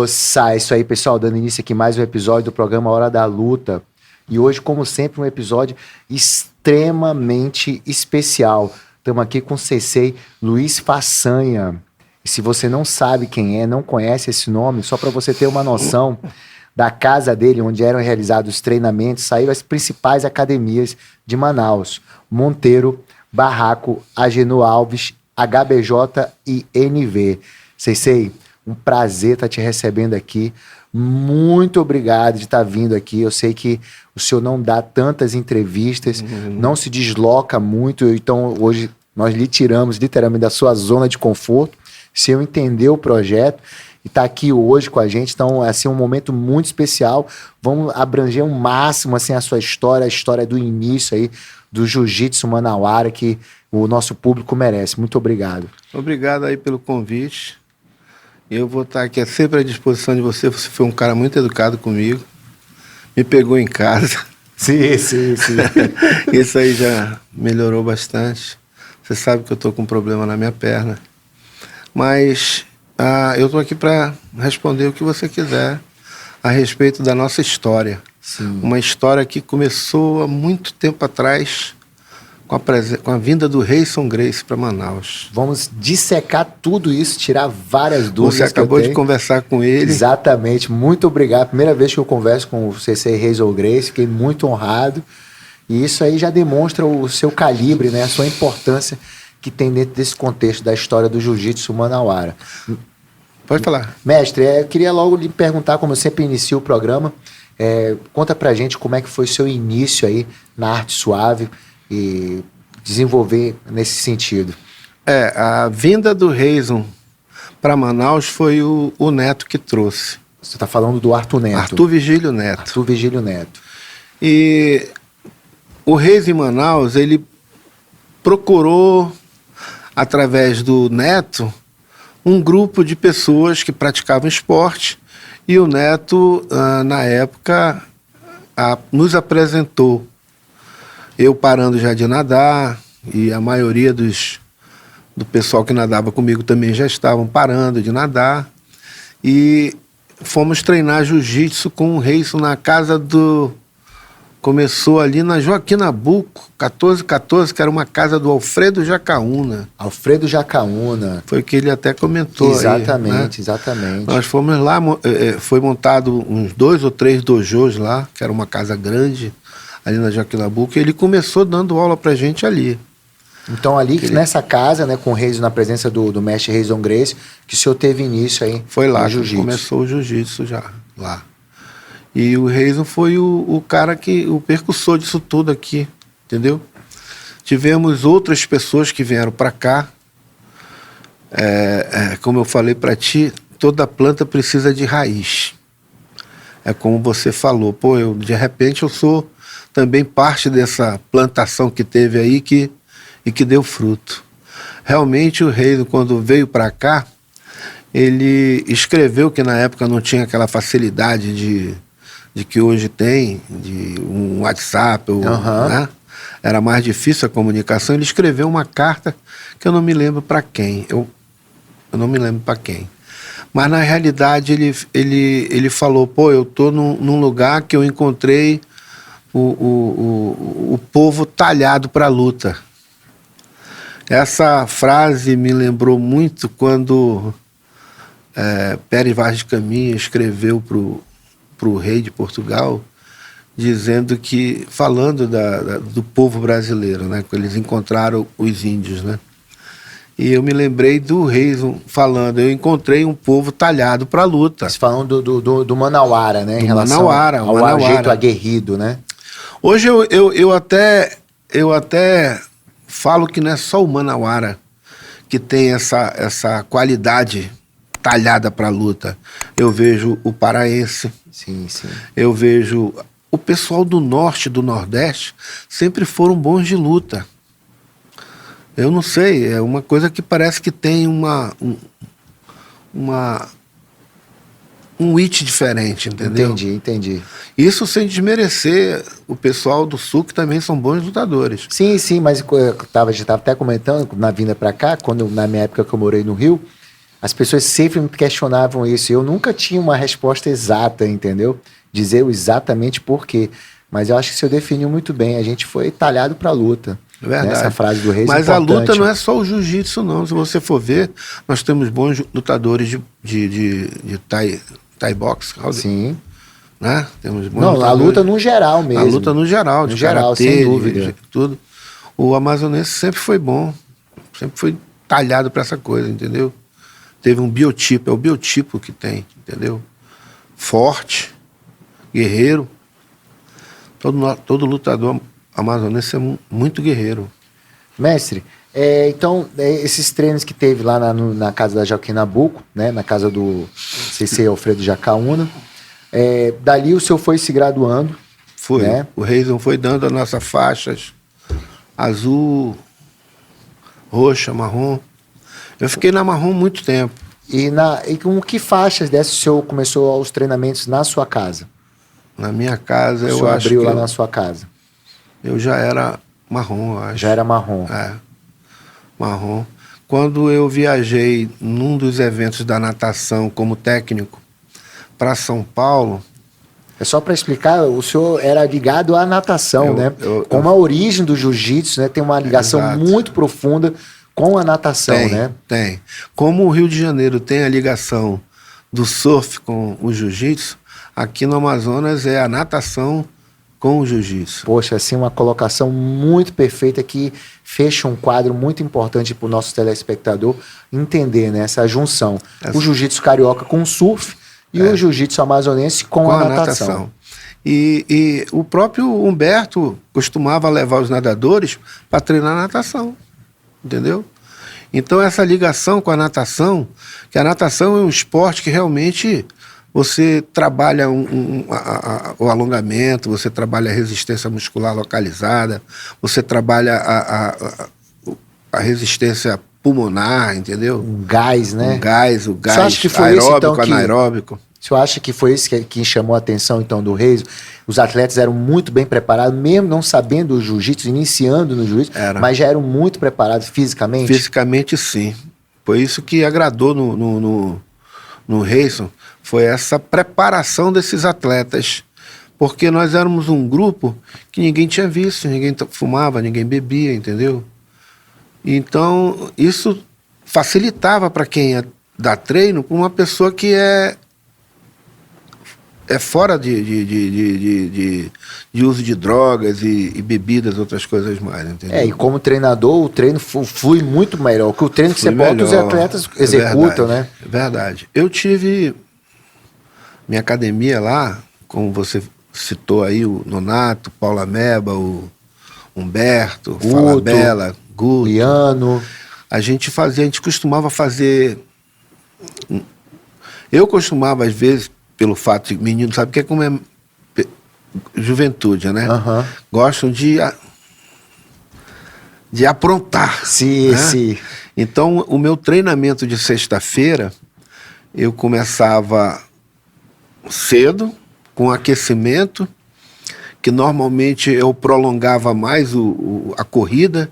Moça, isso aí, pessoal, dando início aqui mais um episódio do programa Hora da Luta. E hoje, como sempre, um episódio extremamente especial. Estamos aqui com o sensei Luiz Façanha. E se você não sabe quem é, não conhece esse nome, só para você ter uma noção da casa dele, onde eram realizados os treinamentos, saíram as principais academias de Manaus: Monteiro, Barraco, Agenu Alves, HBJ e NV. Sensei, um prazer estar te recebendo aqui. Muito obrigado de estar vindo aqui. Eu sei que o senhor não dá tantas entrevistas, não se desloca muito, então hoje nós lhe tiramos literalmente da sua zona de conforto. O senhor entendeu o projeto e está aqui hoje com a gente, então é assim, um momento muito especial. Vamos abranger ao máximo assim, a sua história, a história do início aí do Jiu-Jitsu Manauara, que o nosso público merece. Muito obrigado. Obrigado aí pelo convite. Eu vou estar aqui sempre à disposição de você. Você foi um cara muito educado comigo. Me pegou em casa. Sim. Isso aí já melhorou bastante. Você sabe que eu estou com um problema na minha perna. Mas eu estou aqui para responder o que você quiser a respeito da nossa história. Sim. Uma história que começou há muito tempo atrás, com a vinda do Rayson Gracie para Manaus. Vamos dissecar tudo isso, tirar várias dúvidas. Você acabou de conversar com ele. Exatamente, muito obrigado. Primeira vez que eu converso com o sensei Rayson Gracie, fiquei muito honrado. E isso aí já demonstra o seu calibre, né? A sua importância que tem dentro desse contexto da história do Jiu-Jitsu Manauara. Pode falar. Mestre, eu queria logo lhe perguntar, como eu sempre inicio o programa, conta pra gente como é que foi o seu início aí na arte suave e desenvolver nesse sentido. A vinda do Rayson para Manaus foi o Neto que trouxe. Você está falando do Arthur Neto. Arthur Vigílio Neto. Arthur Vigílio Neto. E o Rayson em Manaus, ele procurou, através do Neto, um grupo de pessoas que praticavam esporte, e o Neto, na época, nos apresentou. Eu parando já de nadar, e a maioria do pessoal que nadava comigo também já estavam parando de nadar. E fomos treinar jiu-jitsu com o Rayson na casa do... Começou ali na Joaquim Nabuco, 1414, que era uma casa do Alfredo Jacaúna. Alfredo Jacaúna. Foi o que ele até comentou. Exatamente, aí, né? Exatamente. Nós fomos lá, foi montado uns 2 ou 3 dojos lá, que era uma casa grande, ali na Joaquim Nabuco, e ele começou dando aula pra gente ali. Então ali, nessa casa, né, com o Rayson, na presença do mestre Rayson Gracie, que o senhor teve início aí. Foi lá que começou o jiu-jitsu já, lá. E o Rayson foi o cara o percussor disso tudo aqui, entendeu? Tivemos outras pessoas que vieram para cá. Como eu falei para ti, toda planta precisa de raiz. É como você falou, de repente eu sou também parte dessa plantação que teve aí e que deu fruto. Realmente o Rayson, quando veio para cá, ele escreveu que na época não tinha aquela facilidade de que hoje tem, de um WhatsApp, né? Era mais difícil a comunicação. Ele escreveu uma carta que eu não me lembro para quem. Eu não me lembro para quem. Mas na realidade ele falou, eu estou num lugar que eu encontrei o povo talhado para a luta. Essa frase me lembrou muito quando Pérez Vaz de Caminha escreveu para o rei de Portugal, dizendo falando do povo brasileiro, né? Quando eles encontraram os índios, né? E eu me lembrei do Rayson falando, eu encontrei um povo talhado para a luta. Você falando do Manauara, né? Do em relação Manauara, ao jeito aguerrido, né? Hoje eu até falo que não é só o Manauara que tem essa qualidade talhada para a luta. Eu vejo o paraense. Sim. Eu vejo o pessoal do norte e do nordeste sempre foram bons de luta. Eu não sei, é uma coisa que parece que tem um it diferente, entendeu? Entendi. Isso sem desmerecer o pessoal do sul, que também são bons lutadores. Sim, mas eu já estava até comentando, na vinda para cá, na minha época que eu morei no Rio, As pessoas sempre me questionavam isso. Eu nunca tinha uma resposta exata, entendeu? Dizer exatamente por quê. Mas eu acho que você definiu muito bem. A gente foi talhado para a luta. Verdade. Essa frase do Reis é Mas a importante. luta não é só o jiu-jitsu, não. Se você for ver, nós temos bons lutadores de Thai box. Sim. Né? Temos bons Não, lutadores. a luta no geral mesmo. A luta no geral, de geral, karatê, sem dúvida. de tudo. O amazonense sempre foi bom. Sempre foi talhado para essa coisa, entendeu? Teve um biotipo, é o biotipo que tem, entendeu? Forte, guerreiro. Todo lutador amazonense é muito guerreiro. Mestre, então, esses treinos que teve lá na casa da Joaquim Nabuco, né, na casa do CC Alfredo Jacaúna, dali o senhor foi se graduando. Foi. Né? O Reison foi dando as nossas faixas azul, roxa, marrom. Eu fiquei na marrom muito tempo. E com que faixas dessas o senhor começou os treinamentos na sua casa? Na minha casa, O eu senhor acho abriu que lá na sua casa? eu já era marrom, eu acho. Já era marrom. Marrom. Quando eu viajei num dos eventos da natação como técnico para São Paulo... É só para explicar, o senhor era ligado à natação, né? Como a origem do jiu-jitsu, né? Tem uma ligação muito profunda com a natação, né? Tem. Como o Rio de Janeiro tem a ligação do surf com o jiu-jitsu, aqui no Amazonas é a natação com o jiu-jitsu. Poxa, assim, uma colocação muito perfeita que fecha um quadro muito importante para o nosso telespectador entender, né? Essa junção. O jiu-jitsu carioca com o surf e o jiu-jitsu amazonense com a natação. E o próprio Humberto costumava levar os nadadores para treinar natação, entendeu? Então essa ligação com a natação, que a natação é um esporte que realmente você trabalha o alongamento, você trabalha a resistência muscular localizada, você trabalha a resistência pulmonar, entendeu? Um gás, né? O gás Você acha que foi aeróbico, isso, então, anaeróbico. O senhor acha que foi isso que chamou a atenção, então, do Reis? Os atletas eram muito bem preparados, mesmo não sabendo o jiu-jitsu, iniciando no jiu-jitsu, mas já eram muito preparados fisicamente? Fisicamente, sim. Foi isso que agradou no Reison, foi essa preparação desses atletas. Porque nós éramos um grupo que ninguém tinha visto, ninguém fumava, ninguém bebia, entendeu? Então, isso facilitava para quem ia dar treino com uma pessoa que é fora de uso de drogas e bebidas, outras coisas mais, entendeu? E como treinador, o treino flui muito melhor, que o treino que você bota, os atletas executam, né? É verdade. Eu tive minha academia lá, como você citou aí, o Nonato, Paula Meba, o Humberto, Falabella, Guto, Liano. A gente costumava fazer... Eu costumava, às vezes, pelo fato de menino, sabe o que é como é juventude, né? Gostam de aprontar. Sim, né? sim. Então, o meu treinamento de sexta-feira, eu começava cedo, com aquecimento, que normalmente eu prolongava mais a corrida.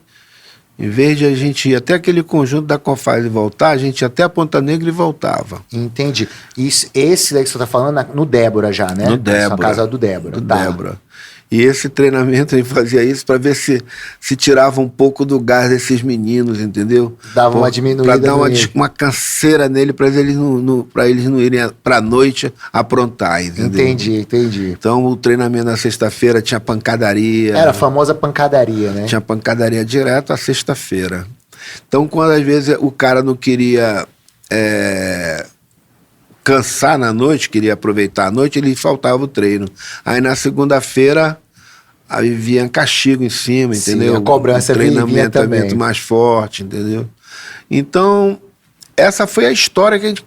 Em vez de a gente ir até aquele conjunto da Confaz e voltar, a gente ia até a Ponta Negra e voltava. Entendi. Esse daí que você está falando no Débora já, né? No Débora. Na casa do Débora. Débora. E esse treinamento ele fazia isso para ver se tirava um pouco do gás desses meninos, entendeu? Dava uma diminuída. Para dar uma canseira nele, para eles não irem para a noite aprontar, entendeu? Entendi. Então o treinamento na sexta-feira tinha pancadaria. Era a famosa pancadaria, né? Tinha pancadaria direto à sexta-feira. Então quando às vezes o cara não queria cansar na noite, queria aproveitar a noite, ele faltava o treino. Aí na segunda-feira aí vinha castigo em cima, entendeu? Sim, a cobrança o treinamento é muito mais forte, entendeu? Então, essa foi a história que a gente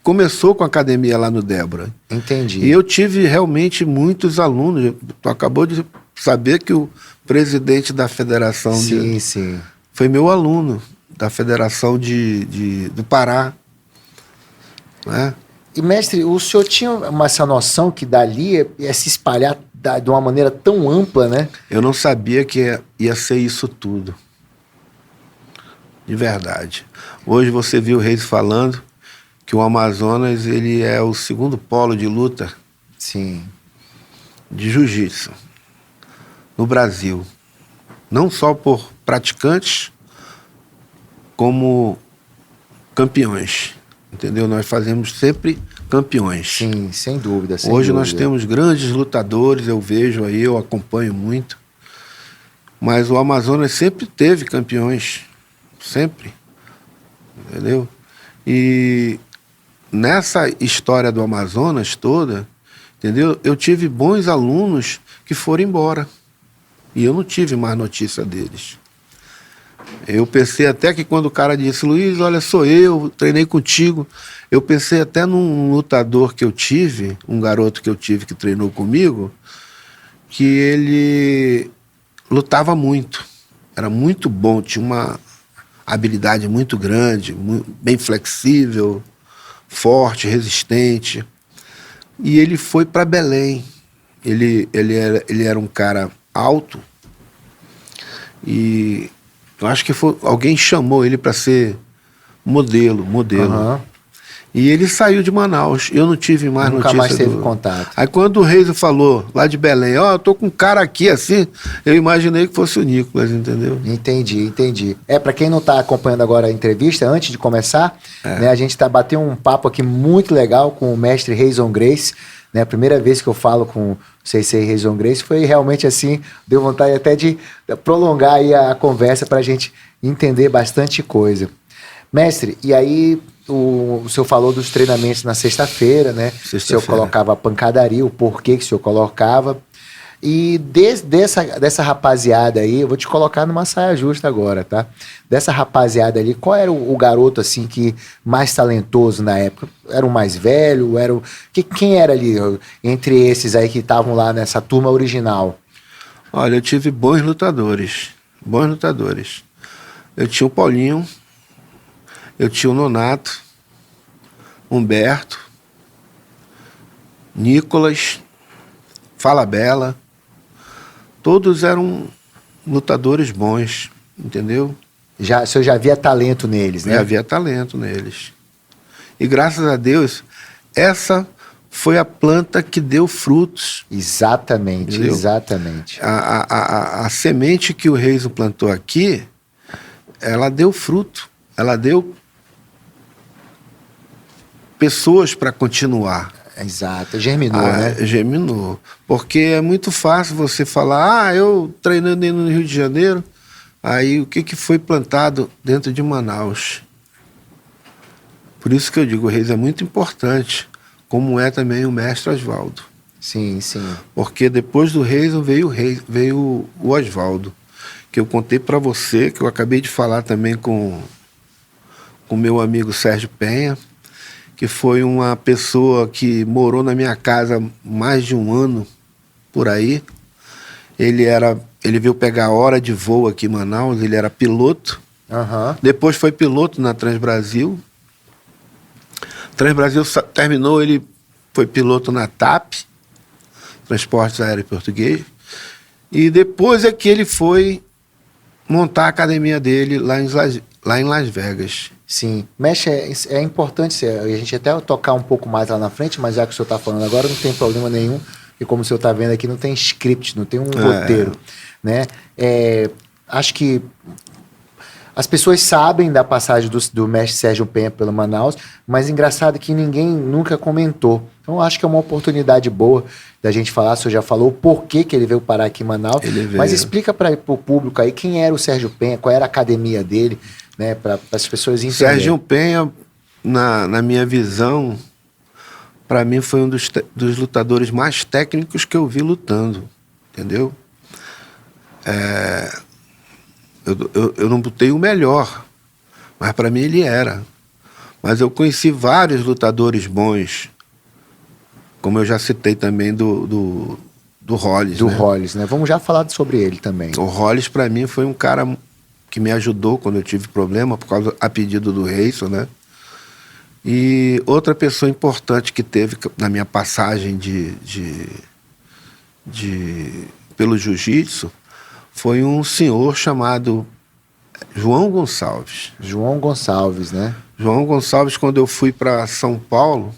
começou com a academia lá no Débora. Entendi. E eu tive realmente muitos alunos. Tu acabou de saber que o presidente da federação sim. foi meu aluno da federação do Pará, né? E, mestre, o senhor tinha essa noção que dali ia se espalhar de uma maneira tão ampla, né? Eu não sabia que ia ser isso tudo. De verdade. Hoje você viu o Reis falando, que o Amazonas ele é o segundo polo de luta Sim. de jiu-jitsu no Brasil. Não só por praticantes, como campeões. Entendeu? Nós fazemos sempre campeões. Sim, sem dúvida. Sem Hoje dúvida. nós temos grandes lutadores, eu vejo aí, eu acompanho muito. Mas o Amazonas sempre teve campeões. Sempre. Entendeu? E nessa história do Amazonas toda, entendeu? Eu tive bons alunos que foram embora. E eu não tive mais notícia deles. Eu pensei até que quando o cara disse, Luiz, olha, sou eu, treinei contigo. Eu pensei até num lutador que eu tive, um garoto que eu tive que treinou comigo, que ele lutava muito. Era muito bom, tinha uma habilidade muito grande, bem flexível, forte, resistente. E ele foi para Belém. Ele era um cara alto e eu acho que alguém chamou ele para ser modelo. Aham. E ele saiu de Manaus. Eu não tive mais Nunca notícia. mais teve contato. Aí quando o Reis falou, lá de Belém, ó, eu tô com um cara aqui assim, eu imaginei que fosse o Nicolas, entendeu? Entendi. Para quem não está acompanhando agora a entrevista, antes de começar, né, a gente está batendo um papo aqui muito legal com o mestre Reison Gracie, né? A primeira vez que eu falo com o Sensei Reison Gracie foi realmente assim, deu vontade até de prolongar aí a conversa para a gente entender bastante coisa. Mestre, e aí o senhor falou dos treinamentos na sexta-feira, né? O senhor colocava a pancadaria, o porquê que o senhor colocava. E dessa rapaziada aí, eu vou te colocar numa saia justa agora, tá? Dessa rapaziada ali, qual era o garoto, assim, que mais talentoso na época? Era o mais velho? Quem era ali, entre esses aí que estavam lá nessa turma original? Olha, eu tive bons lutadores. Eu tinha o Paulinho, eu tinha o Nonato, Humberto, Nicolas, Falabella. Todos eram lutadores bons, entendeu? O senhor já via talento neles, né? Já havia talento neles. E graças a Deus, essa foi a planta que deu frutos. Exatamente, Entendeu? exatamente. A semente que o Reis plantou aqui, ela deu fruto. Ela deu pessoas para continuar. Exato, germinou, né? Germinou. Porque é muito fácil você falar, eu treinando no Rio de Janeiro, aí o que foi plantado dentro de Manaus? Por isso que eu digo, o Reis é muito importante, como é também o mestre Oswaldo. Sim, sim. Porque depois do Reis veio o Oswaldo, que eu contei para você, que eu acabei de falar também com o meu amigo Sérgio Penha, que foi uma pessoa que morou na minha casa mais de um ano, por aí. Ele veio pegar hora de voo aqui em Manaus, ele era piloto. Uhum. Depois foi piloto na Transbrasil. Transbrasil terminou, ele foi piloto na TAP, Transportes Aéreos Português. E depois é que ele foi montar a academia dele lá em Las Vegas. Sim, mexe, é importante a gente até tocar um pouco mais lá na frente, mas já que o senhor está falando agora, não tem problema nenhum, e como o senhor está vendo aqui, não tem script, não tem um roteiro, né? Acho que as pessoas sabem da passagem do mestre Sérgio Penha pelo Manaus, mas engraçado que ninguém nunca comentou. Então acho que é uma oportunidade boa da gente falar, o senhor já falou o porquê que ele veio parar aqui em Manaus, mas explica para o público aí quem era o Sérgio Penha, qual era a academia dele, né, para as pessoas entenderem. Sérgio Penha, na minha visão, para mim foi um dos lutadores mais técnicos que eu vi lutando, entendeu? Eu não botei o melhor, mas para mim ele era. Mas eu conheci vários lutadores bons, como eu já citei também do Hollis. Do Hollis, né? Vamos já falar sobre ele também. O Hollis, para mim, foi um cara que me ajudou quando eu tive problema, por causa a pedido do Reison, né? E outra pessoa importante que teve na minha passagem pelo jiu-jitsu foi um senhor chamado João Gonçalves. João Gonçalves, né? João Gonçalves, quando eu fui para São Paulo,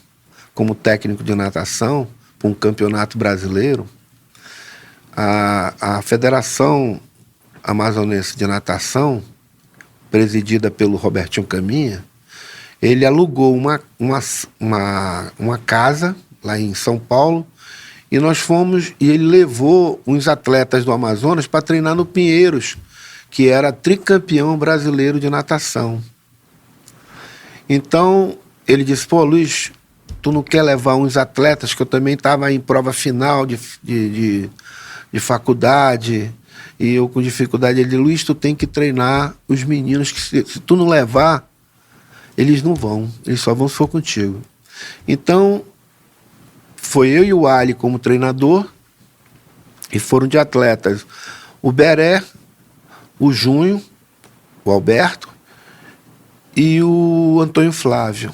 como técnico de natação, para um campeonato brasileiro, a Federação Amazonense de Natação, presidida pelo Robertinho Caminha, ele alugou uma casa lá em São Paulo, e nós fomos, e ele levou uns atletas do Amazonas para treinar no Pinheiros, que era tricampeão brasileiro de natação. Então, ele disse, pô, Luiz, tu não quer levar uns atletas, que eu também estava em prova final de faculdade, e eu com dificuldade. Ele disse, Luiz, tu tem que treinar os meninos, que se tu não levar, eles não vão, eles só vão se for contigo. Então, foi eu e o Ali como treinador, e foram de atletas o Beré, o Junho, o Alberto e o Antônio Flávio.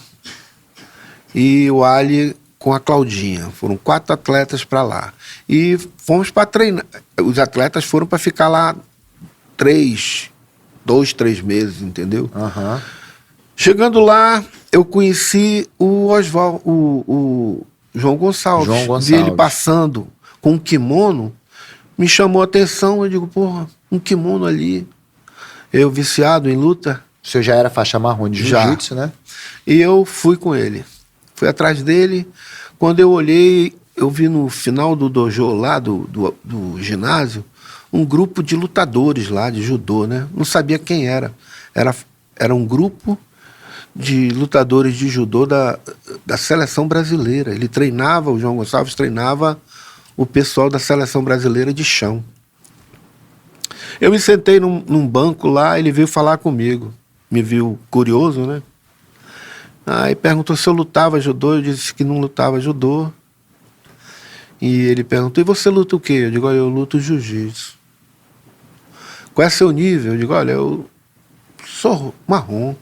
E o Ali com a Claudinha. Foram 4 atletas para lá. E fomos para treinar. Os atletas foram para ficar lá 2, 3 meses, entendeu? Aham. Chegando lá, eu conheci o Oswaldo, o João Gonçalves. João Gonçalves. Vi ele passando com um kimono, me chamou a atenção. Eu digo, porra, um kimono ali. Eu viciado em luta. O senhor já era faixa marrom de Já. jiu-jitsu, né? E eu fui com ele. Fui atrás dele. Quando eu olhei, eu vi no final do dojo lá, do ginásio, um grupo de lutadores lá, de judô, né? Não sabia quem era. Era um grupo de lutadores de judô da seleção brasileira. Ele treinava, o João Gonçalves treinava o pessoal da seleção brasileira de chão. Eu me sentei num banco lá, ele veio falar comigo. Me viu curioso, né? Aí perguntou se eu lutava judô, eu disse que não lutava judô. E ele perguntou, e você luta o quê? Eu digo, olha, eu luto jiu-jitsu. Qual é seu nível? Eu digo, olha, eu sou marrom.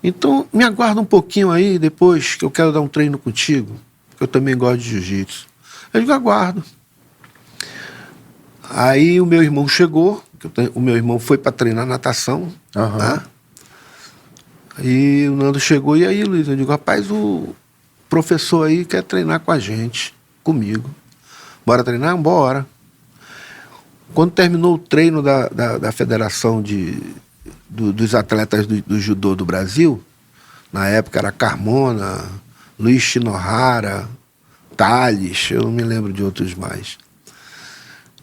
Então, me aguarda um pouquinho aí, depois que eu quero dar um treino contigo, que eu também gosto de jiu-jitsu. Eu digo, aguardo. Aí o meu irmão chegou, o meu irmão foi para treinar natação, Aham. tá? E o Nando chegou, e aí, Luiz? Eu digo, rapaz, o professor aí quer treinar com a gente, comigo. Bora treinar? Bora. Quando terminou o treino da Federação dos Atletas do Judô do Brasil, na época era Carmona, Luiz Shinohara, Thales, eu não me lembro de outros mais.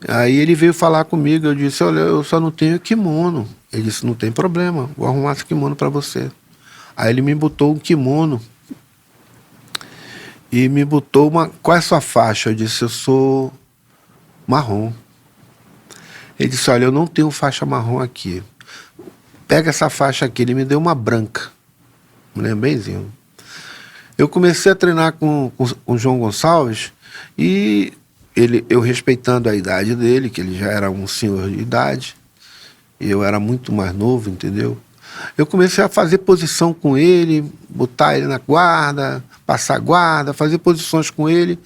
Aí ele veio falar comigo, eu disse, olha, eu só não tenho kimono. Ele disse, não tem problema, vou arrumar esse kimono para você. Aí ele me botou um kimono e me botou qual é a sua faixa? Eu disse, eu sou marrom. Ele disse, olha, eu não tenho faixa marrom aqui. Pega essa faixa aqui. Ele me deu uma branca. Me lembro benzinho. Eu comecei a treinar com o João Gonçalves e eu respeitando a idade dele, que ele já era um senhor de idade, e eu era muito mais novo, entendeu? Eu comecei a fazer posição com ele, botar ele na guarda, passar guarda, fazer posições com ele.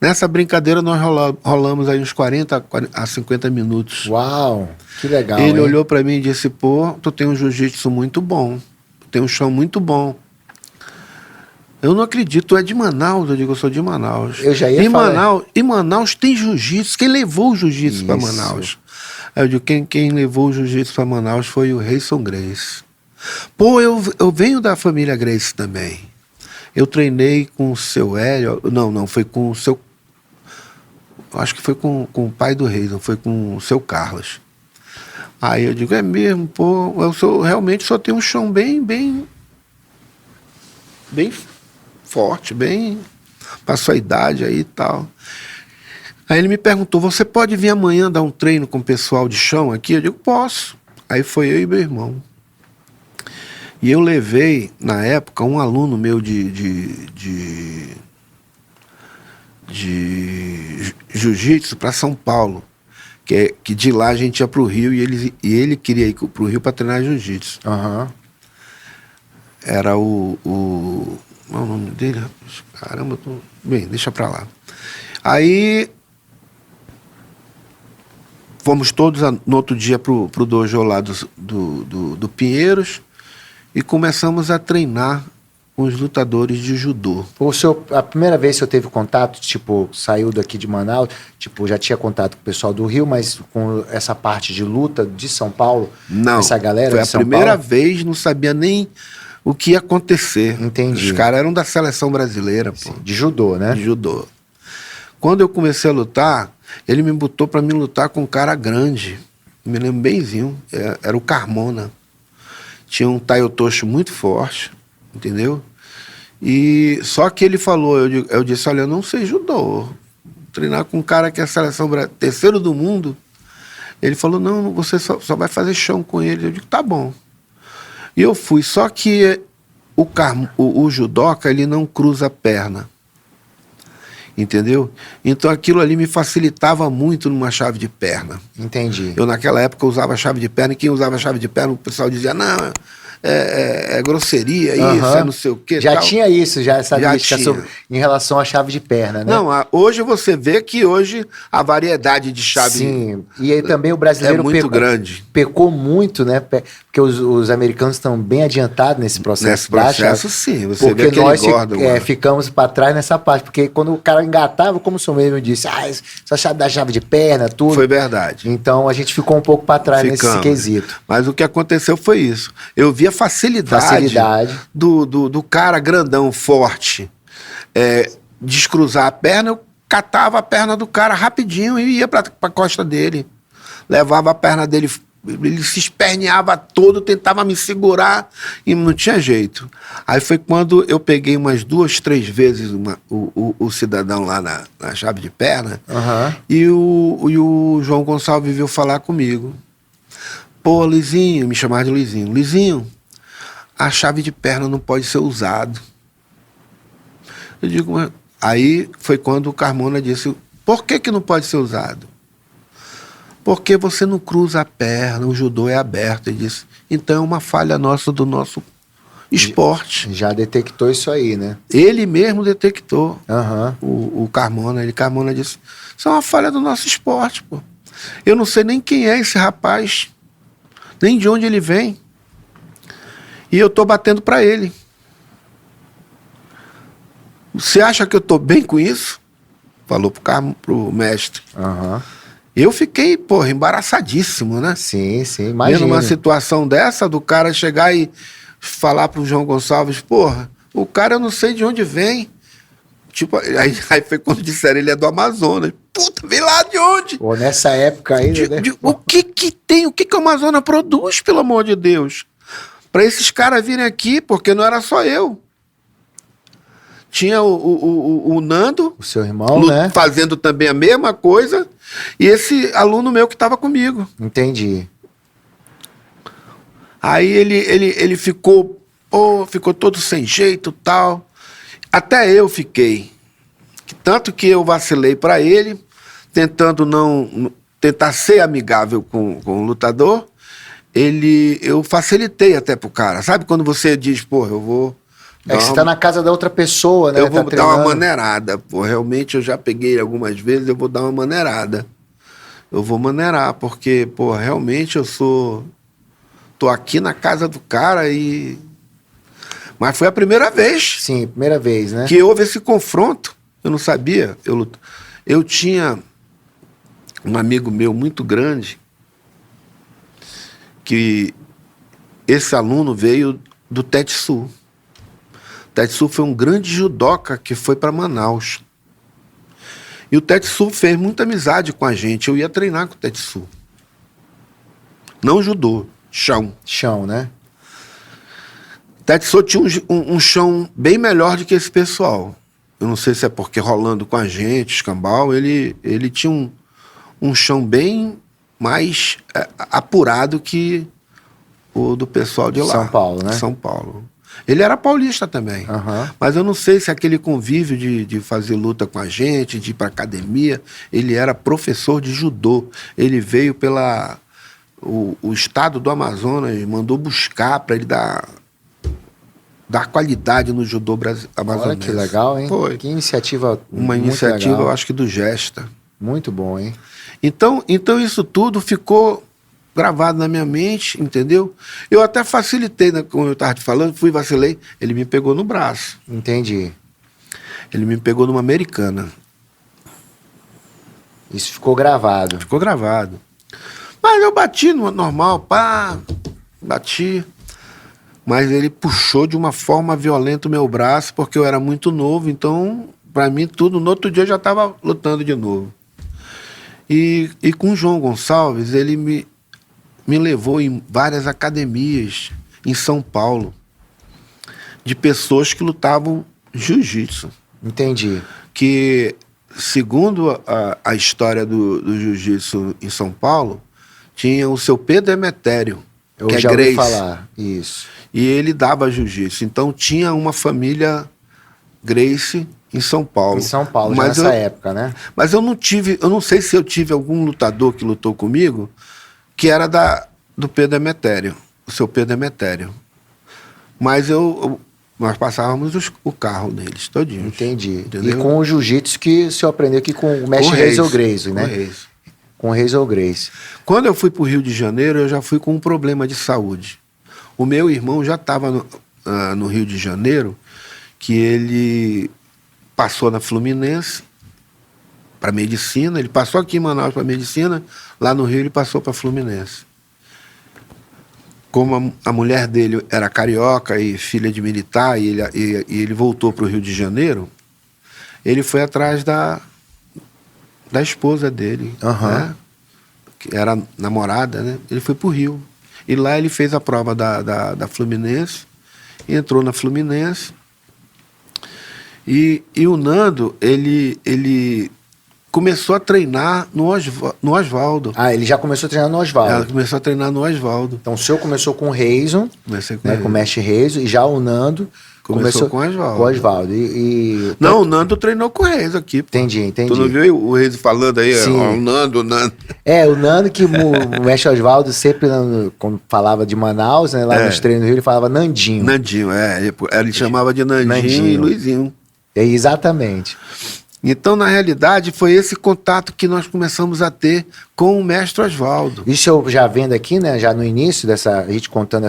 Nessa brincadeira nós rolamos aí uns 40 a 50 minutos. Uau, que legal, Ele hein? olhou para mim e disse, pô, tu tem um jiu-jitsu muito bom, tu tem um chão muito bom. Eu não acredito, tu é de Manaus? Eu digo, eu sou de Manaus. Eu já ia falar. Em Manaus tem jiu-jitsu, quem levou o jiu-jitsu para Manaus? Aí eu digo, quem levou o jiu-jitsu para Manaus foi o Rayson Grace. Pô, eu venho da família Grace também. Eu treinei com o seu Hélio, não, foi com o seu, acho que foi com o pai do Rayson, foi com o seu Carlos. Aí eu digo, é mesmo, pô, realmente só tenho um chão bem forte, bem para sua idade aí e tal. Aí ele me perguntou, você pode vir amanhã dar um treino com o pessoal de chão aqui? Eu digo, posso. Aí foi eu e meu irmão. E eu levei, na época, um aluno meu de jiu-jitsu para São Paulo, que de lá a gente ia para o Rio e ele queria ir para o Rio para treinar jiu-jitsu. Aham. Era qual é o nome dele? Caramba, bem, deixa pra lá. Aí fomos todos no outro dia pro dojo lá do Pinheiros, e começamos a treinar com os lutadores de judô. A primeira vez que o senhor teve contato, tipo, saiu daqui de Manaus, tipo, já tinha contato com o pessoal do Rio, mas com essa parte de luta de São Paulo? Não, essa galera foi de a São primeira Paulo? vez, não sabia nem o que ia acontecer. Entendi. Os caras eram da seleção brasileira, pô. De judô, né? De judô. Quando eu comecei a lutar, ele me botou pra mim lutar com um cara grande. Me lembro benzinho. Era o Carmona. Tinha um taiotoshi muito forte, entendeu? E só que ele falou, eu disse, olha, eu não sei judô. Treinar com um cara que é a seleção terceiro do mundo. Ele falou, não, você só vai fazer chão com ele. Eu digo, tá bom. E eu fui, só que o judoca, ele não cruza a perna. Entendeu? Então aquilo ali me facilitava muito numa chave de perna. Entendi. Eu naquela época usava chave de perna, e quem usava chave de perna, o pessoal dizia, não, é grosseria isso, é não sei o quê. Já tal. tinha isso, essa Já mística tinha. em relação à chave de perna, né? Não, hoje você vê que hoje a variedade de chave Sim, e aí também o brasileiro é muito grande. pecou muito, né? Porque os americanos estão bem adiantados nesse processo. Nesse processo, sim. Você porque vê que nós ele engorda, ficamos para trás nessa parte. Porque quando o cara engatava, como o senhor mesmo disse, essa chave da chave de perna, tudo. Foi verdade. Então a gente ficou um pouco para trás nesse quesito. Mas o que aconteceu foi isso. Eu vi a facilidade do cara grandão, forte, descruzar a perna, eu catava a perna do cara rapidinho e ia pra costa dele. Levava a perna dele, ele se esperneava todo, tentava me segurar e não tinha jeito. Aí foi quando eu peguei umas 2, 3 vezes o cidadão lá na chave de perna, e o João Gonçalves veio falar comigo. Pô, Luizinho, me chamava de Luizinho. Luizinho, a chave de perna não pode ser usado. Eu digo, mas... Aí foi quando o Carmona disse, por que não pode ser usado? Porque você não cruza a perna, o judô é aberto. Ele disse, então é uma falha nossa do nosso esporte. Já detectou isso aí, né? Ele mesmo detectou. O Carmona disse, isso é uma falha do nosso esporte, pô. Eu não sei nem quem é esse rapaz, nem de onde ele vem. E eu tô batendo para ele. Você acha que eu tô bem com isso? Falou pro mestre. Eu fiquei, porra, embaraçadíssimo, né? Sim, imagina. Vendo uma situação dessa, do cara chegar e falar pro João Gonçalves, porra, o cara eu não sei de onde vem. Tipo, aí foi quando disseram, ele é do Amazonas. Puta, vem lá de onde? Pô, nessa época ainda, né? O que tem? O que o Amazonas produz, pelo amor de Deus? Para esses caras virem aqui, porque não era só eu. Tinha o Nando, o seu irmão, né? Fazendo também a mesma coisa, e esse aluno meu que estava comigo. Entendi. Aí ele ficou todo sem jeito, tal. Até eu fiquei. Tanto que eu vacilei para ele, tentar ser amigável com o lutador. Eu facilitei até pro cara. Sabe quando você diz, porra, eu vou... que você tá na casa da outra pessoa, né? Eu vou dar uma maneirada. Pô, realmente eu já peguei algumas vezes, eu vou dar uma maneirada. Eu vou maneirar, porque, pô, realmente tô aqui na casa do cara e... Mas foi a primeira vez. Sim, primeira vez, né? Que houve esse confronto. Eu não sabia. Eu tinha um amigo meu muito grande, que esse aluno veio do Tetsu. Tetsu foi um grande judoca que foi para Manaus. E o Tetsu fez muita amizade com a gente. Eu ia treinar com o Tetsu. Não judô, chão. Chão, né? Tetsu tinha um chão bem melhor do que esse pessoal. Eu não sei se é porque rolando com a gente, escambau, ele tinha um chão bem mais apurado que o do pessoal de lá. São Paulo, né? São Paulo. Ele era paulista também. Mas eu não sei se aquele convívio de fazer luta com a gente, de ir para academia, ele era professor de judô. Ele veio o estado do Amazonas, mandou buscar para ele dar qualidade no judô amazonense. Olha que legal, hein? Foi. Que iniciativa. Uma iniciativa, legal. Eu acho que do Gesta. Muito bom, hein? Então isso tudo ficou gravado na minha mente, entendeu? Eu até facilitei, né, como eu estava te falando, vacilei, ele me pegou no braço. Entendi. Ele me pegou numa americana. Isso ficou gravado. Ficou gravado. Mas eu bati no normal, pá, bati. Mas ele puxou de uma forma violenta o meu braço, porque eu era muito novo, então, para mim, tudo, no outro dia eu já estava lutando de novo. E com o João Gonçalves, ele me levou em várias academias em São Paulo, de pessoas que lutavam jiu-jitsu. Entendi. Que, segundo a história do jiu-jitsu em São Paulo, tinha o seu Pedro Emetério, Eu que já é ouvi Grace. falar. Isso. E ele dava jiu-jitsu. Então tinha uma família Grace em São Paulo. Em São Paulo, já mas nessa época, né? Mas eu não sei se eu tive algum lutador que lutou comigo que era do Pedro Emetério, o seu Pedro Emetério. Mas nós passávamos o carro deles todinho. Entendi. Entendeu? E com o jiu-jitsu que o senhor aprendeu aqui com o mestre Hazel Grace, né? Com Hazel Grace. Quando eu fui para o Rio de Janeiro, eu já fui com um problema de saúde. O meu irmão já estava no Rio de Janeiro, que ele passou na Fluminense para medicina. Ele passou aqui em Manaus para medicina, lá no Rio ele passou para Fluminense. Como a mulher dele era carioca e filha de militar, e ele voltou para o Rio de Janeiro, ele foi atrás da esposa dele, né? Que era namorada, né? Ele foi para o Rio. E lá ele fez a prova da Fluminense, entrou na Fluminense. E o Nando, ele começou a treinar no Oswaldo. Ah, ele já começou a treinar no Oswaldo. Ela começou a treinar no Oswaldo. Então o senhor começou com o Reison, Comecei com né, ele. com o mestre Reison, e já o Nando Começou com o Oswaldo. Com o Oswaldo. Não, o Nando treinou com o Reis aqui. Pô. Entendi. Tu não viu o Reis falando aí? Sim. Ó, o Nando. É, o Nando que o mestre Oswaldo sempre, quando falava de Manaus, né, lá nos treinos do Rio, ele falava Nandinho. Nandinho, ele chamava de Nandinho e Luizinho. É, exatamente. Então, na realidade, foi esse contato que nós começamos a ter com o mestre Oswaldo. Isso eu já vendo aqui, né, já no início a gente contando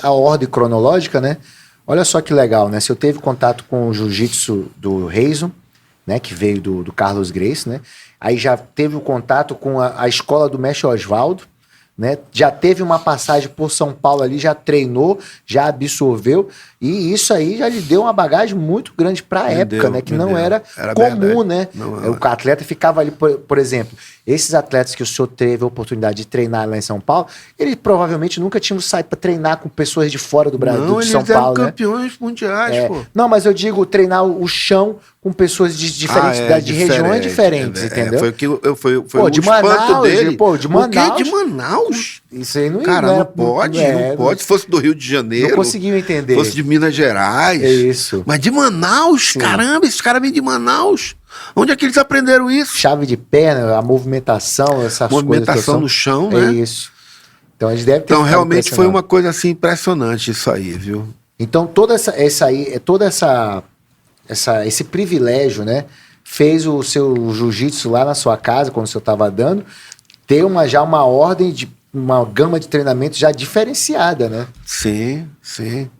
a ordem cronológica, né? Olha só que legal, né? Se eu teve contato com o jiu-jitsu do Reison, né, que veio do Carlos Grace, né? Aí já teve o contato com a escola do mestre Oswaldo, né? Já teve uma passagem por São Paulo ali, já treinou, já absorveu, e isso aí já lhe deu uma bagagem muito grande para a época, né? Que não era comum, né? O atleta ficava ali, por exemplo, esses atletas que o senhor teve a oportunidade de treinar lá em São Paulo, eles provavelmente nunca tinham saído para treinar com pessoas de fora do Brasil, de São Paulo, eram campeões mundiais, pô. Não, mas eu digo treinar o chão com pessoas de diferentes de regiões diferentes, entendeu? Foi o que foi de o Manaus, espanto dele. Pô, de Manaus. O quê? De Manaus? Isso aí não Cara, não pode. Se fosse do Rio de Janeiro. Não conseguiu entender. Se fosse de Minas Gerais. É isso. Mas de Manaus? Sim. Caramba, esses caras vêm de Manaus. Onde é que eles aprenderam isso? Chave de perna, a movimentação, essas movimentação no chão, né? É isso. Então a gente deve ter. Então realmente foi uma coisa assim impressionante isso aí, viu? Então esse privilégio, né, fez o seu jiu-jitsu lá na sua casa, quando o senhor estava dando, ter já uma ordem de uma gama de treinamento já diferenciada, né? Sim, sim.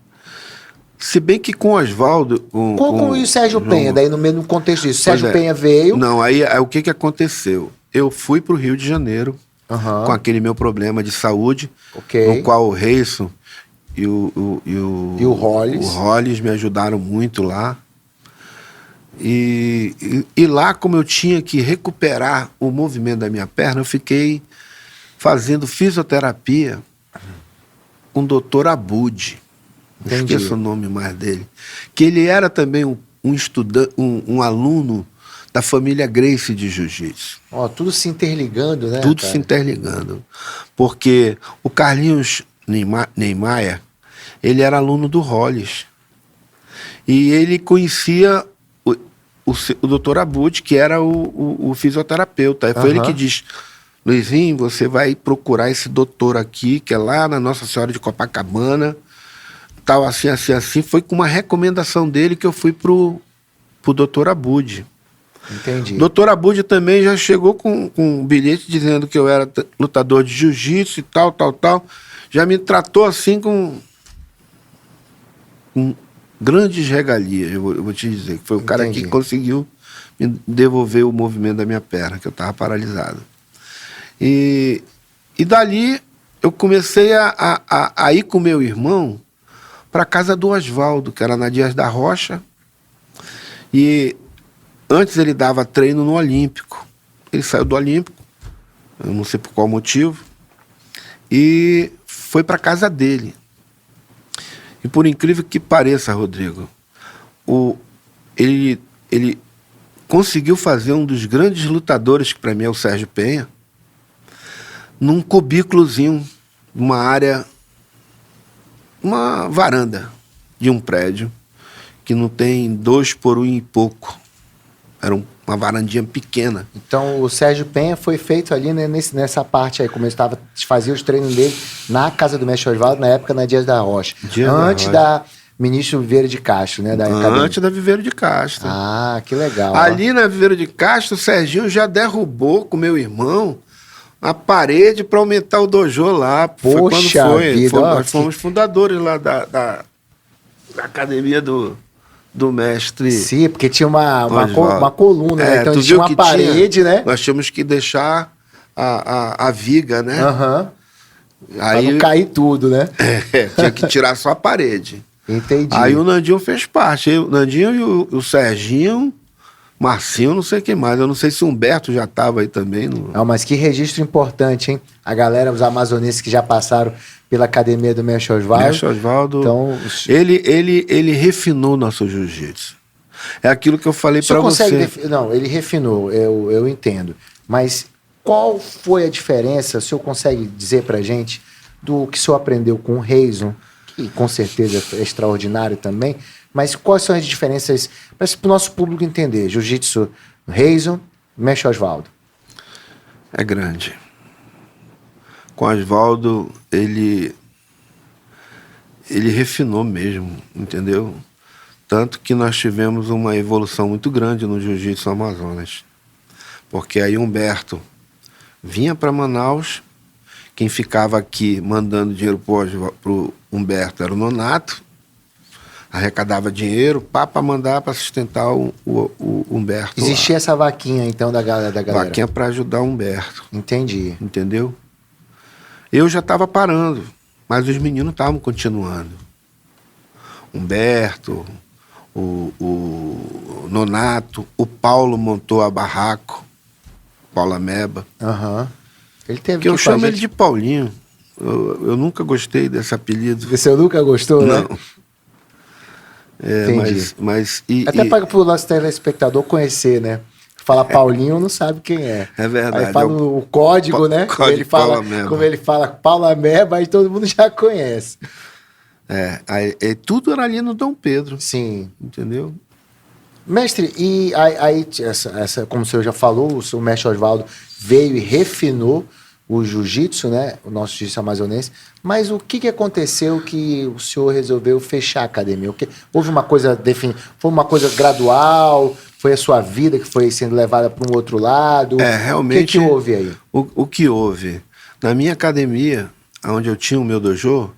Se bem que com o Oswaldo... Com o Sérgio Penha, daí no mesmo contexto disso. Sérgio Penha veio... Não, aí o que aconteceu? Eu fui para o Rio de Janeiro com aquele meu problema de saúde, no qual o Reison e o Hollis me ajudaram muito lá. E lá, como eu tinha que recuperar o movimento da minha perna, eu fiquei fazendo fisioterapia com o Dr. Abud. Não esqueço o nome mais dele. Que ele era também um estudante, um aluno da família Grace de Jiu-Jitsu. Tudo se interligando, né? Tudo se interligando. Porque o Carlinhos Neymar, ele era aluno do Hollis. E ele conhecia o Dr. Abud, que era o fisioterapeuta. Foi ele que disse: Luizinho, você vai procurar esse doutor aqui, que é lá na Nossa Senhora de Copacabana, tal, assim. Foi com uma recomendação dele que eu fui pro Dr. Abud. Entendi. Doutor Abud também já chegou com um bilhete dizendo que eu era lutador de jiu-jitsu e tal, tal, tal. Já me tratou assim com grandes regalias, eu vou te dizer. Que foi o cara que conseguiu me devolver o movimento da minha perna, que eu estava paralisado. E dali eu comecei a ir com meu irmão para a casa do Oswaldo, que era na Dias da Rocha. E antes ele dava treino no Olímpico. Ele saiu do Olímpico, eu não sei por qual motivo, e foi para a casa dele. E por incrível que pareça, Rodrigo, ele conseguiu fazer um dos grandes lutadores, que para mim é o Sérgio Penha, num cubículozinho, uma área, uma varanda de um prédio, que não tem 2 por 1 e pouco. Era uma varandinha pequena. Então o Sérgio Penha foi feito ali, né, nessa parte aí, como ele fazia os treinos dele na casa do mestre Oswaldo, na época na Dias da Rocha. Antes da Ministro Viveiro de Castro, né? Antes da Viveiro de Castro. Ah, que legal. Ali na Viveiro de Castro, o Serginho já derrubou com meu irmão a parede para aumentar o dojo lá. Poxa vida. Nós fomos fundadores lá da academia do mestre. Sim, porque tinha uma coluna, né? Então tinha uma parede, né? Nós tínhamos que deixar a viga, né? Aham. Aí, pra não cair tudo, né? Tinha que tirar só a parede. Entendi. Aí o Nandinho fez parte. O Nandinho e o Serginho, Marcinho, não sei quem mais. Eu não sei se o Humberto já estava aí também. Não, mas que registro importante, hein? A galera, os amazonenses que já passaram pela academia do mestre Oswaldo. Mestre Oswaldo, então, ele refinou nosso jiu-jitsu. É aquilo que eu falei para você. Não, ele refinou, eu entendo. Mas qual foi a diferença, o senhor consegue dizer pra gente, do que o senhor aprendeu com o Reison, que com certeza é extraordinário também, mas quais são as diferenças para o nosso público entender? Jiu-jitsu Reison, mestre Oswaldo. É grande. Com Oswaldo, ele refinou mesmo, entendeu? Tanto que nós tivemos uma evolução muito grande no Jiu-Jitsu Amazonas. Porque aí Humberto vinha para Manaus, quem ficava aqui mandando dinheiro para o Humberto era o Nonato, arrecadava dinheiro para mandar para sustentar o Humberto. Existia essa vaquinha, então, da galera? Vaquinha para ajudar o Humberto. Entendi. Entendeu? Eu já estava parando, mas os meninos estavam continuando. Humberto, o Nonato, o Paulo montou a Barraco, Paulo Ameba. Aham. Ele teve que eu chamo ele de Paulinho. Eu nunca gostei desse apelido. Você nunca gostou, não, né? Entendi. Mas até para o nosso telespectador conhecer, né? Fala Paulinho, não sabe quem é. É verdade. Aí fala o código, né? Código ele fala, como ele fala Paulo Ameba, aí todo mundo já conhece. Tudo era ali no Dom Pedro. Sim. Entendeu? Mestre, e aí como o senhor já falou, o mestre Oswaldo veio e refinou o jiu-jitsu, né? O nosso jiu-jitsu amazonense. Mas o que aconteceu que o senhor resolveu fechar a academia? Houve uma coisa foi uma coisa gradual? Foi a sua vida que foi sendo levada para um outro lado? Realmente. O que houve aí? O que houve? Na minha academia, onde eu tinha o meu dojo,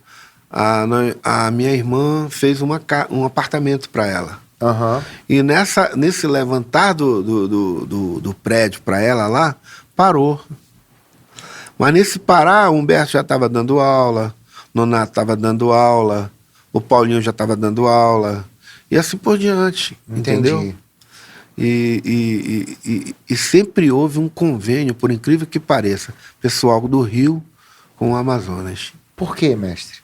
a minha irmã fez um apartamento para ela. Uhum. E nesse levantar do prédio para ela lá, parou. Mas nesse parar, o Humberto já estava dando aula, o Nonato estava dando aula, o Paulinho já estava dando aula, e assim por diante. Entendi. Entendeu? E sempre houve um convênio, por incrível que pareça, pessoal do Rio com o Amazonas. Por quê, mestre?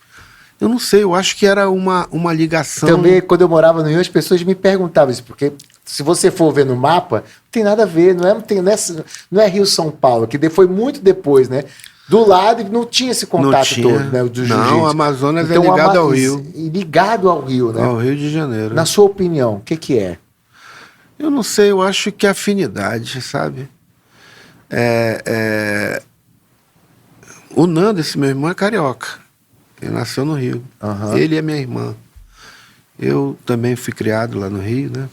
Eu não sei, eu acho que era uma ligação. Também, quando eu morava no Rio, as pessoas me perguntavam isso, porque se você for ver no mapa, não tem nada a ver, não é Rio-São Paulo, que foi muito depois, né? Do lado, não tinha esse contato todo, né? Do jiu-jitsu. Não, o Amazonas é ligado ao Rio. Ligado ao Rio, né? Ao Rio de Janeiro. Na sua opinião, o que é? Eu não sei, eu acho que é afinidade, sabe? O Nando, esse meu irmão, é carioca. Ele nasceu no Rio. Uhum. Ele é minha irmã. Eu também fui criado lá no Rio, né?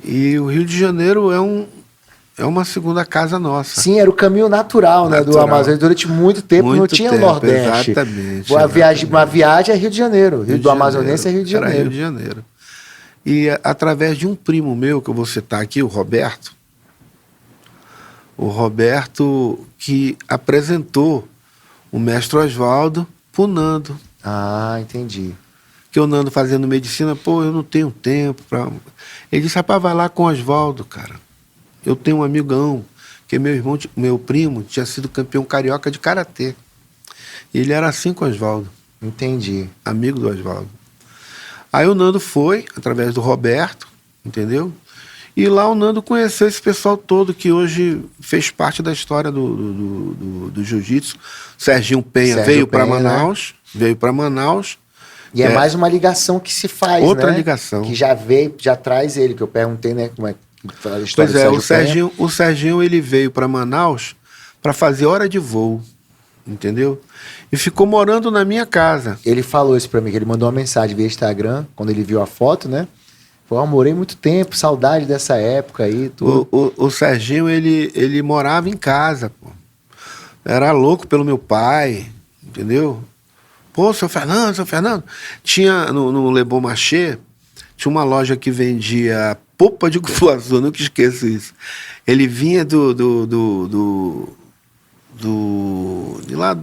E o Rio de Janeiro é uma segunda casa nossa. Sim, era o caminho natural, né, do Amazonas. Durante muito tempo não tinha o Nordeste. Exatamente. Uma viagem é Rio de Janeiro. Rio do Amazonense é Rio de Janeiro. Era Rio de Janeiro. E através de um primo meu, que eu vou citar aqui, o Roberto que apresentou o mestre Oswaldo pro Nando. Ah, entendi. Que o Nando fazendo medicina, pô, eu não tenho tempo pra... Ele disse, rapaz, vai lá com o Oswaldo, cara. Eu tenho um amigão, que meu primo, tinha sido campeão carioca de karatê. E ele era assim com o Oswaldo. Entendi. Amigo do Oswaldo. Aí o Nando foi, através do Roberto, entendeu? E lá o Nando conheceu esse pessoal todo que hoje fez parte da história do jiu-jitsu. Serginho Penha veio para Manaus, né? Veio para Manaus. E é mais uma ligação que se faz, outra né? ligação. Que já veio, já traz ele, que eu perguntei, né, como é que fala a história do Sérgio o Serginho ele veio para Manaus para fazer hora de voo, entendeu? E ficou morando na minha casa. Ele falou isso para mim, que ele mandou uma mensagem via Instagram, quando ele viu a foto, né? Falou, morei muito tempo, saudade dessa época aí. Tudo. O Serginho, ele morava em casa, pô. Era louco pelo meu pai, entendeu? Pô, seu Fernando. Tinha no Le Bon Marché, tinha uma loja que vendia polpa de cupuaçu, nunca esqueço isso. Ele vinha de lá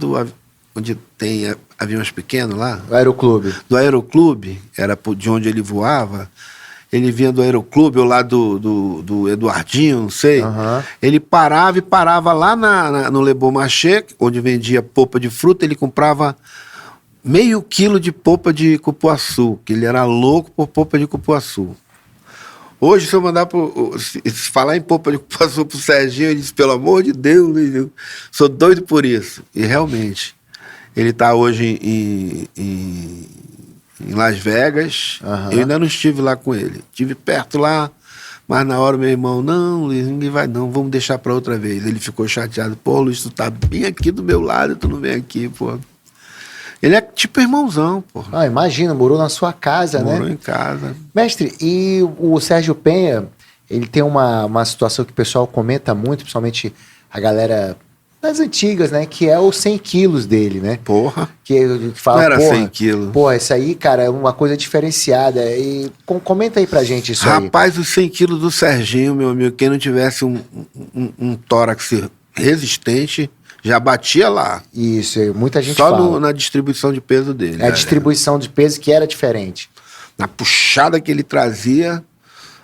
onde tem aviões pequenos lá. Do Aeroclube. Do Aeroclube, era de onde ele voava. Ele vinha do Aeroclube, ou lá do Eduardinho, não sei. Uhum. Ele parava lá no Le Bon Marché, onde vendia polpa de fruta, ele comprava meio quilo de polpa de cupuaçu, que ele era louco por polpa de cupuaçu. Hoje, se eu mandar se falar em polpa de cupuaçu pro Serginho, ele diz, pelo amor de Deus, eu sou doido por isso. E realmente, ele está hoje em Las Vegas. Uhum. Eu ainda não estive lá com ele. Estive perto lá, mas na hora meu irmão, não, Luiz, ninguém vai não, vamos deixar para outra vez. Ele ficou chateado, pô, Luiz, tu tá bem aqui do meu lado, tu não vem aqui, pô. Ele é tipo irmãozão, pô. Ah, imagina, morou na sua casa, né? Morou em casa. Mestre, e o Sérgio Penha, ele tem uma situação que o pessoal comenta muito, principalmente a galera das antigas, né? Que é os 100 quilos dele, né? Porra. Que fala, não era 100 quilos. Porra, isso aí, cara, é uma coisa diferenciada. E comenta aí pra gente isso aí. Rapaz, os 100 quilos do Serginho, meu amigo, quem não tivesse um tórax resistente, já batia lá. Isso, muita gente só fala. Na distribuição de peso dele. É a distribuição de peso que era diferente. Na puxada que ele trazia,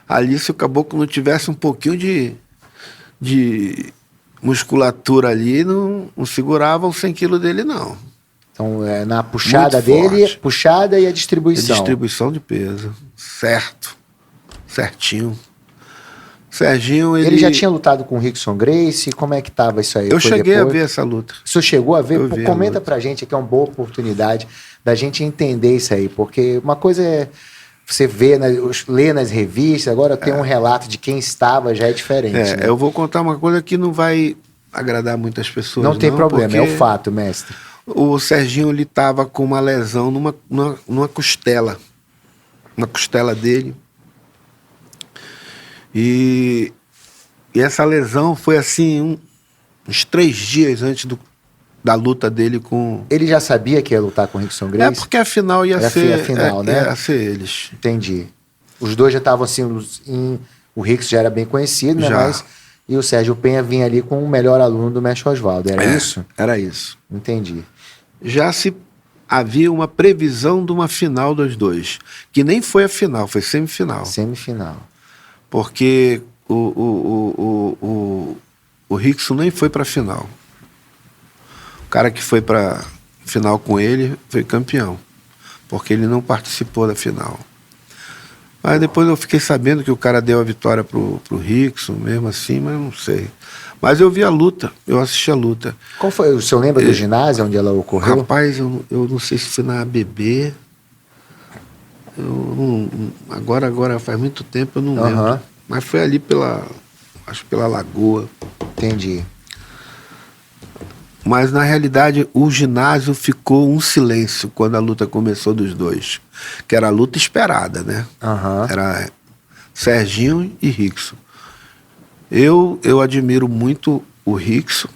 ali se o caboclo não tivesse um pouquinho de musculatura ali, não segurava os 100 quilos dele, não. Então, na puxada dele, puxada e a distribuição. A distribuição de peso, certinho. Serginho, ele já tinha lutado com o Rickson Gracie? Como é que tava isso aí? Eu cheguei a ver essa luta. O senhor chegou a ver? Comenta luta. Pra gente que é uma boa oportunidade da gente entender isso aí, porque uma coisa é você ver, ler nas revistas, agora ter um relato de quem estava já é diferente. Né? Eu vou contar uma coisa que não vai agradar muitas pessoas. Não tem problema, é o fato, mestre. O Serginho, ele estava com uma lesão numa costela. Na costela dele. E essa lesão foi assim, uns 3 dias antes da luta dele com... Ele já sabia que ia lutar com o Rickson Gracie? Porque a final ia ser... A final, né? Ia ser eles. Entendi. Os dois já estavam assim, o Rickson já era bem conhecido, né? Mas, e o Sérgio Penha vinha ali com o melhor aluno do mestre Oswaldo, era isso? Era isso. Entendi. Já havia uma previsão de uma final dos dois, que nem foi a final, foi semifinal. Semifinal. Porque o Rickson nem foi para a final. O cara que foi para final com ele foi campeão, porque ele não participou da final. Mas depois eu fiquei sabendo que o cara deu a vitória pro Rickson, mesmo assim, mas eu não sei. Mas eu vi a luta, eu assisti a luta. Qual foi? O senhor lembra do ginásio onde ela ocorreu? Rapaz, eu não sei se foi na ABB. Agora faz muito tempo, eu não lembro. Mas foi ali acho que pela Lagoa. Entendi. Mas na realidade o ginásio ficou um silêncio quando a luta começou dos dois. Que era a luta esperada, né? Serginho e Rickson. Eu admiro muito o Rickson,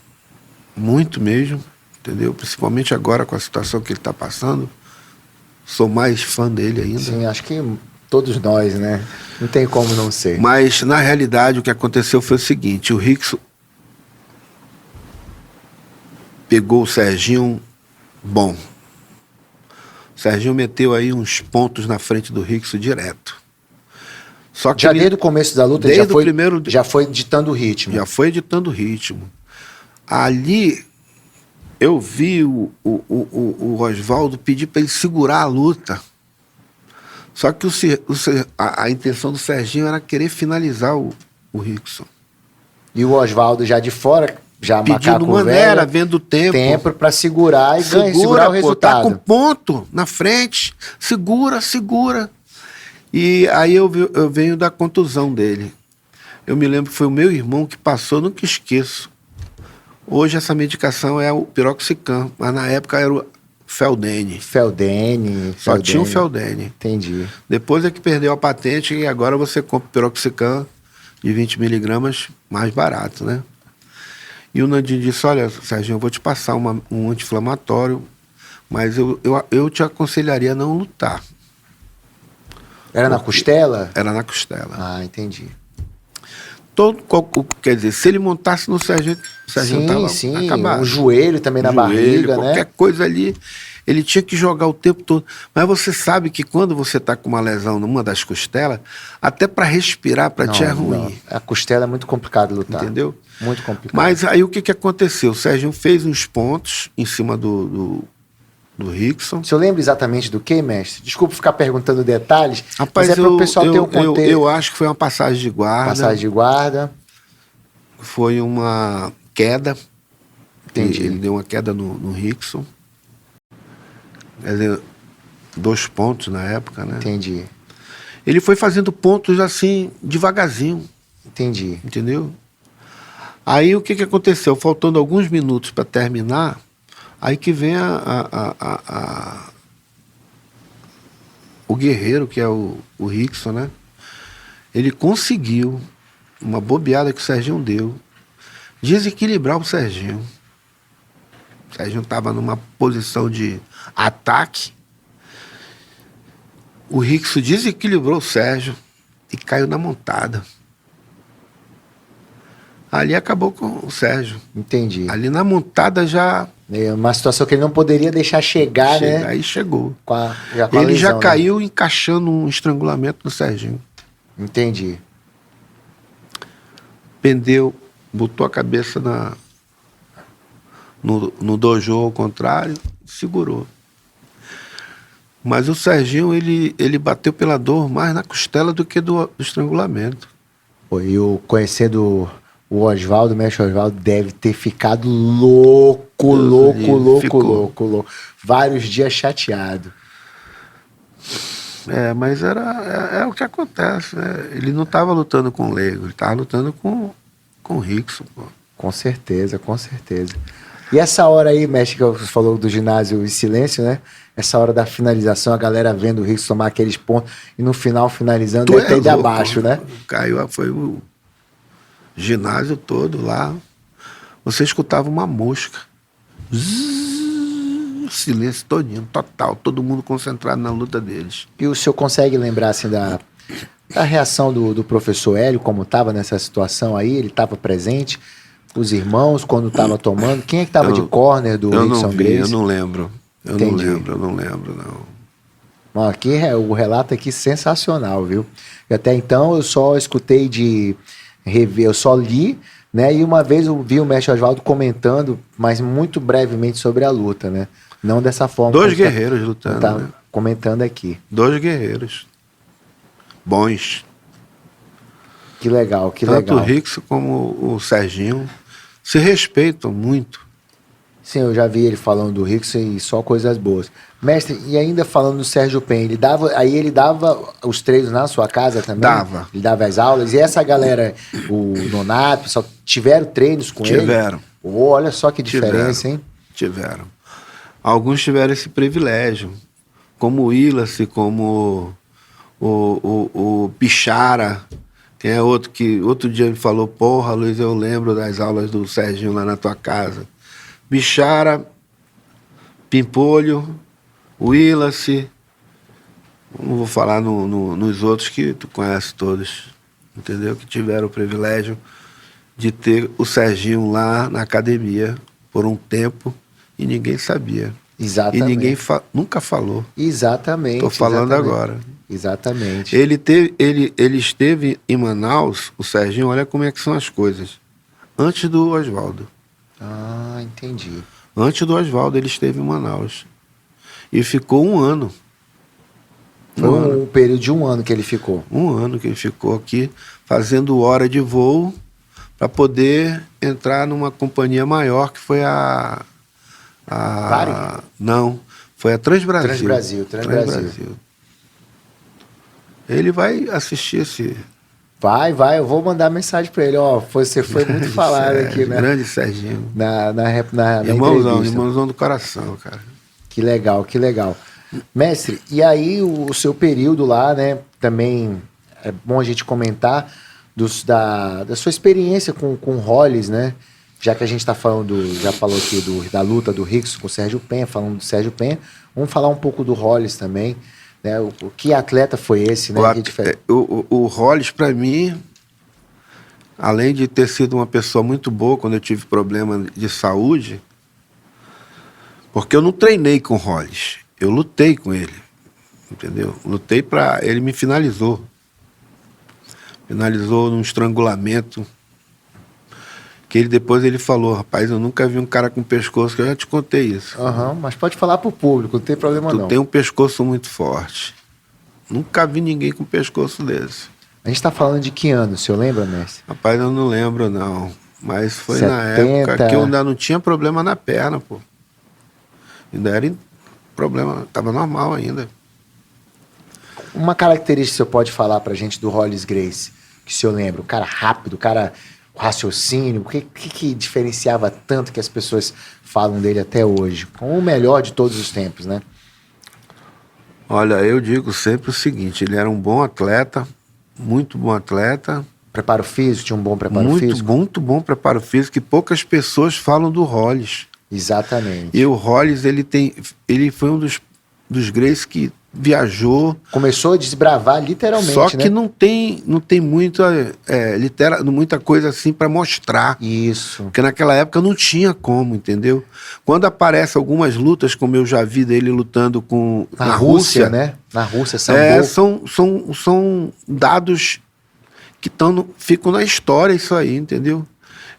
muito mesmo, entendeu? Principalmente agora com a situação que ele está passando. Sou mais fã dele ainda. Sim, acho que todos nós, né? Não tem como não ser. Mas, na realidade, o que aconteceu foi o seguinte: o Rickson pegou o Serginho bom. O Serginho meteu aí uns pontos na frente do Rickson direto. Só que já desde o começo da luta, desde o primeiro, já foi ditando o ritmo. Já foi ditando o ritmo. Ali, eu vi o Oswaldo pedir para ele segurar a luta. Só que a intenção do Serginho era querer finalizar o Rickson. E o Oswaldo já de fora, já pedindo maneira, vendo o tempo para segurar e segurar o resultado. Tá com ponto na frente, segura. E aí eu venho da contusão dele. Eu me lembro que foi o meu irmão que passou, nunca esqueço. Hoje essa medicação é o piroxicam, mas na época era o Feldene. Só tinha o Feldene. Entendi. Depois é que perdeu a patente e agora você compra o piroxicam de 20 miligramas mais barato, né? E o Nandinho disse: olha, Serginho, eu vou te passar um anti-inflamatório, mas eu te aconselharia a não lutar. Era na costela? Era na costela. Ah, entendi. Quer dizer, se ele montasse no Serginho, estava acabado. O joelho também na barriga, né? Qualquer coisa ali, ele tinha que jogar o tempo todo. Mas você sabe que quando você está com uma lesão numa das costelas, até para respirar, para ti é ruim. Não. A costela é muito complicado lutar. Entendeu? Muito complicado. Mas aí o que aconteceu? O Serginho fez uns pontos em cima do Rickson. O senhor lembra exatamente do que, mestre? Desculpa ficar perguntando detalhes, rapaz, mas é para o pessoal ter um contexto. Eu acho que foi uma passagem de guarda. Passagem de guarda. Foi uma queda. Entendi. Ele deu uma queda no Rickson. Quer dizer, 2 pontos na época, né? Entendi. Ele foi fazendo pontos assim, devagarzinho. Entendi. Entendeu? Aí o que aconteceu? Faltando alguns minutos para terminar, aí que vem o guerreiro, que é o Rickson, né? Ele conseguiu, uma bobeada que o Serginho deu, desequilibrar o Serginho. O Serginho estava numa posição de ataque. O Rickson desequilibrou o Sérgio e caiu na montada. Ali acabou com o Sérgio. Entendi. Ali na montada já... É uma situação que ele não poderia deixar chegar, né? Aí chegou. Com a ele lesão, já caiu, né? Encaixando um estrangulamento no Serginho. Entendi. Pendeu, botou a cabeça no dojo ao contrário, segurou. Mas o Serginho, ele bateu pela dor mais na costela do que do estrangulamento. Pô, e conhecendo o Oswaldo, o mestre Oswaldo, deve ter ficado louco. Vários dias chateado. Mas é o que acontece, né? Ele não estava lutando com o leigo, ele estava lutando com o Rickson, pô. Com certeza. E essa hora aí, mestre, que você falou do ginásio em silêncio, né? Essa hora da finalização, a galera vendo o Rickson tomar aqueles pontos e no final finalizando até de abaixo, né? Caiu, foi o ginásio todo lá. Você escutava uma mosca. Silêncio todinho, total. Todo mundo concentrado na luta deles. E o senhor consegue lembrar, assim, da reação do professor Hélio, como estava nessa situação aí? Ele estava presente? Os irmãos, quando estava tomando? Quem é que estava de corner do Rickson Gracie? Eu não lembro. Eu não lembro. Bom, aqui o relato aqui sensacional, viu? E até então eu só escutei de rever, eu só li, né? E uma vez eu vi o mestre Oswaldo comentando, mas muito brevemente sobre a luta, né? Não dessa forma. 2 guerreiros lutando. Tá, né? Comentando aqui. 2 guerreiros. Bons. Que legal, Tanto o Rickson como o Serginho se respeitam muito. Sim, eu já vi ele falando do Rickson e só coisas boas. Mestre, e ainda falando do Sérgio Penha, ele dava os treinos na sua casa também? Dava. Ele dava as aulas? E essa galera, o Nonato, só tiveram treinos com ele? Tiveram. Oh, olha só que diferença, hein? Tiveram. Alguns tiveram esse privilégio, como o Willis, como o Pichara, que é outro que outro dia me falou, porra, Luiz, eu lembro das aulas do Serginho lá na tua casa. Pichara, Pimpolho, Willace, não vou falar nos outros que tu conhece todos, entendeu? Que tiveram o privilégio de ter o Serginho lá na academia por um tempo e ninguém sabia. Exatamente. E ninguém nunca falou. Exatamente. Estou falando agora. Exatamente. Ele esteve em Manaus, o Serginho, olha como é que são as coisas. Antes do Oswaldo. Ah, entendi. Antes do Oswaldo, ele esteve em Manaus. E ficou um ano. Foi um período de um ano que ele ficou. Um ano que ele ficou aqui, fazendo hora de voo, para poder entrar numa companhia maior, que foi Varig? Não, foi a Transbrasil. Transbrasil. Ele vai assistir esse... Vai, eu vou mandar mensagem para ele, ó, você foi muito falado aqui, né? Grande Serginho. Na Irmãozão do coração, cara. Que legal. Mestre, e aí o seu período lá, né, também é bom a gente comentar da sua experiência com o Hollis, né? Já que a gente está falando, já falou aqui da luta do Rickson com o Sérgio Penha, falando do Sérgio Penha, vamos falar um pouco do Hollis também, né? O que atleta foi esse, né? O Hollis, para mim, além de ter sido uma pessoa muito boa quando eu tive problema de saúde, porque eu não treinei com o Hollis, eu lutei com ele, entendeu? Lutei para... Ele me finalizou num estrangulamento, que depois ele falou, rapaz, eu nunca vi um cara com pescoço, que eu já te contei isso. Mas pode falar pro público, não tem problema não. Tu tem um pescoço muito forte. Nunca vi ninguém com pescoço desse. A gente tá falando de que ano, o senhor lembra, mestre? Rapaz, eu não lembro não, mas foi 70... na época que eu ainda não tinha problema na perna, pô. Ainda era problema, tava normal ainda. Uma característica que o senhor pode falar pra gente do Hollis Gracie, que o senhor lembra? O cara rápido, o cara raciocínio, o que diferenciava tanto que as pessoas falam dele até hoje? Como o melhor de todos os tempos, né? Olha, eu digo sempre o seguinte, ele era um bom atleta, muito bom atleta. Preparo físico, tinha um bom preparo físico? Muito bom preparo físico, e poucas pessoas falam do Hollis. Exatamente. E o Hollis, ele foi um dos Gracie que viajou. Começou a desbravar literalmente, só que né? não tem muita coisa assim para mostrar. Isso. Porque naquela época não tinha como, entendeu? Quando aparecem algumas lutas, como eu já vi dele lutando na Rússia, né? Na Rússia, sambo. São dados que ficam na história, isso aí, entendeu?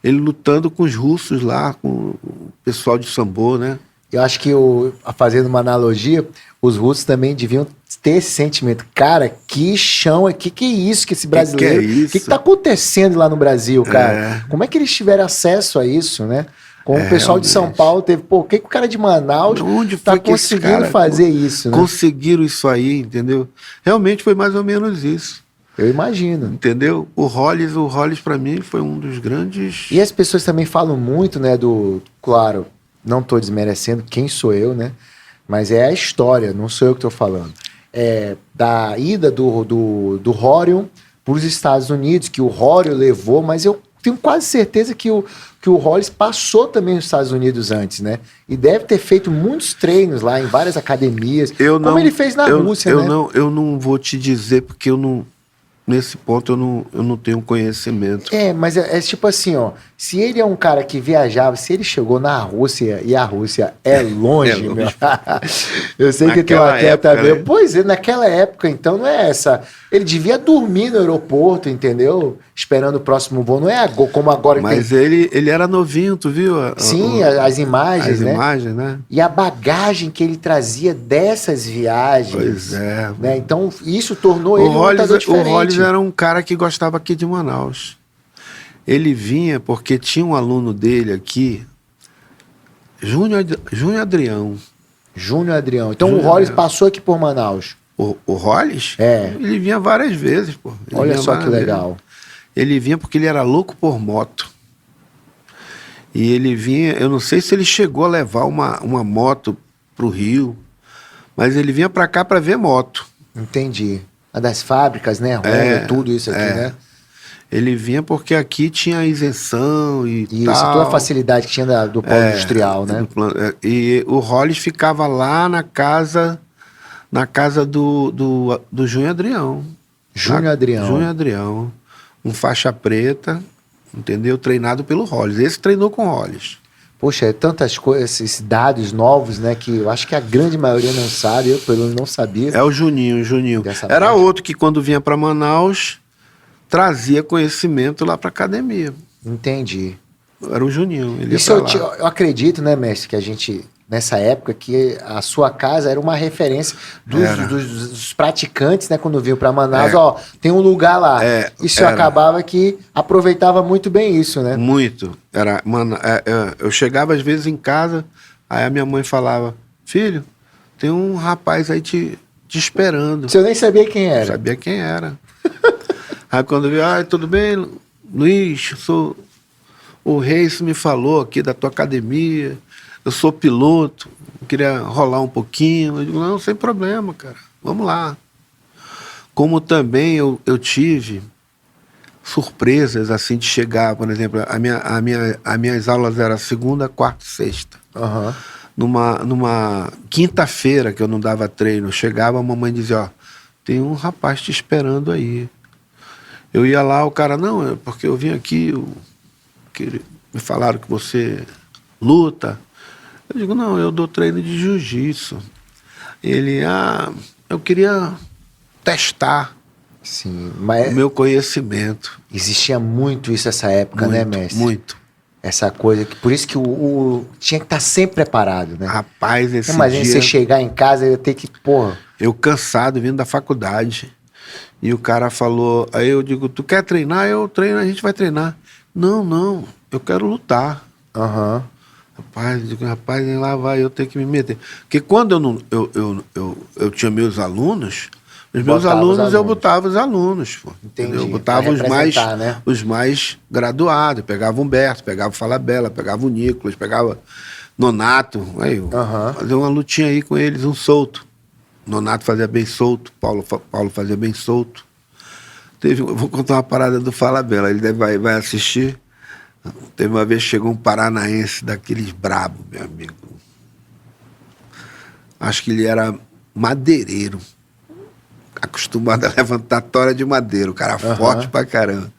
Ele lutando com os russos lá, com o pessoal de sambo, né? Eu acho que, fazendo uma analogia, os russos também deviam ter esse sentimento. Cara, que chão, que é isso que esse brasileiro... O que tá acontecendo lá no Brasil, cara? Como é que eles tiveram acesso a isso, né? Como o pessoal de São Paulo teve... Pô, o que o cara de Manaus tá conseguindo fazer isso, né? Conseguiram isso aí, entendeu? Realmente foi mais ou menos isso. Eu imagino. Entendeu? O Hollis para mim foi um dos grandes... E as pessoas também falam muito, né, claro, não tô desmerecendo, quem sou eu, né? Mas é a história, não sou eu que tô falando. Da ida do Rorion para os Estados Unidos, que o Rorion levou, mas eu tenho quase certeza que o Hollis passou também nos Estados Unidos antes, né? E deve ter feito muitos treinos lá em várias academias, como ele fez na Rússia, né? Eu não vou te dizer, porque nesse ponto eu não tenho conhecimento. Mas é tipo assim, ó. Se ele é um cara que viajava, se ele chegou na Rússia, e a Rússia é longe, meu. Eu sei que tem um atleta meu. Né? Pois é, naquela época, então, não é essa. Ele devia dormir no aeroporto, entendeu? Esperando o próximo voo. Não é como agora. Mas ele era novinho, tu viu? Sim, as imagens, né? As imagens, né? E a bagagem que ele trazia dessas viagens. Pois é. Né? Então, isso tornou ele um lutador diferente. O Hollis era um cara que gostava aqui de Manaus. Ele vinha porque tinha um aluno dele aqui, Júnior Adrião. Júnior Adrião. Então o Hollis passou aqui por Manaus. O Hollis? Ele vinha várias vezes, pô. Olha só que legal. Ele vinha porque ele era louco por moto. E ele vinha, eu não sei se ele chegou a levar uma moto pro Rio, mas ele vinha para cá para ver moto. Entendi. A das fábricas, né? Honda, tudo isso aqui, né? Ele vinha porque aqui tinha isenção e Isso, tal. toda a facilidade que tinha do polo industrial, né? E o Hollis ficava lá na casa do Júnior Adrião. Júnior Adrião. Júnior Adrião. Um faixa preta, entendeu? Treinado pelo Hollis. Esse treinou com o Hollis. Poxa, é tantas coisas, esses dados novos, né? Que eu acho que a grande maioria não sabe, eu pelo menos não sabia. É o Juninho. Era parte. outro que quando vinha para Manaus trazia conhecimento lá para academia. Entendi. Era o Juninho. Ele Isso ia pra lá. eu acredito, né, mestre, que a gente, nessa época, que a sua casa era uma referência dos praticantes, né, quando vinham para Manaus, ó, tem um lugar lá. Isso acabava que aproveitava muito bem isso, né? Muito. Eu chegava às vezes em casa, aí a minha mãe falava, filho, tem um rapaz aí te esperando. Você nem sabia quem era. Sabia quem era. Aí quando eu vi, tudo bem, Luiz, o Reis me falou aqui da tua academia, eu sou piloto, eu queria rolar um pouquinho. Eu digo, não, sem problema, cara, vamos lá. Como também eu tive surpresas, assim, de chegar, por exemplo, as minhas aulas eram segunda, quarta e sexta. Uhum. Numa quinta-feira que eu não dava treino, chegava, a mamãe dizia, ó, tem um rapaz te esperando aí. Eu ia lá, o cara, não, é porque eu vim aqui, me falaram que você luta. Eu digo, não, eu dou treino de jiu-jitsu. Ele, eu queria testar Sim, o meu conhecimento. Existia muito isso nessa época, muito, né, mestre? Muito. Essa coisa, por isso que o tinha que estar sempre preparado, né? Rapaz, esse Imagina dia... você chegar em casa e ia ter que, porra... Eu cansado, vindo da faculdade. E o cara falou, aí eu digo, tu quer treinar? Eu treino, a gente vai treinar. Não, eu quero lutar. Aham. Rapaz, eu digo, rapaz, lá vai eu ter que me meter. Porque quando eu tinha meus alunos, eu botava os alunos. Pô, entendi. Eu botava os mais graduados. Pegava o Humberto, pegava o Falabella, pegava o Nicolas, pegava Nonato. Aí eu fazia uma lutinha aí com eles, um solto. Nonato fazia bem solto, Paulo fazia bem solto. Eu vou contar uma parada do Falabella, ele vai assistir. Teve uma vez que chegou um paranaense daqueles brabos, meu amigo. Acho que ele era madeireiro, acostumado a levantar tora de madeira, o cara forte pra caramba.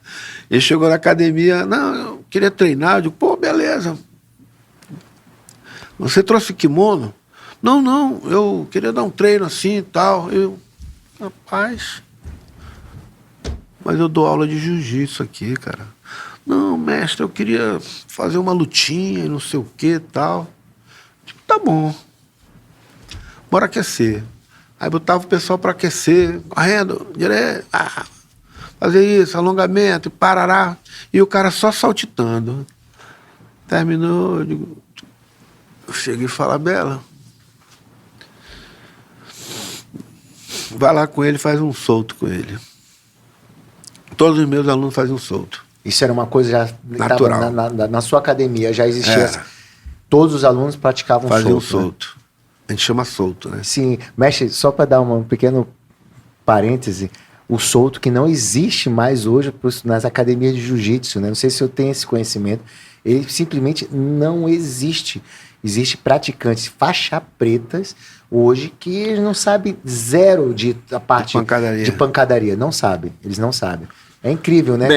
Ele chegou na academia, não, eu queria treinar, eu digo, pô, beleza. Você trouxe kimono? Não, eu queria dar um treino assim e tal. Rapaz, mas eu dou aula de jiu-jitsu aqui, cara. Não, mestre, eu queria fazer uma lutinha e não sei o que e tal. Tipo, tá bom. Bora aquecer. Aí botava o pessoal para aquecer, correndo, direto, fazer isso, alongamento, parará. E o cara só saltitando. Terminou, eu cheguei e falei, Bela, vai lá com ele, faz um solto com ele. Todos os meus alunos fazem um solto. Isso era uma coisa já natural. Na sua academia, já existia. Todos os alunos praticavam solto. Faziam solto. Né? A gente chama solto, né? Sim, mestre, só para dar um pequeno parêntese, o solto que não existe mais hoje nas academias de jiu-jitsu, né? Não sei se eu tenho esse conhecimento. Ele simplesmente não existe. Existe praticantes faixa pretas hoje que eles não sabem zero da parte de pancadaria. Não sabem, eles não sabem. É incrível, né?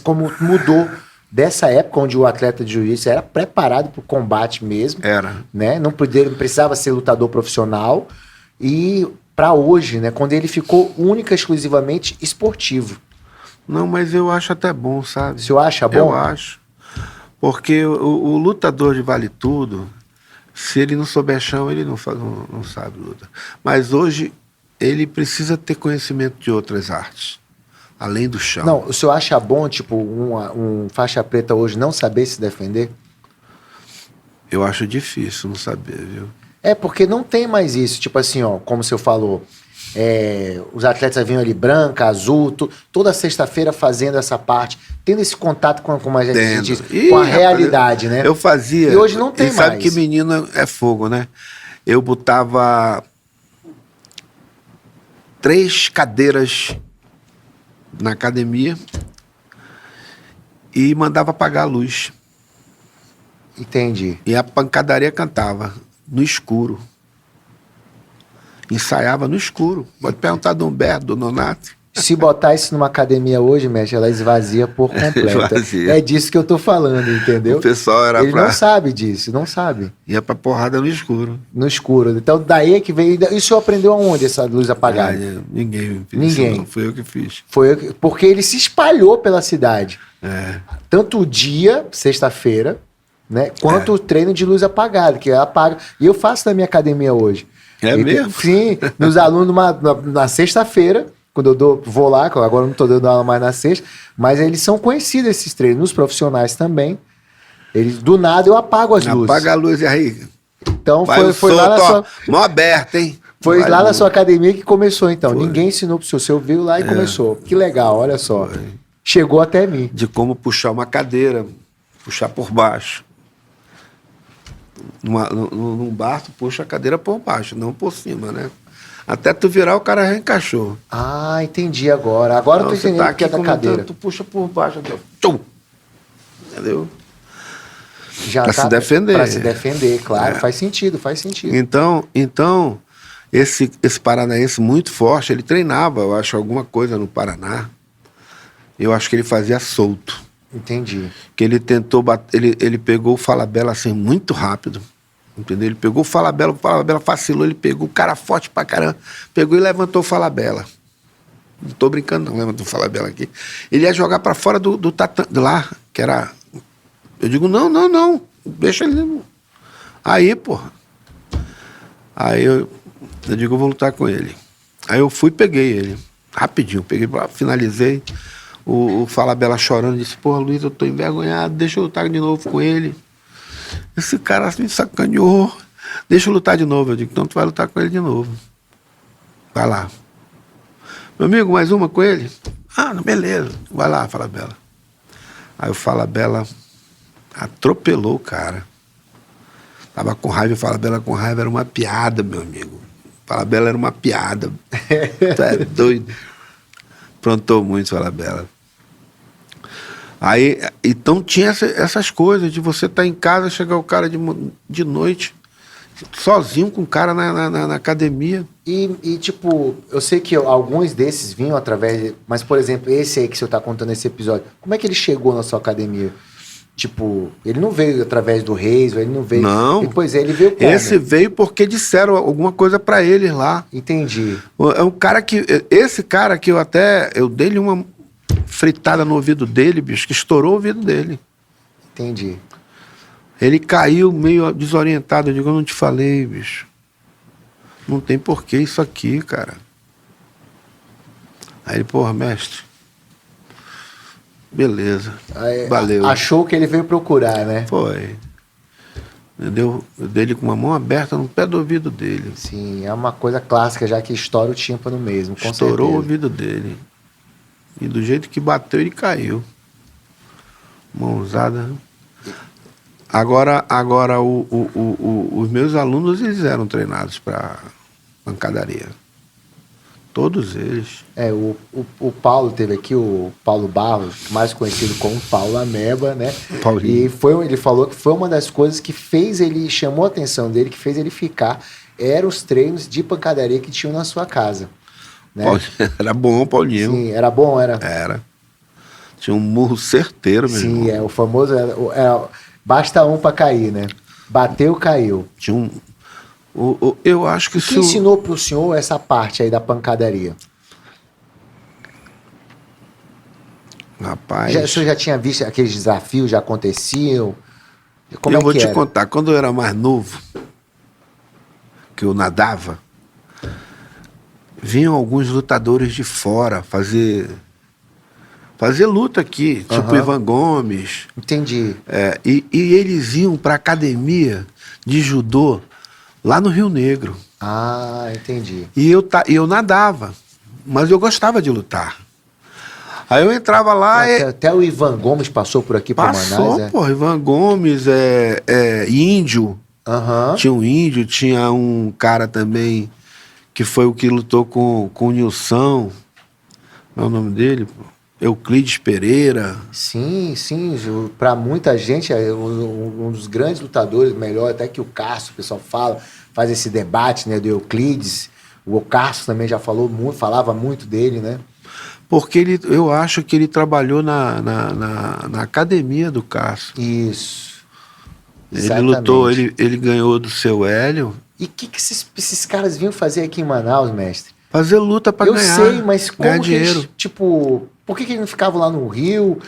Como mudou dessa época onde o atleta de jiu-jitsu era preparado para o combate mesmo. Era. Né? Não precisava ser lutador profissional. E para hoje, né? Quando ele ficou única e exclusivamente esportivo. Não, mas eu acho até bom, sabe? O senhor acha bom? Eu acho. Porque o lutador de vale tudo, se ele não souber chão, ele não sabe luta. Mas hoje ele precisa ter conhecimento de outras artes. Além do chão. Não, o senhor acha bom, tipo, um faixa preta hoje não saber se defender? Eu acho difícil não saber, viu? É, porque não tem mais isso. Tipo assim, ó, como o senhor falou, os atletas vinham ali branca, azul, toda sexta-feira fazendo essa parte, tendo esse contato com a gente diz, com a realidade, né? Eu fazia. E hoje não tem mais. Sabe que menino é fogo, né? Eu botava 3 cadeiras na academia e mandava apagar a luz. Entendi. E a pancadaria cantava no escuro. Ensaiava no escuro. Pode perguntar do Humberto, do Nonato. Se botar isso numa academia hoje, mestre, ela esvazia por completo. Esvazia. É disso que eu tô falando, entendeu? O pessoal era Ele não sabe disso, não sabe. Ia pra porrada no escuro. No escuro. Então, daí é que veio... E o senhor aprendeu aonde essa luz apagada? Ninguém fez Ninguém. isso, não. Fui eu que fiz. Porque ele se espalhou pela cidade. É. Tanto o dia, sexta-feira, né? Quanto o treino de luz apagada, que apaga. E eu faço na minha academia hoje. É mesmo? Sim, nos alunos na sexta-feira, quando eu vou lá, agora eu não estou dando aula mais na sexta, mas eles são conhecidos, esses treinos, nos profissionais também. Eles, do nada eu apago as luzes. Apaga a luz e aí. Então Vai foi lá na sua. Mão aberta, hein? Foi Vai lá na luz. sua academia que começou, então. Foi. Ninguém ensinou pro senhor. O senhor veio lá e começou. Que legal, olha só. Chegou até mim. De como puxar uma cadeira, puxar por baixo. Num bar, tu puxa a cadeira por baixo, não por cima, né? Até tu virar, o cara já encaixou. Ah, entendi agora. Agora eu tô Você entendendo tá o que é da comentando, cadeira. tu puxa por baixo, entendeu? Tchum! Entendeu? Já Pra se defender. Pra se defender, claro. Faz sentido, faz sentido. Então esse paranaense muito forte, ele treinava, eu acho, alguma coisa no Paraná. Eu acho que ele fazia solto. Entendi. Que ele tentou bater, ele pegou o Falabella assim muito rápido. Entendeu? Ele pegou o Falabella vacilou, ele pegou o cara forte pra caramba, pegou e levantou o Falabella. Não tô brincando, não, levantou o Falabella aqui. Ele ia jogar pra fora do tatame lá, que era. Eu digo, não, deixa ele. Aí, porra. Aí eu digo, eu vou lutar com ele. Aí eu fui e peguei ele. Rapidinho, peguei, finalizei. O Falabella chorando, disse, porra, Luiz, eu tô envergonhado, deixa eu lutar de novo com ele. Esse cara me sacaneou, deixa eu lutar de novo. Eu digo, então tu vai lutar com ele de novo. Vai lá. Meu amigo, mais uma com ele? Ah, beleza, vai lá, Falabella. Aí o Falabella atropelou o cara. Tava com raiva, o Falabella com raiva, era uma piada, meu amigo. O Falabella era uma piada. Tu é doido. Aprontou muito, Falabella. Aí, então tinha essas coisas de você estar em casa, chegar o cara de noite, sozinho com o cara na academia. E, tipo, eu sei que alguns desses vinham através... Mas, por exemplo, esse aí que o senhor tá contando nesse episódio, como é que ele chegou na sua academia? Tipo, ele não veio através do Reis, ele não veio... Não. Depois ele veio como? Esse veio porque disseram alguma coisa pra ele lá. Entendi. É um cara que... Esse cara que eu dei-lhe uma fritada no ouvido dele, bicho, que estourou o ouvido dele. Entendi. Ele caiu meio desorientado. Eu digo, eu não te falei, bicho. Não tem porquê isso aqui, cara. Aí ele, porra, mestre. Beleza. Aí, Valeu. Achou que ele veio procurar, né? Foi. Entendeu? Eu dei ele com uma mão aberta no pé do ouvido dele. Sim, é uma coisa clássica, já que estoura o tímpano mesmo, com Estourou certeza. o ouvido dele. E do jeito que bateu, ele caiu. Mãozada. Agora os meus alunos, eles eram treinados para pancadaria. Todos eles. O Paulo teve aqui, o Paulo Barros, mais conhecido como Paulo Ameba, né? Paulinho. E ele falou que foi uma das coisas que chamou a atenção dele, que fez ele ficar, eram os treinos de pancadaria que tinham na sua casa. Né? Era bom, Paulinho. Sim, era bom, era? Era. Tinha um murro certeiro, meu irmão. Sim, o famoso... basta um para cair, né? Bateu, caiu. Tinha um... eu acho que Quem ensinou para o senhor essa parte aí da pancadaria? Rapaz... O senhor já tinha visto aqueles desafios, já aconteciam? Como eu é vou que te era? contar, quando eu era mais novo, que eu nadava, vinham alguns lutadores de fora fazer luta aqui, tipo Ivan Gomes. Entendi. E eles iam para academia de judô lá no Rio Negro. Ah, entendi. E eu nadava, mas eu gostava de lutar. Aí eu entrava lá... Até o Ivan Gomes passou por aqui por Manaus, Passou, pô, Ivan Gomes, índio. Tinha um índio, tinha um cara também que foi o que lutou com o Nilson, não é o nome dele? Euclides Pereira. Sim, para muita gente é um dos grandes lutadores, melhor até que o Cássio, o pessoal faz esse debate, né, do Euclides. O Cássio também já falava muito dele, né? Porque eu acho que ele trabalhou na academia do Cássio. Isso. Ele Exatamente. lutou, ele ganhou do seu Hélio. E o que esses caras vinham fazer aqui em Manaus, mestre? Fazer luta para ganhar. Eu sei, mas como que dinheiro. eles, tipo, por que eles não ficavam lá no Rio?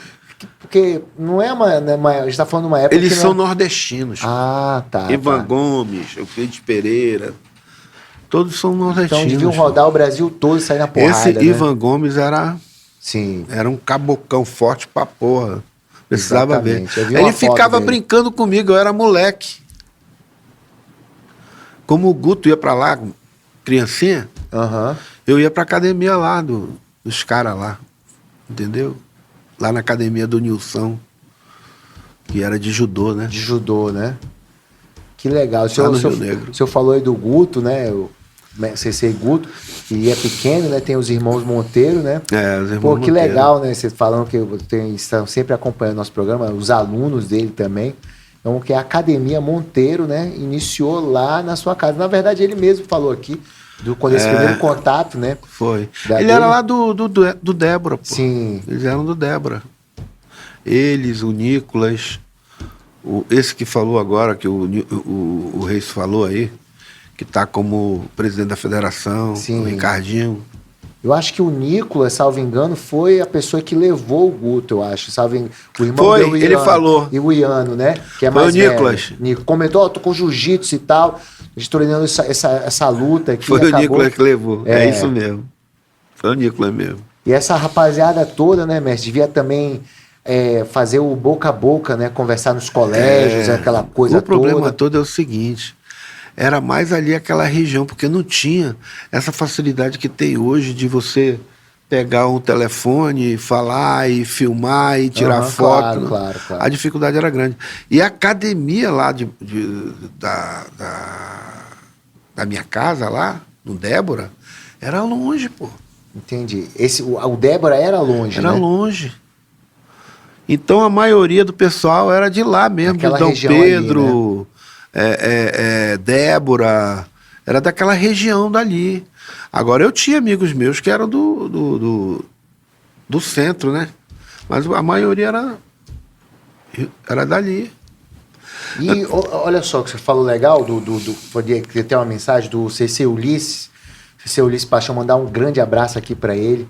Porque não é a gente tá falando de uma época Eles que são não... nordestinos. Ah, tá. Ivan Gomes, Euclides Pereira, todos são nordestinos. Então deviam rodar o Brasil todo e sair na porrada, Esse né? Ivan Gomes era um cabocão forte pra porra. Precisava Exatamente. ver. Ele ficava brincando comigo, eu era moleque. Como o Guto ia pra lá, criancinha, eu ia pra academia lá, dos caras lá. Entendeu? Lá na academia do Nilson, que era de judô, né? De judô, né? Que legal. O senhor falou aí do Guto, né? O Sensei Guto, que é pequeno, né? Tem os irmãos Monteiro, né? Os irmãos Pô, que Monteiro. legal, né? Vocês falando que estão sempre acompanhando nosso programa, os alunos dele também. Então, que a Academia Monteiro, né? Iniciou lá na sua casa. Na verdade, ele mesmo falou aqui, quando esse primeiro contato, né? Foi. Ele era lá do Débora, pô. Sim. Eles eram do Débora. Eles, o Nicolas, esse que falou agora, que o Reis falou aí, que está como presidente da federação, Sim. o Ricardinho. Eu acho que o Nicolas, salvo engano, foi a pessoa que levou o Guto, eu acho. O irmão foi, dele, ele falou. E o Iano, né? Que é foi mais o Nicolas. Comentou, tô com jiu-jitsu e tal. A gente treinando essa luta aqui. Foi o Nicolas que levou. É isso mesmo. Foi o Nicolas mesmo. E essa rapaziada toda, né, mestre? Devia também fazer o boca a boca, né? Conversar nos colégios, aquela coisa toda. O problema todo é o seguinte... Era mais ali aquela região, porque não tinha essa facilidade que tem hoje de você pegar um telefone, falar e filmar e tirar foto. Claro. A dificuldade era grande. E a academia lá da minha casa, lá, no Débora, era longe, pô. Entendi. O Débora era longe, Era né? longe. Então a maioria do pessoal era de lá mesmo, Aquela do Dom Pedro... ali, né? Débora, era daquela região dali. Agora eu tinha amigos meus que eram do centro, né? Mas a maioria era dali. E olha só, que você falou legal, podia ter uma mensagem do CC Ulisses. CC Ulisses Paixão, mandar um grande abraço aqui para ele.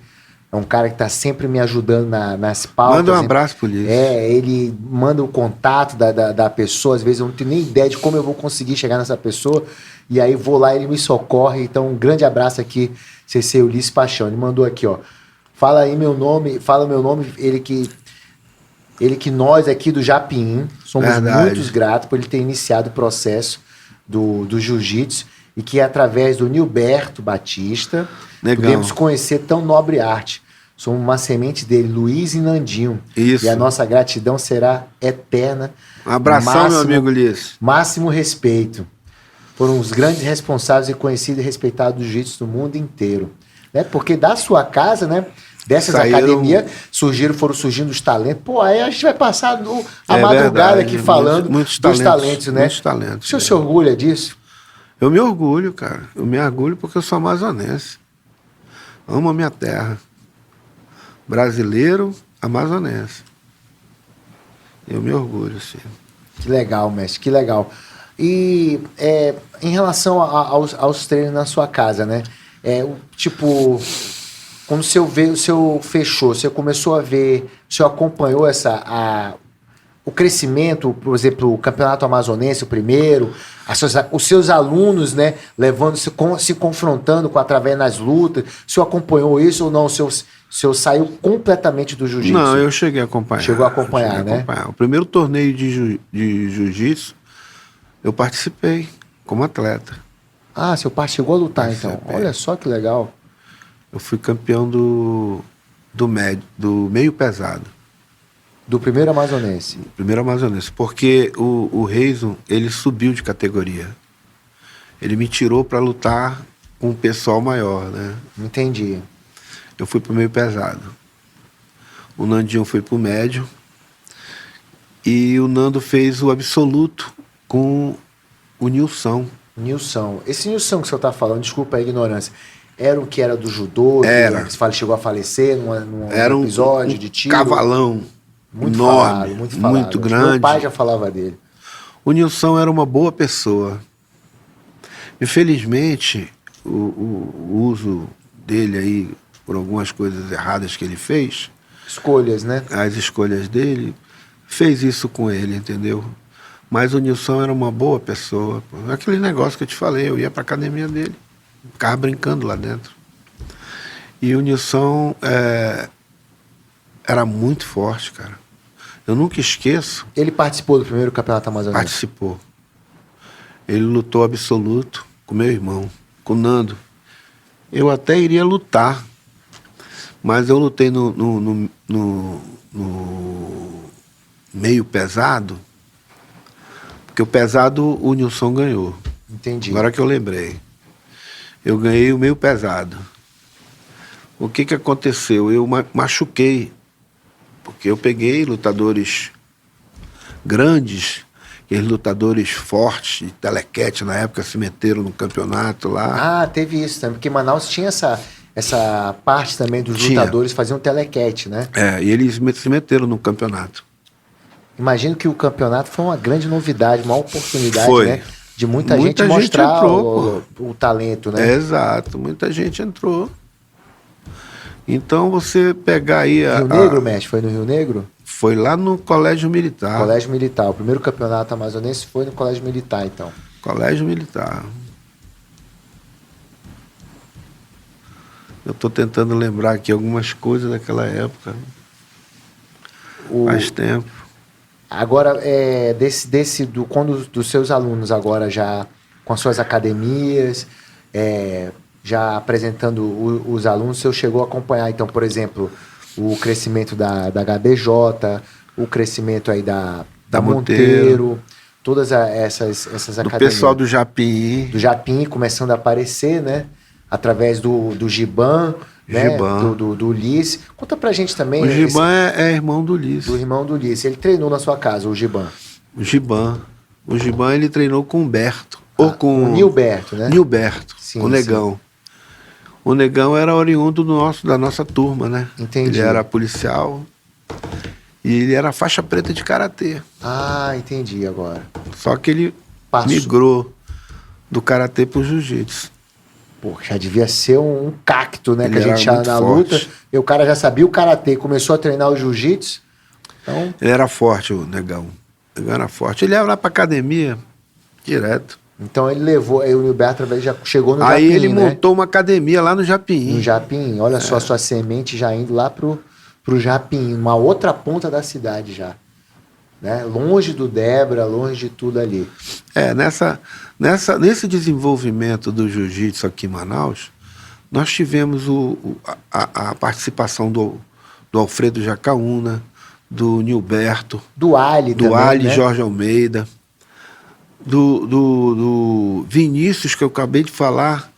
É um cara que está sempre me ajudando nas pautas. Manda um abraço pro Ulisses. Ele manda o contato da pessoa. Às vezes eu não tenho nem ideia de como eu vou conseguir chegar nessa pessoa. E aí vou lá e ele me socorre. Então um grande abraço aqui, CC Ulisses Paixão. Ele mandou aqui, ó. Fala meu nome. Ele que nós aqui do Japim somos muito gratos por ele ter iniciado o processo do jiu-jitsu. E que através do Nilberto Batista podemos conhecer tão nobre arte. Somos uma semente dele, Luiz e Nandinho. Isso. E a nossa gratidão será eterna. Um abração, meu amigo Ulisses. Máximo respeito. Foram os grandes responsáveis e conhecidos e respeitados do jiu-jitsu no mundo inteiro. Né? Porque da sua casa, né? Dessas academias, foram surgindo os talentos. Pô, aí a gente vai passar a madrugada aqui falando dos talentos, né? Muitos talentos. O senhor se orgulha disso? Eu me orgulho, cara. Eu me orgulho porque eu sou amazonense. Amo a minha terra. Brasileiro, amazonense. Eu me orgulho, sim. Que legal, mestre, que legal. E em relação aos treinos na sua casa, né? Quando o senhor fechou, você começou a ver, o senhor acompanhou o crescimento, por exemplo, o Campeonato Amazonense, o primeiro, os seus alunos, né, se confrontando através das lutas. O senhor acompanhou isso ou não? O senhor saiu completamente do jiu-jitsu? Não, eu cheguei a acompanhar. Chegou a acompanhar, né? O primeiro torneio de jiu-jitsu, eu participei como atleta. Ah, seu pai chegou a lutar, então. Olha só que legal. Eu fui campeão do meio pesado. Do primeiro amazonense? Primeiro amazonense, porque o Reison, ele subiu de categoria. Ele me tirou para lutar com um pessoal maior, né? Entendi. Eu fui pro meio pesado. O Nandinho foi pro médio. E o Nando fez o absoluto com o Nilson. Nilson. Esse Nilson que o senhor tá falando, desculpa a ignorância, era o que era do judô? Era. Que chegou a falecer num Era um episódio de tiro? cavalão Muito enorme, falado, muito falado. muito grande. Meu pai já falava dele. O Nilson era uma boa pessoa. Infelizmente, o uso dele aí, por algumas coisas erradas que ele fez, Escolhas, né? as escolhas dele, fez isso com ele, entendeu? Mas o Nilson era uma boa pessoa. Aquele negócio que eu te falei, eu ia pra academia dele, ficava brincando lá dentro. E o Nilson era muito forte, cara. Eu nunca esqueço. Ele participou do primeiro campeonato amazonense? Participou. Ele lutou absoluto com meu irmão, com o Nando. Eu até iria lutar, mas eu lutei no meio pesado, porque o pesado o Nilson ganhou. Entendi. Agora que eu lembrei. Eu ganhei o meio pesado. O que aconteceu? Eu machuquei, porque eu peguei lutadores grandes, aqueles lutadores fortes, de telequete na época, se meteram no campeonato lá. Ah, teve isso também, porque Manaus tinha essa parte também dos lutadores faziam telequete, né? E eles se meteram no campeonato. Imagino que o campeonato foi uma grande novidade, uma oportunidade, Foi. né? De muita gente gente mostrar entrou, o talento, né? Exato, muita gente entrou. Então você pegar aí Rio Negro, mestre? Foi no Rio Negro? Foi lá no Colégio Militar. Colégio Militar. O primeiro campeonato amazonense foi no Colégio Militar, então. Colégio Militar. Eu estou tentando lembrar aqui algumas coisas daquela época. Faz tempo. Agora, quando dos seus alunos agora já com as suas academias, já apresentando os alunos, o senhor chegou a acompanhar, então, por exemplo, o crescimento da HBJ, o crescimento aí da Monteiro, todas essas academias. Do pessoal do Japim. Do Japim começando a aparecer, né? Através do Giban, né? Do Ulisses. Conta pra gente também. O Giban é irmão do Ulisses. Do irmão do Ulisses. Ele treinou na sua casa, o Giban. O Giban, ele treinou com o Humberto. Ou com o Nilberto, né? Nilberto, sim, o Negão. Sim. O Negão era oriundo da nossa turma, né? Entendi. Ele era policial e ele era faixa preta de karatê. Ah, entendi agora. Só que ele migrou do karatê pro jiu-jitsu. Pô, já devia ser um cacto, né? Ele que a gente tinha na luta. E o cara já sabia o karatê, começou a treinar o jiu-jitsu. Então... Ele era forte, o Negão. O Negão era forte. Ele ia lá pra academia, direto. Então ele levou, aí o Nilberto já chegou no Japim, aí ele montou uma academia lá no Japim. No Japim, olha só a sua semente já indo lá pro Japim, uma outra ponta da cidade já. Né? Longe do Débora, longe de tudo ali. Nesse desenvolvimento do jiu-jitsu aqui em Manaus, nós tivemos a participação do Alfredo Jacaúna, do Nilberto, do Ali também, né? Jorge Almeida, do Vinícius, que eu acabei de falar.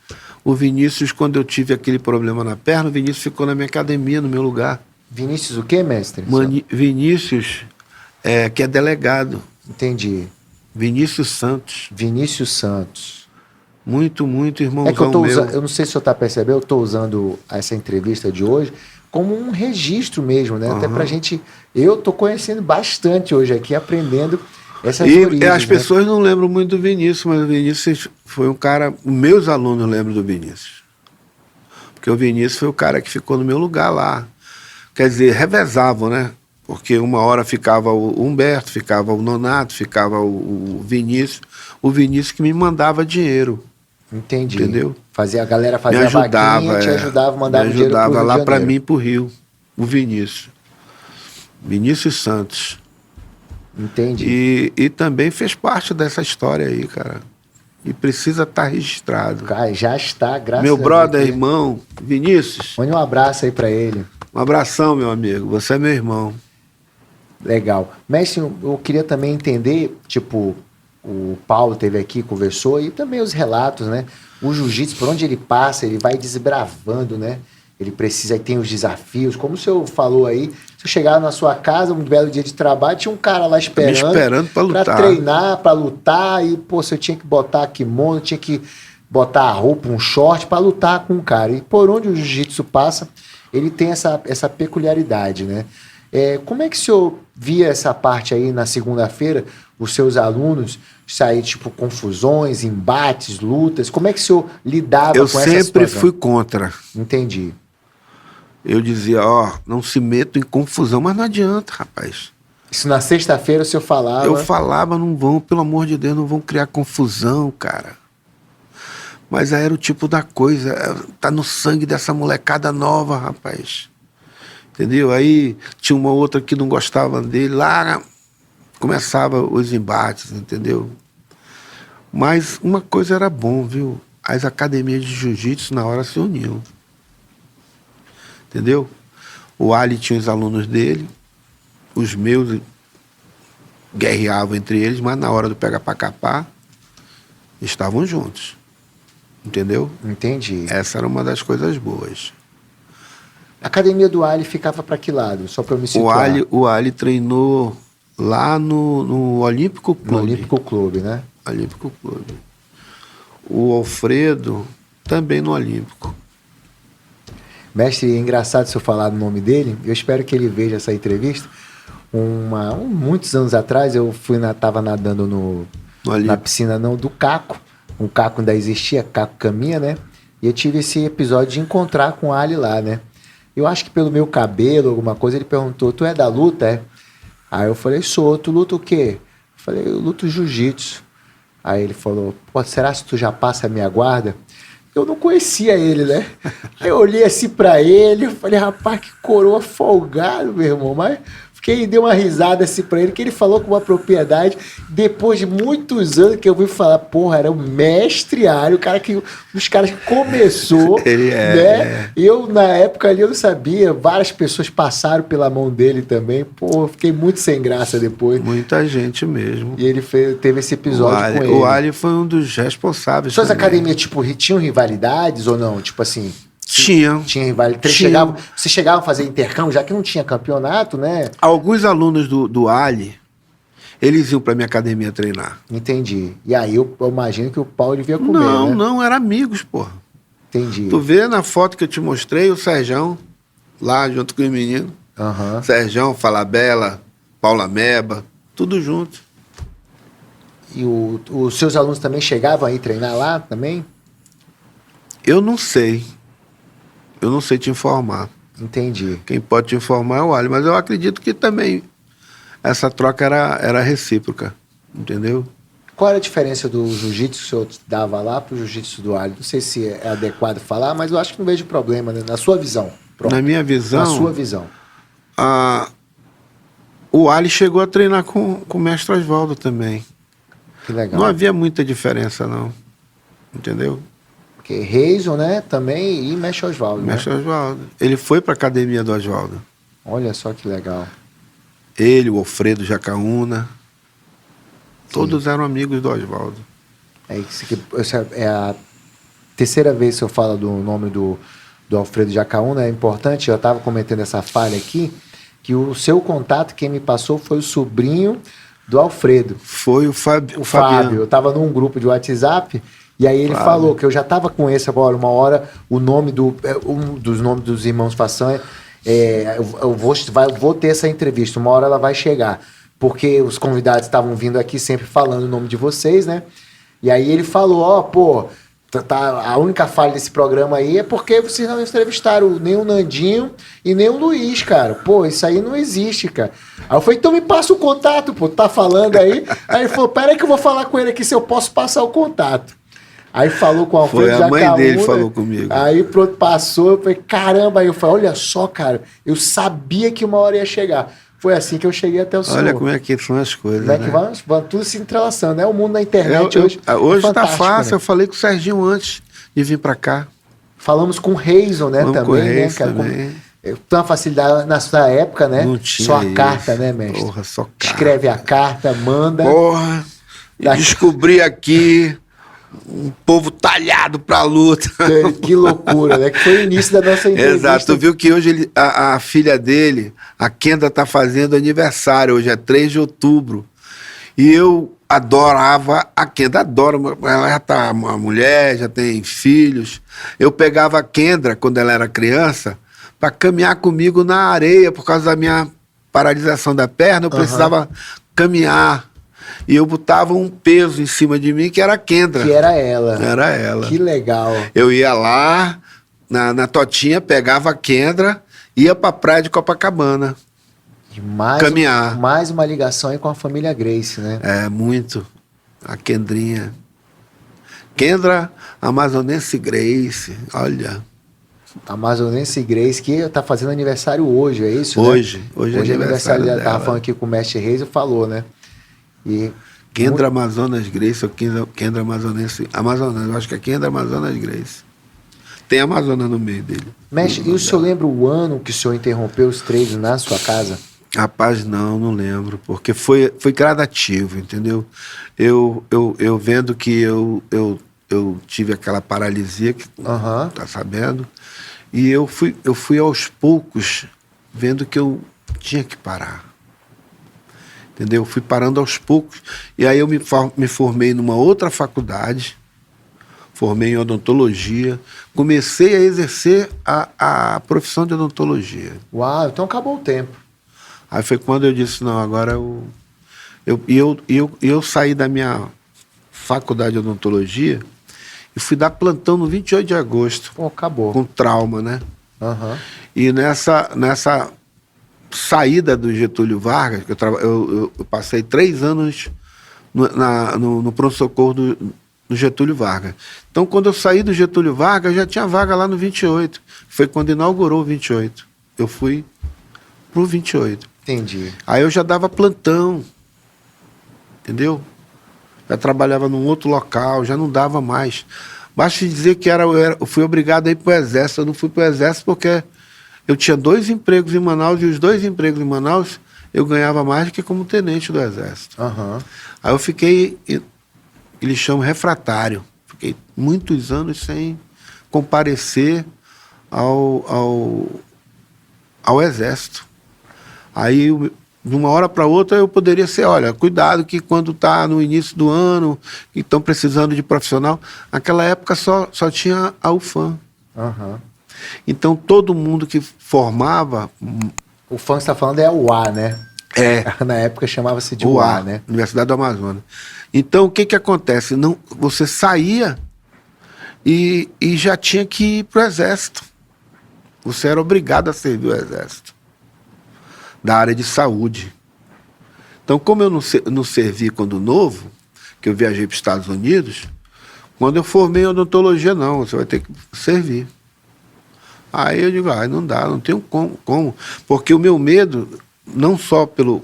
O Vinícius, quando eu tive aquele problema na perna, o Vinícius ficou na minha academia, no meu lugar. Vinícius o quê, mestre? Vinícius, que é delegado. Entendi. Vinícius Santos. Vinícius Santos. Muito, muito irmãozão meu. Eu não sei se o senhor está percebendo, eu estou usando essa entrevista de hoje como um registro mesmo, né? Até pra gente... Eu estou conhecendo bastante hoje aqui, aprendendo essas origens, e as pessoas não lembram muito do Vinícius, mas o Vinícius foi um cara... Meus alunos lembram do Vinícius. Porque o Vinícius foi o cara que ficou no meu lugar lá. Quer dizer, revezavam, né? Porque uma hora ficava o Humberto, ficava o Nonato, ficava o Vinícius. O Vinícius que me mandava dinheiro. Entendi. Entendeu? A galera fazia vaquinha, te ajudava, mandava dinheiro pro Rio de Janeiro. lá para mim, pro Rio. O Vinícius. Vinícius Santos. Entendi. E também fez parte dessa história aí, cara. E precisa estar registrado. Cara, já está, graças a Deus. Meu brother, irmão, Vinícius. Mande um abraço aí para ele. Um abração, meu amigo. Você é meu irmão. Legal. Mestre, eu queria também entender, tipo, o Paulo teve aqui, conversou, e também os relatos, né? O jiu-jitsu, por onde ele passa, ele vai desbravando, né? Ele precisa, aí tem os desafios. Como o senhor falou aí, se eu chegar na sua casa, um belo dia de trabalho, tinha um cara lá esperando pra lutar. Pra treinar, pra lutar, e, pô, se eu tinha que botar kimono, tinha que botar a roupa, um short, pra lutar com o cara. E por onde o jiu-jitsu passa, ele tem essa peculiaridade, né? Como é que o senhor via essa parte aí na segunda-feira, os seus alunos sair, tipo, confusões, embates, lutas? Como é que o senhor lidava com essa situação? Eu sempre fui contra. Entendi. Eu dizia, não se metam em confusão, mas não adianta, rapaz. Isso na sexta-feira o senhor falava? Eu falava, não vão, pelo amor de Deus, não vão criar confusão, cara. Mas aí era o tipo da coisa, tá no sangue dessa molecada nova, rapaz. Entendeu? Aí tinha uma outra que não gostava dele, lá começava os embates, entendeu? Mas uma coisa era bom, viu? As academias de jiu-jitsu na hora se uniam. Entendeu? O Ali tinha os alunos dele, os meus guerreavam entre eles, mas na hora do pegar pra capar, estavam juntos. Entendeu? Entendi. Essa era uma das coisas boas. A academia do Ali ficava para que lado? Só para eu me situar. O Ali treinou lá no Olímpico Clube. No Olímpico Clube, né? Olímpico Clube. O Alfredo também no Olímpico. Mestre, é engraçado se eu falar o nome dele. Eu espero que ele veja essa entrevista. Muitos anos atrás, eu estava nadando na piscina do Caco. O Caco ainda existia, Caco Caminha, né? E eu tive esse episódio de encontrar com o Ali lá, né? Eu acho que pelo meu cabelo, alguma coisa, ele perguntou, tu é da luta, é? Aí eu falei, sou. Tu luta o quê? Eu falei, eu luto jiu-jitsu. Aí ele falou, pô, será que tu já passa a minha guarda? Eu não conhecia ele, né? Aí eu olhei assim pra ele, eu falei, rapaz, que coroa folgado, meu irmão. Mas dei uma risada assim pra ele, que ele falou com uma propriedade, depois de muitos anos que eu vi falar, porra, era o mestre Ali, o cara que, os caras que começou, ele né? Eu, na época ali, eu não sabia, várias pessoas passaram pela mão dele também, pô, fiquei muito sem graça depois. Muita gente mesmo. E ele teve esse episódio com ele. O Ali foi um dos responsáveis. Suas academias, tipo, tinham rivalidades ou não? Tipo assim... Tinha rivalidade. Você chegava a fazer intercâmbio, já que não tinha campeonato, né? Alguns alunos do Ali, eles iam pra minha academia treinar. Entendi. E aí eu imagino que o Paulo devia comer, né? Não, eram amigos, porra. Entendi. Tu vê na foto que eu te mostrei, o Serjão, lá junto com os meninos. Uhum. Serjão, Falabella, Paula Meba, tudo junto. E os seus alunos também chegavam aí treinar lá também? Eu não sei. Eu não sei te informar. Entendi. Quem pode te informar é o Ali, mas eu acredito que também essa troca era recíproca, entendeu? Qual era a diferença do jiu-jitsu que o senhor dava lá pro jiu-jitsu do Ali? Não sei se é adequado falar, mas eu acho que não vejo problema, né? Na sua visão. Pronto. Na minha visão... Na sua visão. O Ali chegou a treinar com o mestre Oswaldo também. Que legal. Não havia muita diferença, não. Entendeu? Porque Reison, né, também, e Mestre Oswaldo. Mestre Oswaldo. Ele foi para a academia do Oswaldo. Olha só que legal. Ele, o Alfredo Jacaúna, todos eram amigos do Oswaldo. É a terceira vez que eu falo do nome do Alfredo Jacaúna, é importante, eu estava comentando essa falha aqui, que o seu contato, quem me passou foi o sobrinho do Alfredo. Foi o Fábio. Eu estava num grupo de WhatsApp, e aí ele falou que eu já estava com esse agora, uma hora, o nome um dos nomes dos irmãos Façanha, eu vou ter essa entrevista, uma hora ela vai chegar, porque os convidados estavam vindo aqui sempre falando o nome de vocês, né? E aí ele falou, a única falha desse programa aí é porque vocês não entrevistaram nem o Nandinho e nem o Luiz, cara. Pô, isso aí não existe, cara. Aí eu falei, então me passa o contato, pô, tá falando aí. Aí ele falou, peraí que eu vou falar com ele aqui se eu posso passar o contato. Aí falou com o Alfredo Jacaúna. Foi a mãe dele falou comigo. Aí pronto, passou, eu falei, caramba. Aí eu falei, olha só, cara, eu sabia que uma hora ia chegar. Foi assim que eu cheguei até o senhor. Olha como é que são as coisas, né? Que vão tudo se entrelaçando, né? O mundo da internet hoje tá fácil, né? Eu falei com o Serginho antes de vir para cá. Falamos com o Reison, né? Falamos também, com o Reis, né, cara? também. Tem uma facilidade na sua época, né? Não tinha só a isso. carta, né, mestre? Porra, só carta. Escreve a carta, manda. Porra, E descobri aqui um povo talhado pra luta. Que loucura, né? Que foi o início da nossa entrevista. Exato. Tu viu que hoje a filha dele, a Kendra, tá fazendo aniversário. Hoje é 3 de outubro. E eu adorava a Kendra, adoro. Ela já tá uma mulher, já tem filhos. Eu pegava a Kendra, quando ela era criança, para caminhar comigo na areia, por causa da minha paralisação da perna, eu precisava caminhar. E eu botava um peso em cima de mim, que era a Kendra. Que era ela. Era ela. Que legal. Eu ia lá, na Totinha, pegava a Kendra, ia pra praia de Copacabana. E caminhar. Mais uma ligação aí com a família Gracie, né? É, muito. A Kendrinha. Kendra Amazonense Gracie, olha. Amazonense Gracie, que tá fazendo aniversário hoje, é isso? Hoje. Né? Hoje é aniversário dela. Tava falando aqui com o Mestre Reis e falou, né? E Kendra Amazonas Gracie, ou Kendra Amazonense. Amazonas, eu acho que é Kendra Amazonas Gracie. Tem Amazonas no meio dele. Mestre, e o senhor lembra o ano que o senhor interrompeu os treinos na sua casa? Rapaz, não lembro, porque foi gradativo, entendeu? Eu vendo que eu tive aquela paralisia, que tá sabendo, e eu fui aos poucos vendo que eu tinha que parar. Entendeu? Eu fui parando aos poucos, e aí eu me formei numa outra faculdade, formei em odontologia, comecei a exercer a profissão de odontologia. Uau, então acabou o tempo. Aí foi quando eu disse, não, agora eu saí da minha faculdade de odontologia e fui dar plantão no 28 de agosto. Pô, acabou. Com trauma, né? Uhum. E nessa saída do Getúlio Vargas, que eu passei 3 anos no pronto-socorro do Getúlio Vargas. Então, quando eu saí do Getúlio Vargas, já tinha vaga lá no 28. Foi quando inaugurou o 28. Eu fui pro 28. Entendi. Aí eu já dava plantão, entendeu? Já trabalhava num outro local, já não dava mais. Basta dizer que eu fui obrigado a ir pro Exército. Eu não fui pro Exército porque eu tinha 2 empregos em Manaus, e os 2 empregos em Manaus eu ganhava mais do que como tenente do Exército. Uhum. Aí eu fiquei, eles chamam refratário. Fiquei muitos anos sem comparecer ao Exército. Aí, de uma hora para outra, eu poderia ser, olha, cuidado que quando está no início do ano, e estão precisando de profissional, naquela época só tinha a UFAM. Uhum. Então, todo mundo que formava... O FAM que você está falando é a UA, né? É. Na época chamava-se de UA, né? Universidade do Amazonas. Então, o que acontece? Você saía e já tinha que ir para o Exército. Você era obrigado a servir o Exército. Da área de saúde. Então, como eu não servi quando novo, que eu viajei para os Estados Unidos, quando eu formei em odontologia, não, você vai ter que servir. Aí eu digo, não dá, não tenho como. Porque o meu medo, não só pelo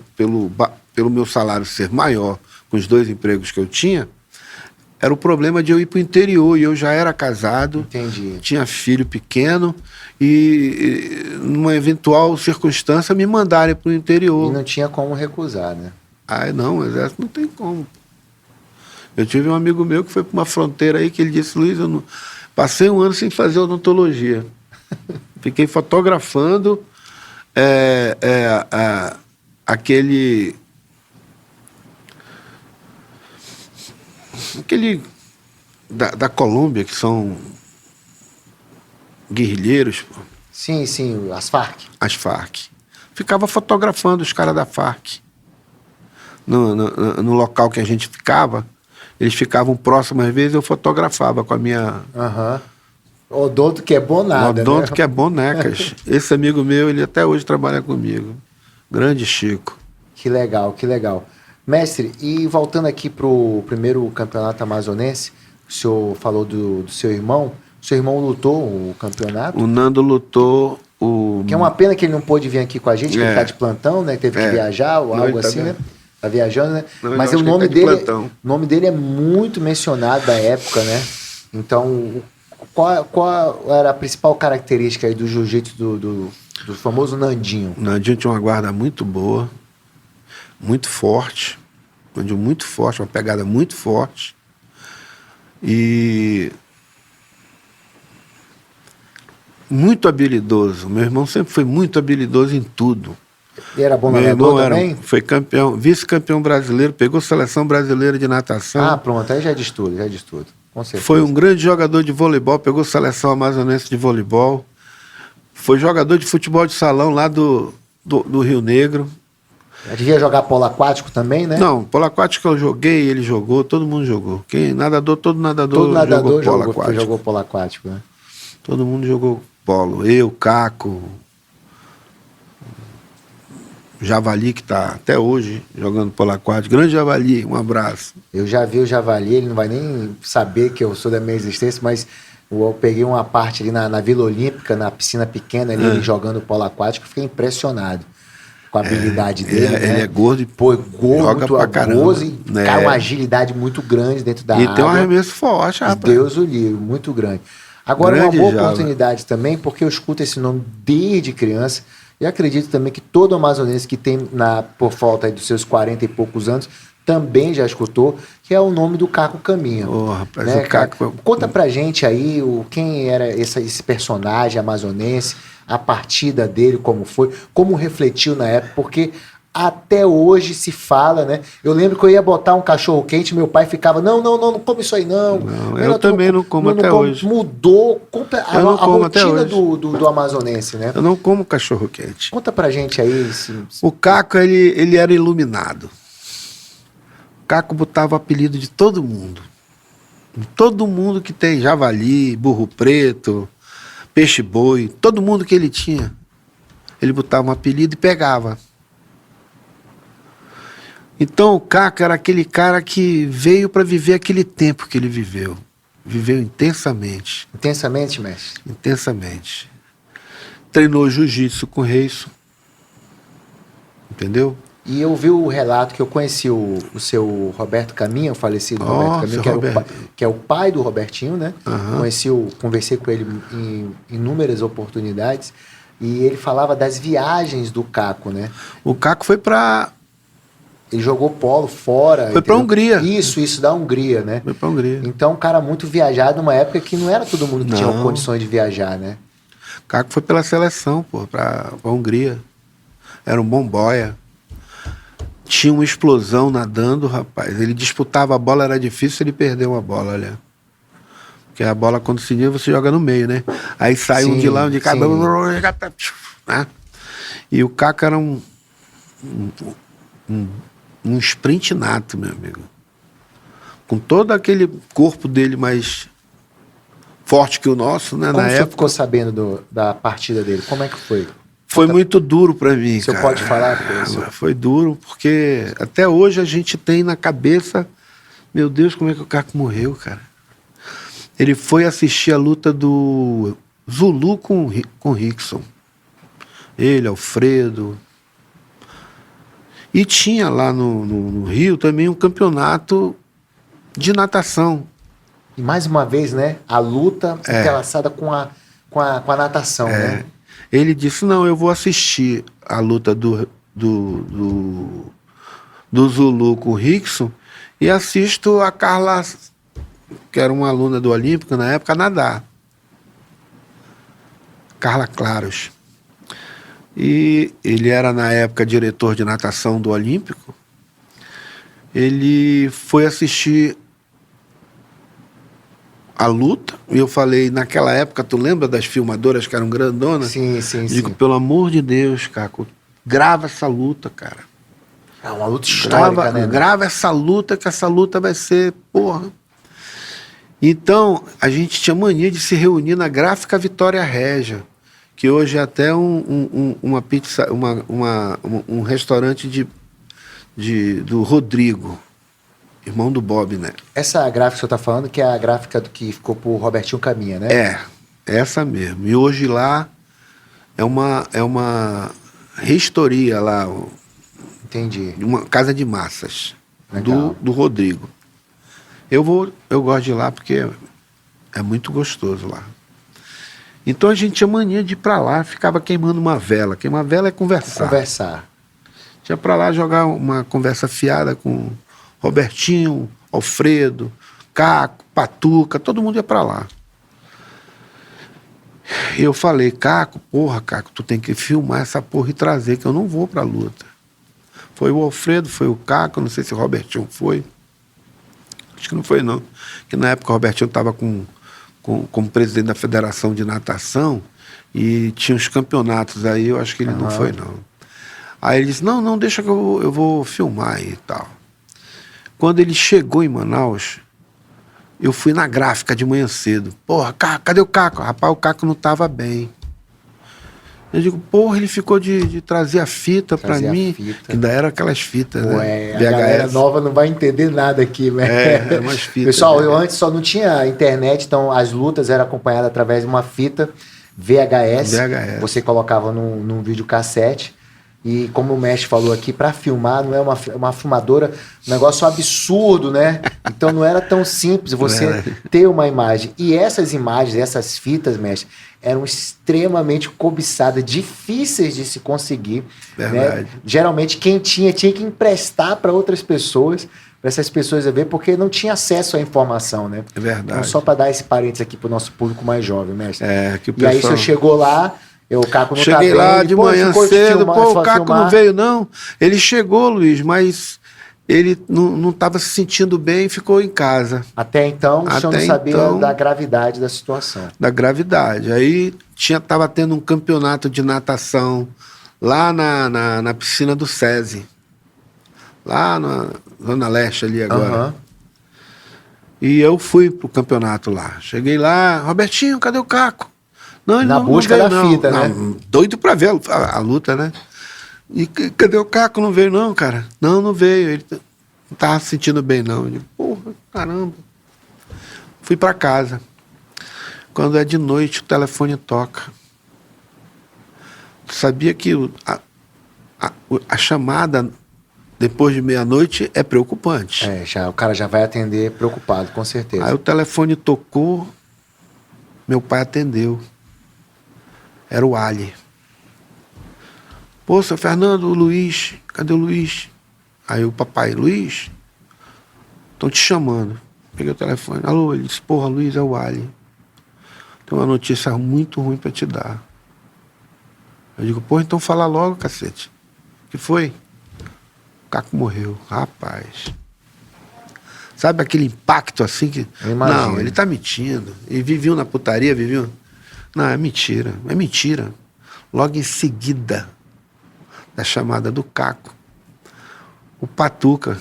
meu salário ser maior, com os 2 empregos que eu tinha, era o problema de eu ir para o interior, e eu já era casado. Entendi. Tinha filho pequeno, e numa eventual circunstância me mandarem para o interior. E não tinha como recusar, né? Não, o Exército não tem como. Eu tive um amigo meu que foi para uma fronteira aí, que ele disse, Luiz, eu não... passei 1 ano sem fazer odontologia. Fiquei fotografando aquele da Colômbia, que são guerrilheiros. Sim, as Farc. As Farc. Ficava fotografando os caras da Farc. No local que a gente ficava, eles ficavam próximos, às vezes eu fotografava com a minha... Odonto que é bom nada, Odonto que é bom necas. Esse amigo meu, ele até hoje trabalha comigo. Grande Chico. Que legal, que legal. Mestre, e voltando aqui para o primeiro campeonato amazonense, o senhor falou do seu irmão. O seu irmão lutou o campeonato? O Nando lutou o... Que é uma pena que ele não pôde vir aqui com a gente, que ele está de plantão, né? Teve que viajar ou algo assim, né? Tá viajando, né? Não, mas o nome dele é muito mencionado da época, né? Então, qual era a principal característica aí do jiu-jitsu do famoso Nandinho? O Nandinho tinha uma guarda muito boa, muito forte, muito forte, uma pegada muito forte. E muito habilidoso. Meu irmão sempre foi muito habilidoso em tudo. E era bom Meu nadador irmão também? foi campeão, vice-campeão brasileiro, pegou seleção brasileira de natação. Ah, pronto, aí já é de tudo, já é de tudo. Com certeza. Foi um grande jogador de voleibol, pegou seleção amazonense de voleibol. Foi jogador de futebol de salão lá do Rio Negro. Devia jogar polo aquático também, né? Não, polo aquático eu joguei, ele jogou, todo mundo jogou. Todo nadador Todo nadador jogou polo aquático, né? Todo mundo jogou polo. Eu, Caco, Javali, que está até hoje jogando polo aquático. Grande Javali, um abraço. Eu já vi o Javali, ele não vai nem saber que eu sou da minha existência, mas eu peguei uma parte ali na Vila Olímpica, na piscina pequena, ali, ele jogando polo aquático, fiquei impressionado com a habilidade dele. Ele é gordo e joga pra caramba, e cara, uma agilidade muito grande dentro da água. E tem um arremesso forte, rapaz. Deus o livre, muito grande. Agora, Grande uma boa Java. oportunidade também, porque eu escuto esse nome desde criança, e acredito também que todo amazonense que tem, por falta aí dos seus 40 e poucos anos, também já escutou, que é o nome do Caco Caminha. Rapaz, né, o Caco... Conta pra gente aí quem era esse personagem amazonense, a partida dele, como foi, como refletiu na época, porque até hoje se fala, né? Eu lembro que eu ia botar um cachorro quente, meu pai ficava, não come isso aí não. Eu também não como até hoje. Mudou a rotina do amazonense, né? Eu não como cachorro quente. Conta pra gente aí. O Caco, ele era iluminado. O Caco botava o apelido de todo mundo. Todo mundo que tem javali, burro preto, peixe-boi, todo mundo que ele tinha, ele botava um apelido e pegava. Então o Caco era aquele cara que veio para viver aquele tempo que ele viveu. Viveu intensamente. Intensamente, mestre? Intensamente. Treinou jiu-jitsu com o Reisso. Entendeu? E eu vi o relato que eu conheci o seu Roberto Caminha, o falecido Roberto Caminha, que é o pai do Robertinho, né? Conversei com ele em inúmeras oportunidades, e ele falava das viagens do Caco, né? O Caco foi para... Ele jogou polo fora. Foi para a Hungria. Isso da Hungria, né? Foi para a Hungria. Então, um cara muito viajado numa época que não era todo mundo que tinha condições de viajar, né? O Caco foi pela seleção, para a Hungria. Era um bom boia. Tinha uma explosão nadando, rapaz. Ele disputava a bola, era difícil ele perder uma bola, olha. Porque a bola, quando se liga, você joga no meio, né? Aí sai um de lá, um de cada. Né? E o Caco era um sprint nato, meu amigo. Com todo aquele corpo dele mais forte que o nosso, né? Como na o senhor época. Ficou sabendo da partida dele? Como é que foi? Foi muito duro para mim, o senhor cara. Pode falar, professor? Foi duro, porque até hoje a gente tem na cabeça, meu Deus, como é que o Caco morreu, cara? Ele foi assistir a luta do Zulu com Rickson. Ele, Alfredo. E tinha lá no Rio também um campeonato de natação. E mais uma vez, né? A luta entrelaçada com a natação, né? Ele disse, não, eu vou assistir a luta do Zulu com o Rickson e assisto a Carla, que era uma aluna do Olímpico na época, nadar. Carla Claros. E ele era, na época, diretor de natação do Olímpico. Ele foi assistir a luta, e eu falei, naquela época, tu lembra das filmadoras que eram grandonas? Sim. Digo, pelo amor de Deus, Caco, grava essa luta, cara. É uma luta histórica, né? Grava essa luta, que essa luta vai ser, porra. Então, a gente tinha mania de se reunir na Gráfica Vitória Régia, que hoje é até uma pizza, um restaurante do Rodrigo, irmão do Bob, né? Essa gráfica que o senhor está falando, que é a gráfica que ficou pro Robertinho Caminha, né? É, essa mesmo. E hoje lá é uma reistoria lá. Entendi. Uma casa de massas do Rodrigo. Eu gosto de ir lá porque é muito gostoso lá. Então a gente tinha mania de ir para lá, ficava queimando uma vela. Queimar vela é conversar. Conversar. Tinha para lá jogar uma conversa fiada com Robertinho, Alfredo, Caco, Patuca, todo mundo ia para lá. E eu falei, Caco, tu tem que filmar essa porra e trazer, que eu não vou pra luta. Foi o Alfredo, foi o Caco, não sei se o Robertinho foi. Acho que não foi, não. Que na época o Robertinho estava como presidente da Federação de Natação e tinha os campeonatos aí, eu acho que ele não foi, não. Aí ele disse, não, deixa que eu vou filmar aí e tal. Quando ele chegou em Manaus, eu fui na gráfica de manhã cedo. Porra, Caco, cadê o Caco? Rapaz, o Caco não estava bem. Eu digo, porra, ele ficou de trazer a fita para mim. Que ainda era aquelas fitas, né? A galera nova não vai entender nada aqui, né? Eram umas fitas. Pessoal, eu antes só não tinha internet, então as lutas eram acompanhadas através de uma fita VHS. Você colocava num videocassete. E como o mestre falou aqui, para filmar não é uma filmadora, um negócio absurdo, né? Então não era tão simples você ter uma imagem. E essas imagens, essas fitas, mestre, eram extremamente cobiçadas, difíceis de se conseguir. Né? Geralmente quem tinha que emprestar para outras pessoas, para essas pessoas ver, porque não tinha acesso à informação, né? É verdade. Então só para dar esse parênteses aqui para o nosso público mais jovem, mestre. Que o pessoal... E aí você chegou lá... O Caco não Cheguei lá de manhã cedo, o Caco filmar. não veio, não. Ele chegou, Luiz, mas ele não estava se sentindo bem e ficou em casa. Até então, o senhor não sabia da gravidade da situação. Da gravidade. Aí estava tendo um campeonato de natação lá na piscina do SESI. Lá na Zona Leste ali agora. E eu fui pro campeonato lá. Cheguei lá, Robertinho, cadê o Caco? Não, na busca da fita, né? Doido pra ver a luta, né? E cadê o Caco? Não veio, não, cara. Não veio. Ele não tava se sentindo bem, não. Eu digo, porra, caramba. Fui pra casa. Quando é de noite, o telefone toca. Sabia que a chamada depois de meia-noite é preocupante. O cara já vai atender preocupado, com certeza. Aí o telefone tocou, meu pai atendeu. Era o Ali. Pô, seu Fernando, o Luiz, cadê o Luiz? Aí o papai, Luiz, estão te chamando. Peguei o telefone. Alô, ele disse, porra, Luiz, é o Ali. Tem uma notícia muito ruim para te dar. Eu digo, porra, então fala logo, cacete. O que foi? O Caco morreu. Rapaz. Sabe aquele impacto assim que... Não, ele tá mentindo. Ele viveu na putaria, viveu... Não, é mentira. É mentira. Logo em seguida da chamada do Caco, o Patuca,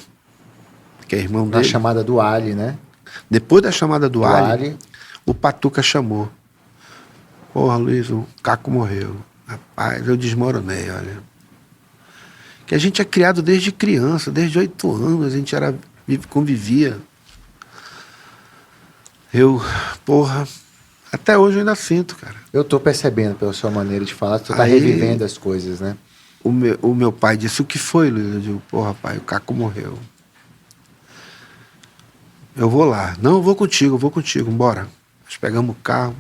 que é irmão dele... Na chamada do Ali, né? Depois da chamada do Ali, o Patuca chamou. Porra, Luiz, o Caco morreu. Rapaz, eu desmoronei, olha. Que a gente é criado desde criança, desde 8 anos, a gente convivia. Porra, até hoje eu ainda sinto, cara. Eu tô percebendo pela sua maneira de falar, você tá revivendo as coisas, né? O meu pai disse, o que foi, Luiz? Eu digo, porra, pai, o Caco morreu. Eu vou lá. Não, eu vou contigo, bora. Nós pegamos o carro,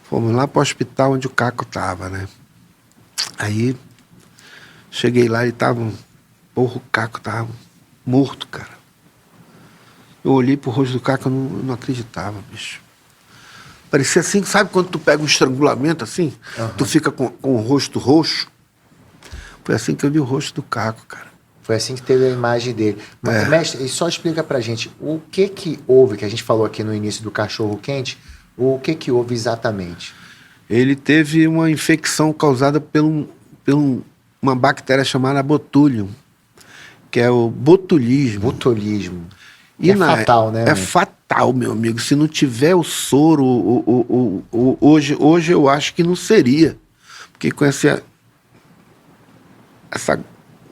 fomos lá pro hospital onde o Caco tava, né? Aí, cheguei lá e porra, o Caco tava morto, cara. Eu olhei pro rosto do Caco, eu não acreditava, bicho. Parecia assim, sabe quando tu pega um estrangulamento assim? Tu fica com o rosto roxo? Foi assim que eu vi o rosto do Caco, cara. Foi assim que teve a imagem dele. Mas, mestre, só explica pra gente, o que houve, que a gente falou aqui no início do cachorro quente, o que houve exatamente? Ele teve uma infecção causada por uma bactéria chamada botulium, que é o botulismo. Botulismo. E é fatal, né? É fatal, meu amigo. Se não tiver o soro, hoje eu acho que não seria. Porque com essa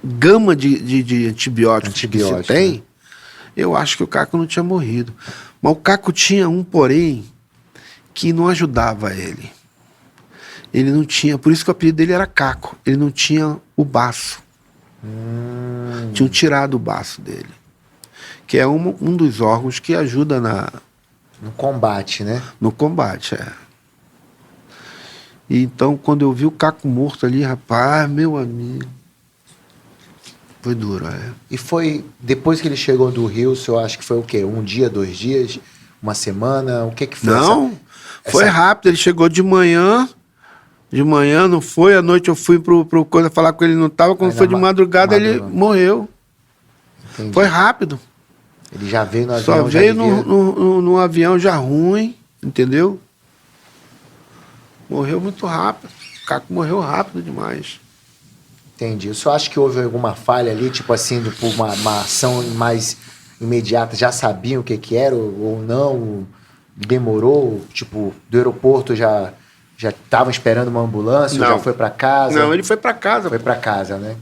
gama de antibióticos que se tem, né? Eu acho que o Caco não tinha morrido. Mas o Caco tinha porém, que não ajudava ele. Ele não tinha, por isso que o apelido dele era Caco. Ele não tinha o baço. Tinham tirado o baço dele. Que é um dos órgãos que ajuda no combate, né? No combate, E então, quando eu vi o Caco morto ali, rapaz, meu amigo... Foi duro, é. E foi, depois que ele chegou do Rio, o senhor acha que foi o quê? Um dia, 2 dias? Uma semana? O que foi? Não, foi rápido. Ele chegou de manhã não foi. À noite eu fui pro coisa falar com ele, não tava. Quando foi de madrugada, ele morreu. Entendi. Foi rápido. Ele já veio no avião. Só veio no avião já ruim, entendeu? Morreu muito rápido. O Caco morreu rápido demais. Entendi. O senhor acha que houve alguma falha ali, tipo assim, por uma ação mais imediata? Já sabiam o que era ou não? Demorou? Tipo, do aeroporto já estavam esperando uma ambulância? Ou já foi para casa? Não, ele foi para casa. Foi para casa, né?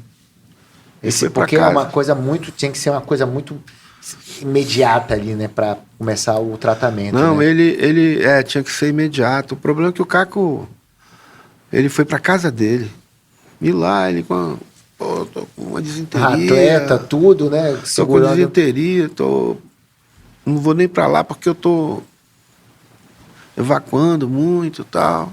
Porque é uma coisa muito... Tinha que ser uma coisa muito imediata ali, né? Para começar o tratamento. Não, né? ele tinha que ser imediato. O problema é que o Caco... Ele foi para casa dele. E lá ele tô com uma desinteria. Atleta, tudo, né? Tô com desinteria, não vou nem para lá porque eu tô evacuando muito e tal.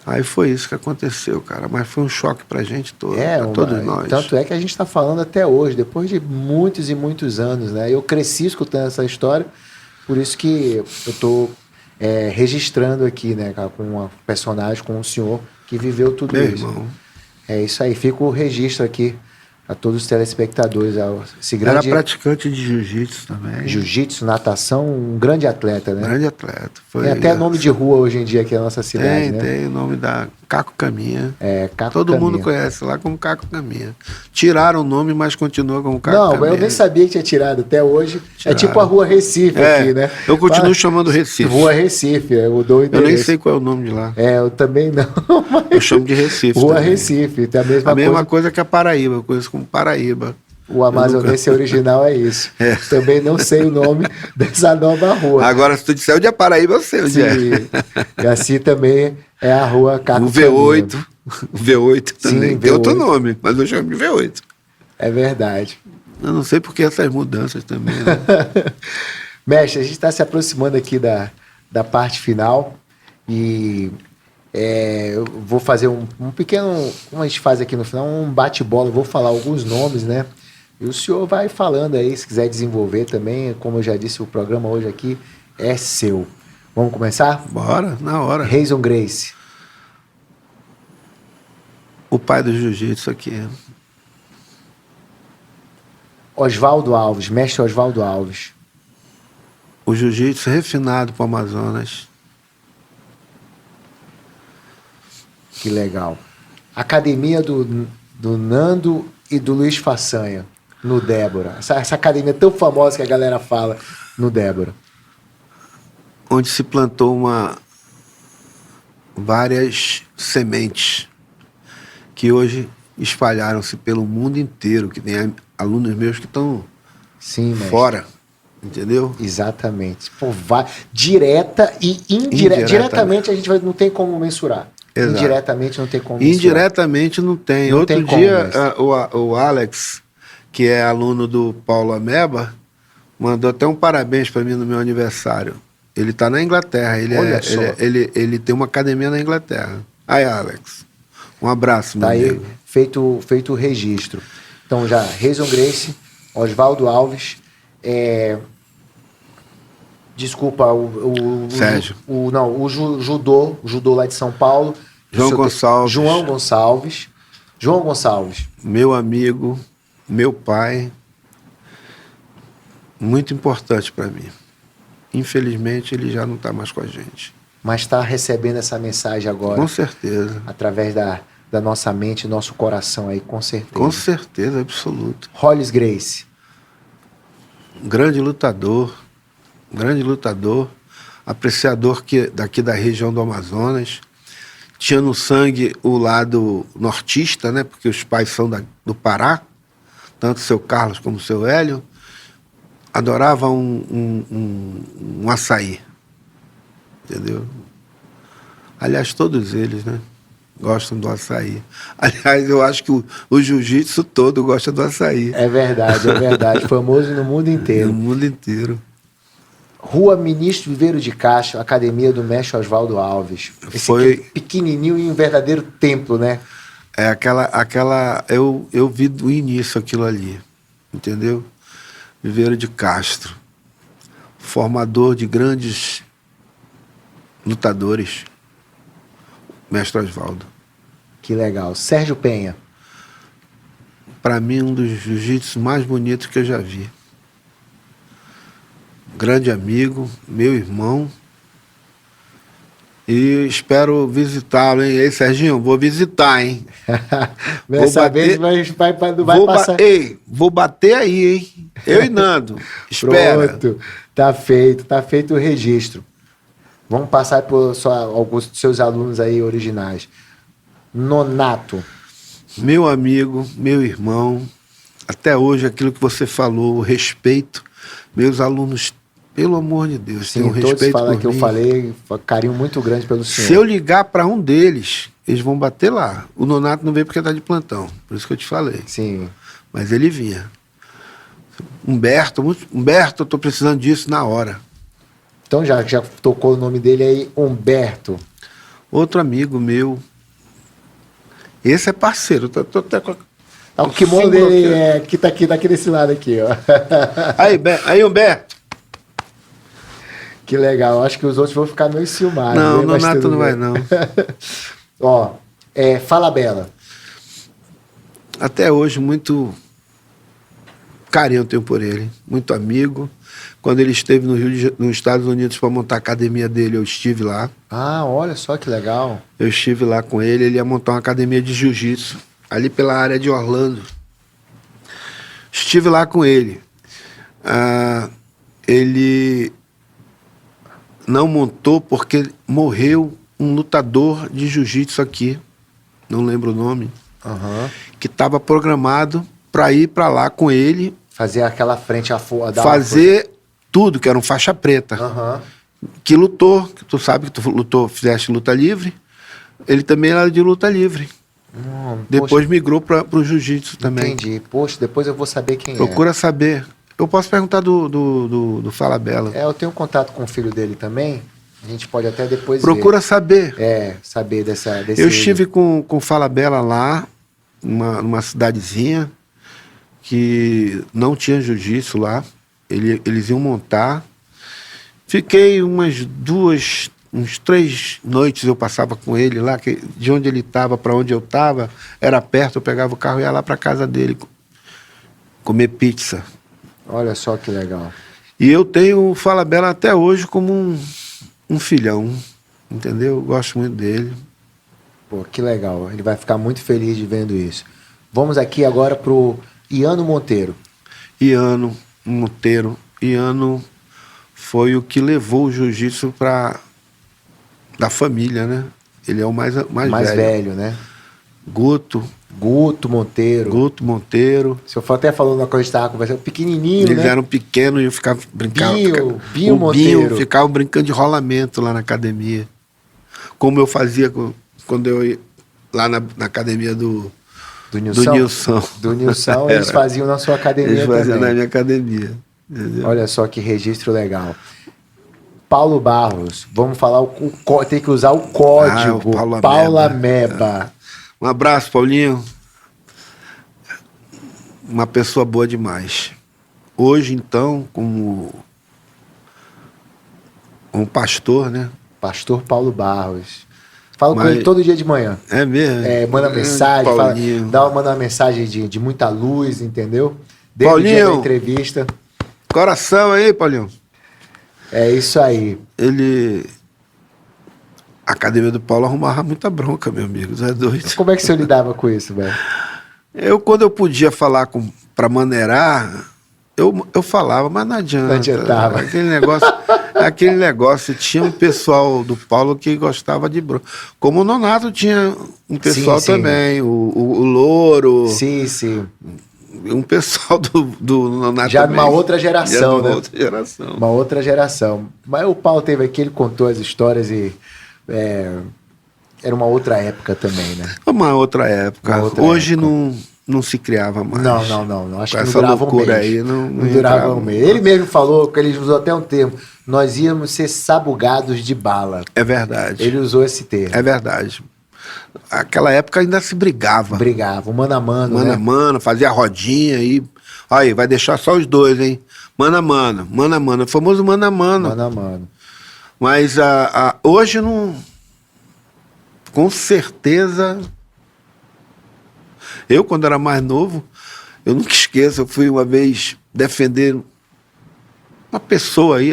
Aí foi isso que aconteceu, cara. Mas foi um choque pra gente todo, pra todos nós. Tanto é que a gente tá falando até hoje, depois de muitos e muitos anos, né? Eu cresci escutando essa história, por isso que eu tô registrando aqui, né, cara, com uma personagem, com um senhor que viveu tudo Meu isso. irmão. É isso aí, fica o registro aqui a todos os telespectadores. Esse grande... Era praticante de jiu-jitsu também. Jiu-jitsu, natação, um grande atleta, né? Grande atleta. Tem até nome de rua hoje em dia aqui na nossa cidade, né? Tem o nome da Caco Caminha. Caco Todo Caminha. mundo conhece lá como Caco Caminha. Tiraram o nome, mas continua como Caco Caminha. Não, eu nem sabia que tinha tirado até hoje. Tiraram. É tipo a Rua Recife aqui, né? Eu continuo chamando Recife. Rua Recife, mudou o endereço. Eu nem sei qual é o nome de lá. Eu também não. Mas... Eu chamo de Recife. Rua também. Recife, tem a mesma coisa que a Paraíba, eu conheço como Paraíba. O amazonense original é isso. Também não sei o nome dessa nova rua. Agora, se tu disser onde é Paraíba, eu sei onde é. E assim também é a Rua Caco O V8. O V8 também. Sim, tem V8. outro nome, mas eu chamo de V8. É verdade. Eu não sei por que essas mudanças também. Né? Mestre, a gente está se aproximando aqui da parte final e eu vou fazer um pequeno, como a gente faz aqui no final, um bate-bola. Eu vou falar alguns nomes, né? E o senhor vai falando aí, se quiser desenvolver também. Como eu já disse, o programa hoje aqui é seu. Vamos começar? Bora, na hora. Reison Gracie. O pai do jiu-jitsu aqui. Oswaldo Alves, mestre Oswaldo Alves. O jiu-jitsu refinado para o Amazonas. Que legal. Academia do Nando e do Luiz Façanha, no Débora. Essa academia tão famosa que a galera fala no Débora. Onde se plantou várias sementes que hoje espalharam-se pelo mundo inteiro, que tem alunos meus que estão fora, entendeu? Exatamente. Pô, direta e diretamente a gente não tem como mensurar. Exato. Indiretamente não tem como mensurar. Indiretamente não tem. Não Outro tem dia, como, o Alex, que é aluno do Paulo Ameba, mandou até um parabéns para mim no meu aniversário. Ele está na Inglaterra, ele tem uma academia na Inglaterra. Aí, Alex, um abraço, meu amigo. Aí, feito o registro. Então já, Reison Gracie, Oswaldo Alves, desculpa, Sérgio. O judô lá de São Paulo. João Gonçalves. Meu amigo, meu pai, muito importante para mim. Infelizmente, ele já não está mais com a gente. Mas está recebendo essa mensagem agora. Com certeza. Através da nossa mente, nosso coração aí, com certeza. Com certeza, absoluta. Hollis Gracie. Grande lutador, apreciador daqui da região do Amazonas. Tinha no sangue o lado nortista, né? Porque os pais são do Pará, tanto o seu Carlos como o seu Hélio. Adorava um açaí, entendeu? Aliás, todos eles, né? Gostam do açaí. Aliás, eu acho que o jiu-jitsu todo gosta do açaí. É verdade. Famoso no mundo inteiro. No mundo inteiro. Rua Ministro Viveiro de Castro, Academia do Mestre Oswaldo Alves. Esse Foi pequenininho e um verdadeiro templo, né? É eu vi do início aquilo ali, entendeu? Viveiro de Castro, formador de grandes lutadores, mestre Osvaldo. Que legal. Sérgio Penha. Para mim, um dos jiu-jitsu mais bonitos que eu já vi. Grande amigo, meu irmão. E espero visitá-lo, hein? Ei, Serginho, vou visitar, hein? Dessa vez vai passar. Vou bater aí, hein? Eu e Nando. Espera. Pronto. Tá feito o registro. Vamos passar por alguns dos seus alunos aí originais. Nonato. Meu amigo, meu irmão, até hoje aquilo que você falou, o respeito, meus alunos, pelo amor de Deus, Sim, tem um respeito todos falam por que mim. eu falei, carinho muito grande pelo senhor. Se eu ligar para um deles, eles vão bater lá. O Nonato não veio porque tá de plantão, por isso que eu te falei. Sim. Mas ele vinha. Humberto, eu tô precisando disso na hora. Então já tocou o nome dele aí, Humberto. Outro amigo meu. Esse é parceiro. Tô até com O kimono dele que tá aqui desse lado aqui, ó. Aí, Humberto. Que legal. Acho que os outros vão ficar meio ciumados. Não, né? Mas Nonato tudo não bem. vai, não. Ó, Fala Bela. Até hoje, muito carinho eu tenho por ele. Muito amigo. Quando ele esteve nos Estados Unidos para montar a academia dele, eu estive lá. Ah, olha só que legal. Eu estive lá com ele. Ele ia montar uma academia de jiu-jitsu, ali pela área de Orlando. Estive lá com ele. Ele não montou porque morreu um lutador de jiu-jitsu aqui, não lembro o nome, que estava programado para ir para lá com ele. Fazer aquela frente fazer tudo, que era um faixa preta. Que lutou, que tu sabe que tu lutou, fizeste luta livre. Ele também era de luta livre. Depois migrou para o jiu-jitsu também. Entendi. Poxa, depois eu vou saber quem Procura saber. Eu posso perguntar do Fala Bela. eu tenho contato com o filho dele também. A gente pode até depois Procura saber. Saber desse... Eu estive com o Fala Bela lá, numa cidadezinha, que não tinha jiu-jitsu lá. Eles iam montar. Fiquei uns 3 noites eu passava com ele lá, de onde ele estava para onde eu estava, era perto, eu pegava o carro e ia lá para casa dele comer pizza. Olha só que legal. E eu tenho o Fala Bela até hoje como um filhão, entendeu? Eu gosto muito dele. Pô, que legal. Ele vai ficar muito feliz de vendo isso. Vamos aqui agora pro Iano Monteiro. Iano Monteiro. Iano foi o que levou o jiu-jitsu da família, né? Ele é o mais velho, né? Guto O Monteiro. senhor até falou na coisa que a gente estava conversando, pequenininho, Eles né? eram pequenos e eu ficava brincando. Binho Monteiro. Ficava brincando de rolamento lá na academia. Como eu fazia quando eu ia lá na academia do Nilson. Do Nilson, eles faziam na sua academia. Eles faziam também. na minha academia. Entendeu? Olha só que registro legal. Paulo Barros, vamos falar tem que usar o código. O Paula Meba. Um abraço, Paulinho. Uma pessoa boa demais. Hoje, então, como pastor, né? Pastor Paulo Barros. Falo com ele todo dia de manhã. É mesmo? Manda mensagem, manda uma mensagem de muita luz, entendeu? Desde o dia da entrevista. Coração aí, Paulinho. É isso aí. A academia do Paulo arrumava muita bronca, meu amigo. Você é doido. Como é que o senhor lidava com isso, velho? Quando eu podia falar pra maneirar, eu falava, mas não adianta. Não adiantava. Aquele negócio. Tinha um pessoal do Paulo que gostava de bronca. Como o Nonato tinha um pessoal também. O Louro. Sim, sim. Um pessoal do Nonato já também. Uma outra geração, né? Uma outra geração. Mas o Paulo teve aqui, ele contou as histórias e... era uma outra época também, né? Uma outra época. Hoje não se criava mais. Não. Acho que não durava um mês. Aí não durava um mês. Ele mesmo falou, que ele usou até um termo, nós íamos ser sabugados de bala. É verdade. Ele usou esse termo. É verdade. Aquela época ainda se brigava. Brigava, mano a mano, Mano né? a mano, fazia rodinha aí. Aí, vai deixar só os dois, hein? Mano a mano, mano a mano. O famoso mano a mano. Mano a mano. Mas hoje não. Com certeza. Eu, quando era mais novo, eu nunca esqueço, eu fui uma vez defender uma pessoa aí.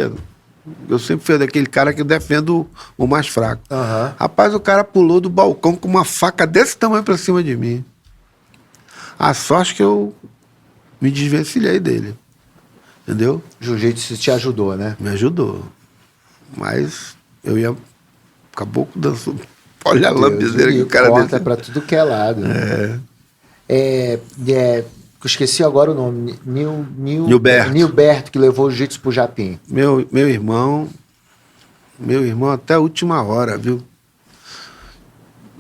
Eu sempre fui daquele cara que defende o mais fraco. Aham. Rapaz, o cara pulou do balcão com uma faca desse tamanho pra cima de mim. A sorte que eu me desvencilhei dele. Entendeu? Jiu-jitsu te ajudou, né? Me ajudou. Mas eu ia. Acabou dançando. Olha a lambizeira que o cara corta desse. pra tudo que é lado. Eu esqueci agora o nome. Nilberto. Nilberto, que levou o jiu-jitsu pro Japim. Meu irmão até a última hora, viu?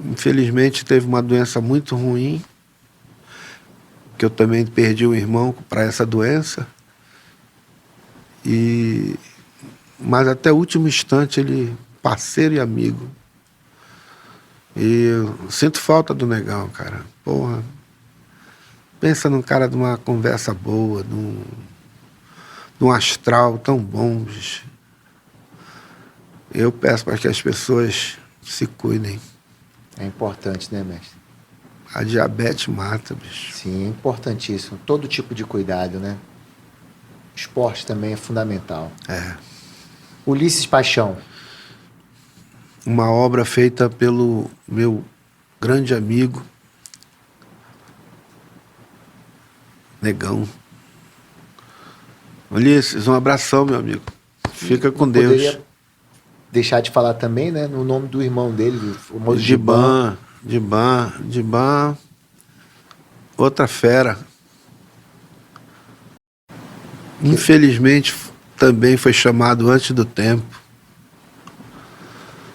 Infelizmente teve uma doença muito ruim, que eu também perdi um irmão para essa doença. Mas até o último instante ele, parceiro e amigo. E eu sinto falta do Negão, cara. Porra. Pensa num cara de uma conversa boa, num astral tão bom, bicho. Eu peço para que as pessoas se cuidem. É importante, né, mestre? A diabetes mata, bicho. Sim, é importantíssimo. Todo tipo de cuidado, né? Esporte também é fundamental. É. Ulisses Paixão. Uma obra feita pelo meu grande amigo, Negão. Ulisses, um abração, meu amigo. Fica com Deus. Poderia deixar de falar também, né? No nome do irmão dele, o famoso Giban. Giban. Outra fera. Infelizmente, também foi chamado antes do tempo.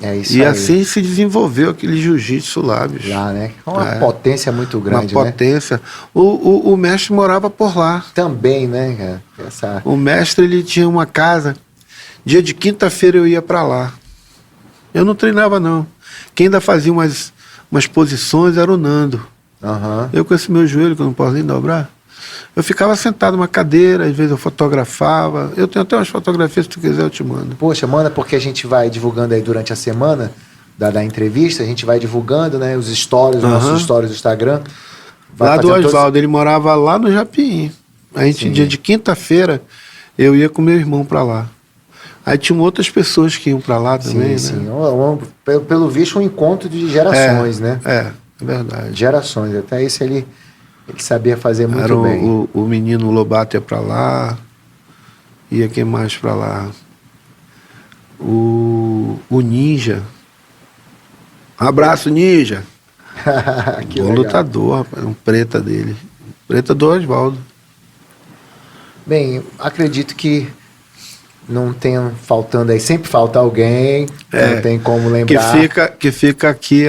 É isso e aí. assim se desenvolveu aquele jiu-jitsu lá, bicho. Lá, né? Uma potência muito grande, uma potência. Né? O mestre morava por lá. Também, né? O mestre, ele tinha uma casa. Dia de quinta-feira eu ia para lá. Eu não treinava, não. Quem ainda fazia umas posições era o Nando. Uhum. Eu com esse meu joelho, que eu não posso nem dobrar, eu ficava sentado numa cadeira, às vezes eu fotografava. Eu tenho até umas fotografias, se tu quiser eu te mando. Poxa, manda, porque a gente vai divulgando aí durante a semana da entrevista, a gente vai divulgando, né, os stories, os nossos stories do Instagram. Lá do Oswaldo, ele morava lá no Japim. A gente, dia de quinta-feira, eu ia com meu irmão para lá. Aí tinham outras pessoas que iam para lá também, sim, né? Sim. Pelo visto, um encontro de gerações, né? É verdade. Gerações. Até isso ele sabia fazer muito bem. O menino Lobato ia para lá. Ia quem mais para lá? O Ninja. Um abraço, Ninja. Que bom legal. Lutador, rapaz. Um preta dele. Preta do Oswaldo. Bem, acredito que não tenha faltando aí. Sempre falta alguém. Não tem como lembrar. Que fica aqui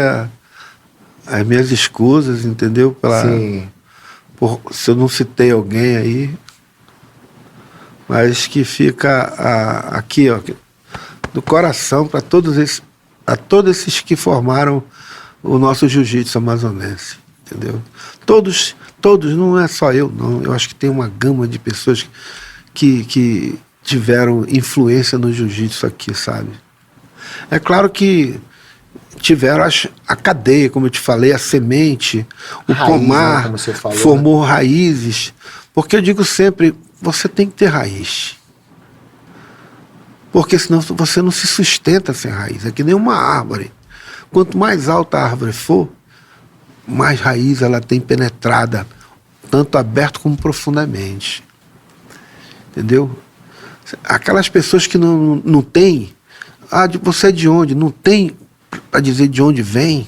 as minhas escusas, entendeu? Sim. Se eu não citei alguém aí, mas que fica aqui, ó, do coração para todos esses que formaram o nosso jiu-jitsu amazonense, entendeu? Todos, não é só eu, não. Eu acho que tem uma gama de pessoas que tiveram influência no jiu-jitsu aqui, sabe? É claro que tiveram a cadeia, como eu te falei, a semente, o pomar, né, como você falou, formou raízes. Porque eu digo sempre, você tem que ter raiz. Porque senão você não se sustenta sem raiz. É que nem uma árvore. Quanto mais alta a árvore for, mais raiz ela tem penetrada, tanto aberto como profundamente. Entendeu? Aquelas pessoas que não têm, você é de onde? Não tem para dizer de onde vem,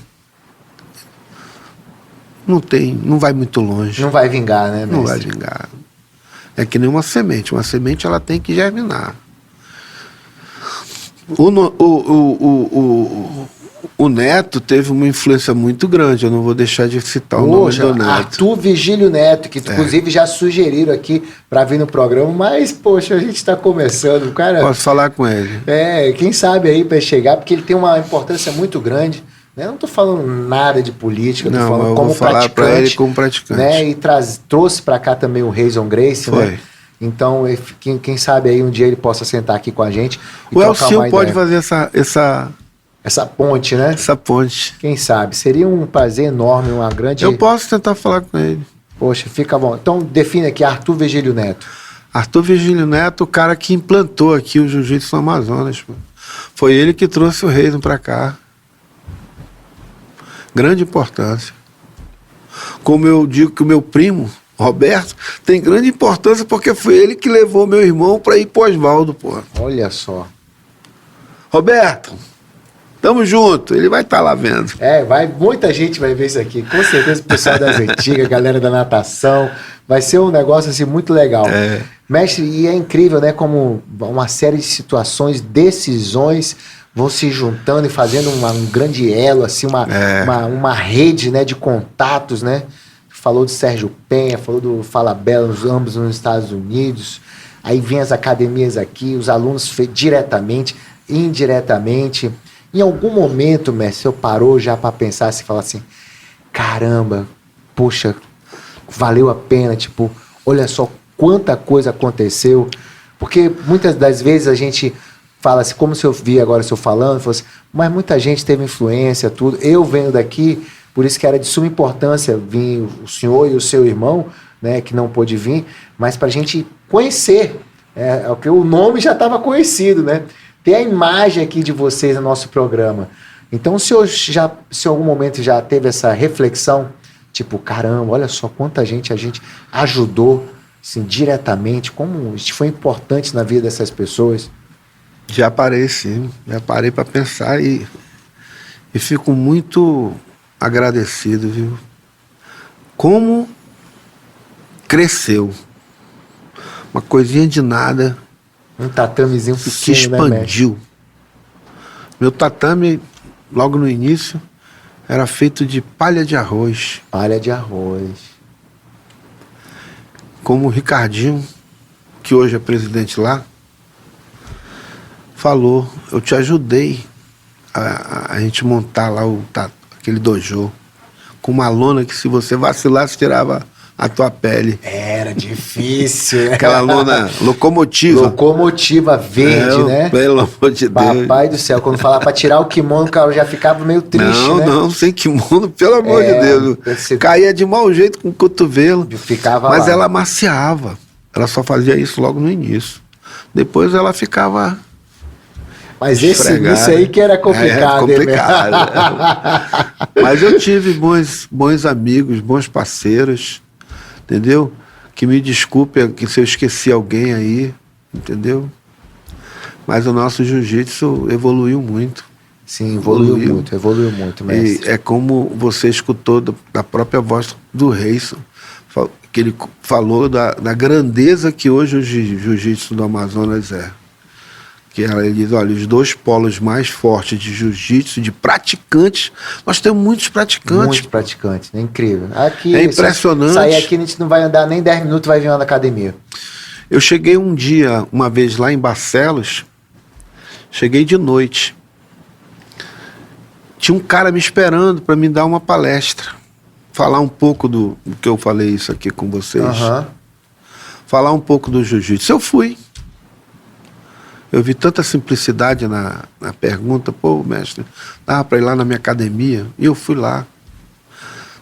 não vai muito longe. Não vai vingar, né, mestre? Não vai vingar. É que nem uma semente. Uma semente ela tem que germinar. O Neto teve uma influência muito grande. Eu não vou deixar de citar o nome do Neto. Arthur Vigílio Neto, que inclusive já sugeriram aqui para vir no programa, mas, poxa, a gente está começando. Cara, posso falar com ele? Quem sabe aí para chegar, porque ele tem uma importância muito grande né? Eu não estou falando nada de política, estou Não, falando eu como vou falar para ele como praticante. né? E trouxe para cá também o Reison Grace, Foi. né? Então, quem sabe aí um dia ele possa sentar aqui com a gente e O trocar uma Elcio pode ideia. fazer Essa ponte, né? essa ponte. Quem sabe? Seria um prazer enorme, uma grande... Eu posso tentar falar com ele. Poxa, fica bom. Então, define aqui, Arthur Virgílio Neto. Arthur Virgílio Neto, o cara que implantou aqui o jiu-jitsu no Amazonas. Pô. Foi ele que trouxe o Reison para cá. Grande importância. Como eu digo que o meu primo, Roberto, tem grande importância porque foi ele que levou meu irmão para ir pro Osvaldo, pô. Olha só. Roberto, tamo junto. Ele vai estar lá vendo. Muita gente vai ver isso aqui. Com certeza o pessoal das antigas, a galera da natação. Vai ser um negócio assim muito legal. Mestre, e é incrível, né? Como uma série de situações, decisões vão se juntando e fazendo um grande elo, assim, uma rede, né, de contatos, né? Falou de Sérgio Penha, falou do Falabella, ambos nos Estados Unidos. Aí vem as academias aqui, os alunos diretamente, indiretamente. Em algum momento, mestre, você parou já para pensar assim, falar assim, caramba, poxa, valeu a pena, tipo, olha só quanta coisa aconteceu. Porque muitas das vezes a gente fala assim, como se eu vi agora o senhor falando, assim, mas muita gente teve influência, tudo. Eu venho daqui, por isso que era de suma importância vir o senhor e o seu irmão, né, que não pôde vir, mas para a gente conhecer, porque o nome já estava conhecido, né? Ter a imagem aqui de vocês no nosso programa. Então, o senhor já, se em algum momento já teve essa reflexão, tipo, caramba, olha só quanta gente a gente ajudou, assim, diretamente, como isso foi importante na vida dessas pessoas. Já parei, sim. Já parei para pensar e fico muito agradecido, viu? Como cresceu. Uma coisinha de nada. Um tatamezinho pequeno, se expandiu. Né, meu tatame, logo no início, era feito de palha de arroz. Palha de arroz. Como o Ricardinho, que hoje é presidente lá, falou, eu te ajudei a gente montar lá aquele dojo, com uma lona que se você vacilasse, tirava a tua pele. Era difícil. Aquela lona locomotiva. Locomotiva verde, né? Pelo amor de Deus. Papai do céu, quando falava pra tirar o kimono, o cara já ficava meio triste, né? Não, sem kimono, pelo amor de Deus. Caía de mau jeito com o cotovelo. Ficava mas lá. ela amaciava. Ela só fazia isso logo no início. Depois ela ficava... Mas esse início aí que era complicado. Complicado. Mas eu tive bons amigos, bons parceiros, entendeu? Que me desculpe se eu esqueci alguém aí, entendeu? Mas o nosso jiu-jitsu evoluiu muito. Sim, evoluiu muito, mestre. E é como você escutou da própria voz do Reison, que ele falou da grandeza que hoje o jiu-jitsu do Amazonas é. Que ele diz, olha, os dois polos mais fortes de jiu-jitsu, de praticantes, nós temos muitos praticantes. Muitos praticantes, é incrível. Aqui, é impressionante. Sair aqui, a gente não vai andar nem 10 minutos, vai vir na academia. Eu cheguei uma vez lá em Barcelos, cheguei de noite. Tinha um cara me esperando para me dar uma palestra. Falar um pouco do que eu falei isso aqui com vocês. Falar um pouco do jiu-jitsu. Eu fui. Eu vi tanta simplicidade na pergunta. Pô, mestre, dava para ir lá na minha academia. E eu fui lá.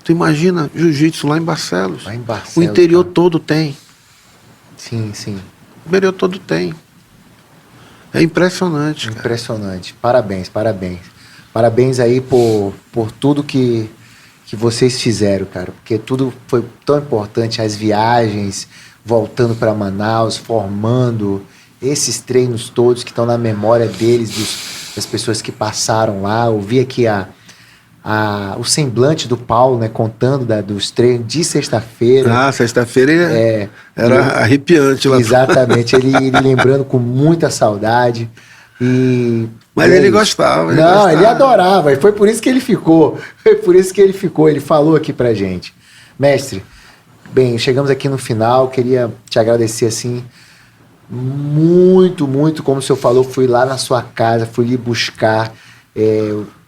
Tu imagina jiu-jitsu lá em Barcelos. Lá em Barcelos, o interior todo tem. Sim, sim. O interior todo tem. É impressionante. Impressionante. Cara. Parabéns, parabéns. Parabéns aí por tudo que vocês fizeram, cara. Porque tudo foi tão importante. As viagens, voltando para Manaus, formando... Esses treinos todos que estão na memória deles, das pessoas que passaram lá. Eu vi aqui o semblante do Paulo, né, contando dos treinos de sexta-feira. Sexta-feira era arrepiante lá. Exatamente, ele lembrando com muita saudade. Mas ele gostava. Ele adorava, e foi por isso que ele ficou. Ele falou aqui pra gente. Mestre, bem, chegamos aqui no final, queria te agradecer assim... Muito, muito, como o senhor falou, fui lá na sua casa, fui lhe buscar.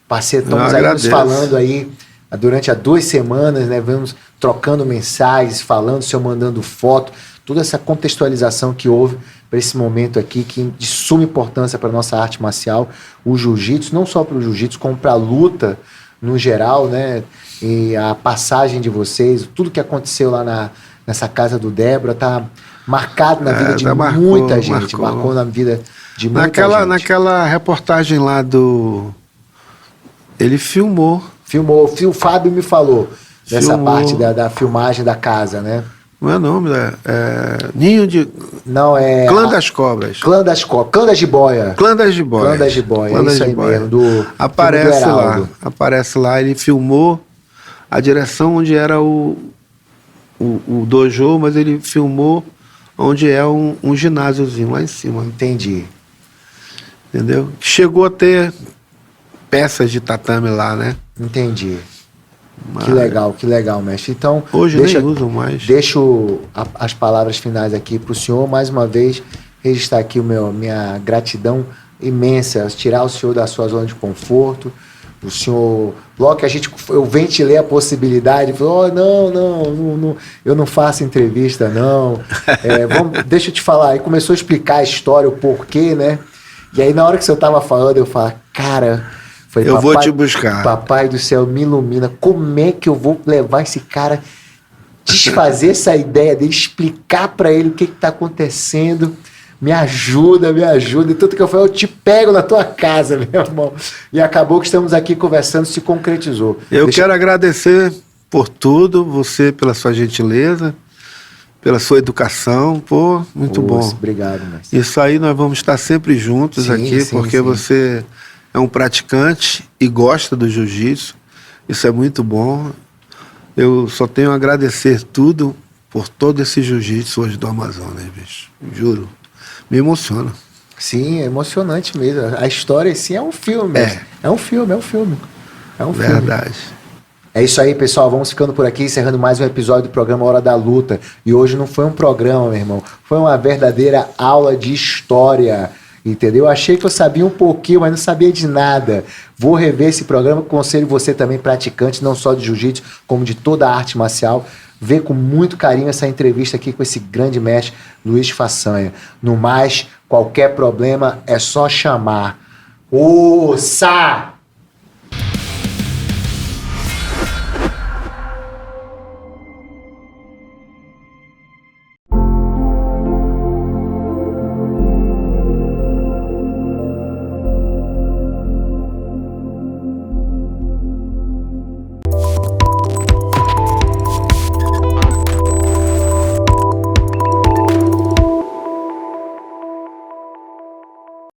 Estamos aí nos falando aí durante 2 semanas, né? Vamos trocando mensagens, falando, o senhor mandando foto, toda essa contextualização que houve para esse momento aqui, que de suma importância para a nossa arte marcial, o jiu-jitsu, não só para o jiu-jitsu, como para a luta no geral, né? E a passagem de vocês, tudo que aconteceu lá nessa casa do Débora tá marcado na vida de muita gente, marcou na vida de muita gente. Naquela reportagem lá ele filmou. O Fábio me falou dessa parte da filmagem da casa, né? Não é nome, Ninho de... Não, é... Clã das Cobras. Clã das Cobras. Clã das Jiboia. Clã das Jiboia. Clã das Jiboia, é isso aí mesmo. Aparece lá, ele filmou a direção onde era o dojo, mas ele filmou onde é um ginásiozinho lá em cima. Entendi. Entendeu? Chegou a ter peças de tatame lá, né? Entendi. Mas... Que legal, mestre. Então, hoje nem usam mais. Deixo as palavras finais aqui para o senhor. Mais uma vez, registrar aqui minha gratidão imensa, tirar o senhor da sua zona de conforto. O senhor, logo que eu ventilei a possibilidade, falou, não, eu não faço entrevista, não. Deixa eu te falar. Aí começou a explicar a história, o porquê, né? E aí, na hora que o senhor estava falando, eu falei, cara... Eu vou te buscar. Papai do céu, me ilumina. Como é que eu vou levar esse cara, desfazer essa ideia dele, explicar para ele o que está acontecendo? Me ajuda. E tanto que eu falei, eu te pego na tua casa, meu irmão. E acabou que estamos aqui conversando, se concretizou. Eu quero agradecer por tudo, você pela sua gentileza, pela sua educação. Pô, muito bom. Obrigado, mestre. Isso aí nós vamos estar sempre juntos aqui, porque você... é um praticante e gosta do jiu-jitsu. Isso é muito bom. Eu só tenho a agradecer tudo por todo esse jiu-jitsu hoje do Amazonas, bicho. Juro. Me emociona. Sim, é emocionante mesmo. A história, sim, é um filme. É um filme. Verdade. É isso aí, pessoal. Vamos ficando por aqui, encerrando mais um episódio do programa Hora da Luta. E hoje não foi um programa, meu irmão. Foi uma verdadeira aula de história. Entendeu? Eu achei que eu sabia um pouquinho, mas não sabia de nada. Vou rever esse programa, aconselho você também, praticante, não só de jiu-jitsu, como de toda a arte marcial, ver com muito carinho essa entrevista aqui com esse grande mestre, Luiz Façanha. No mais, qualquer problema é só chamar. Ouça!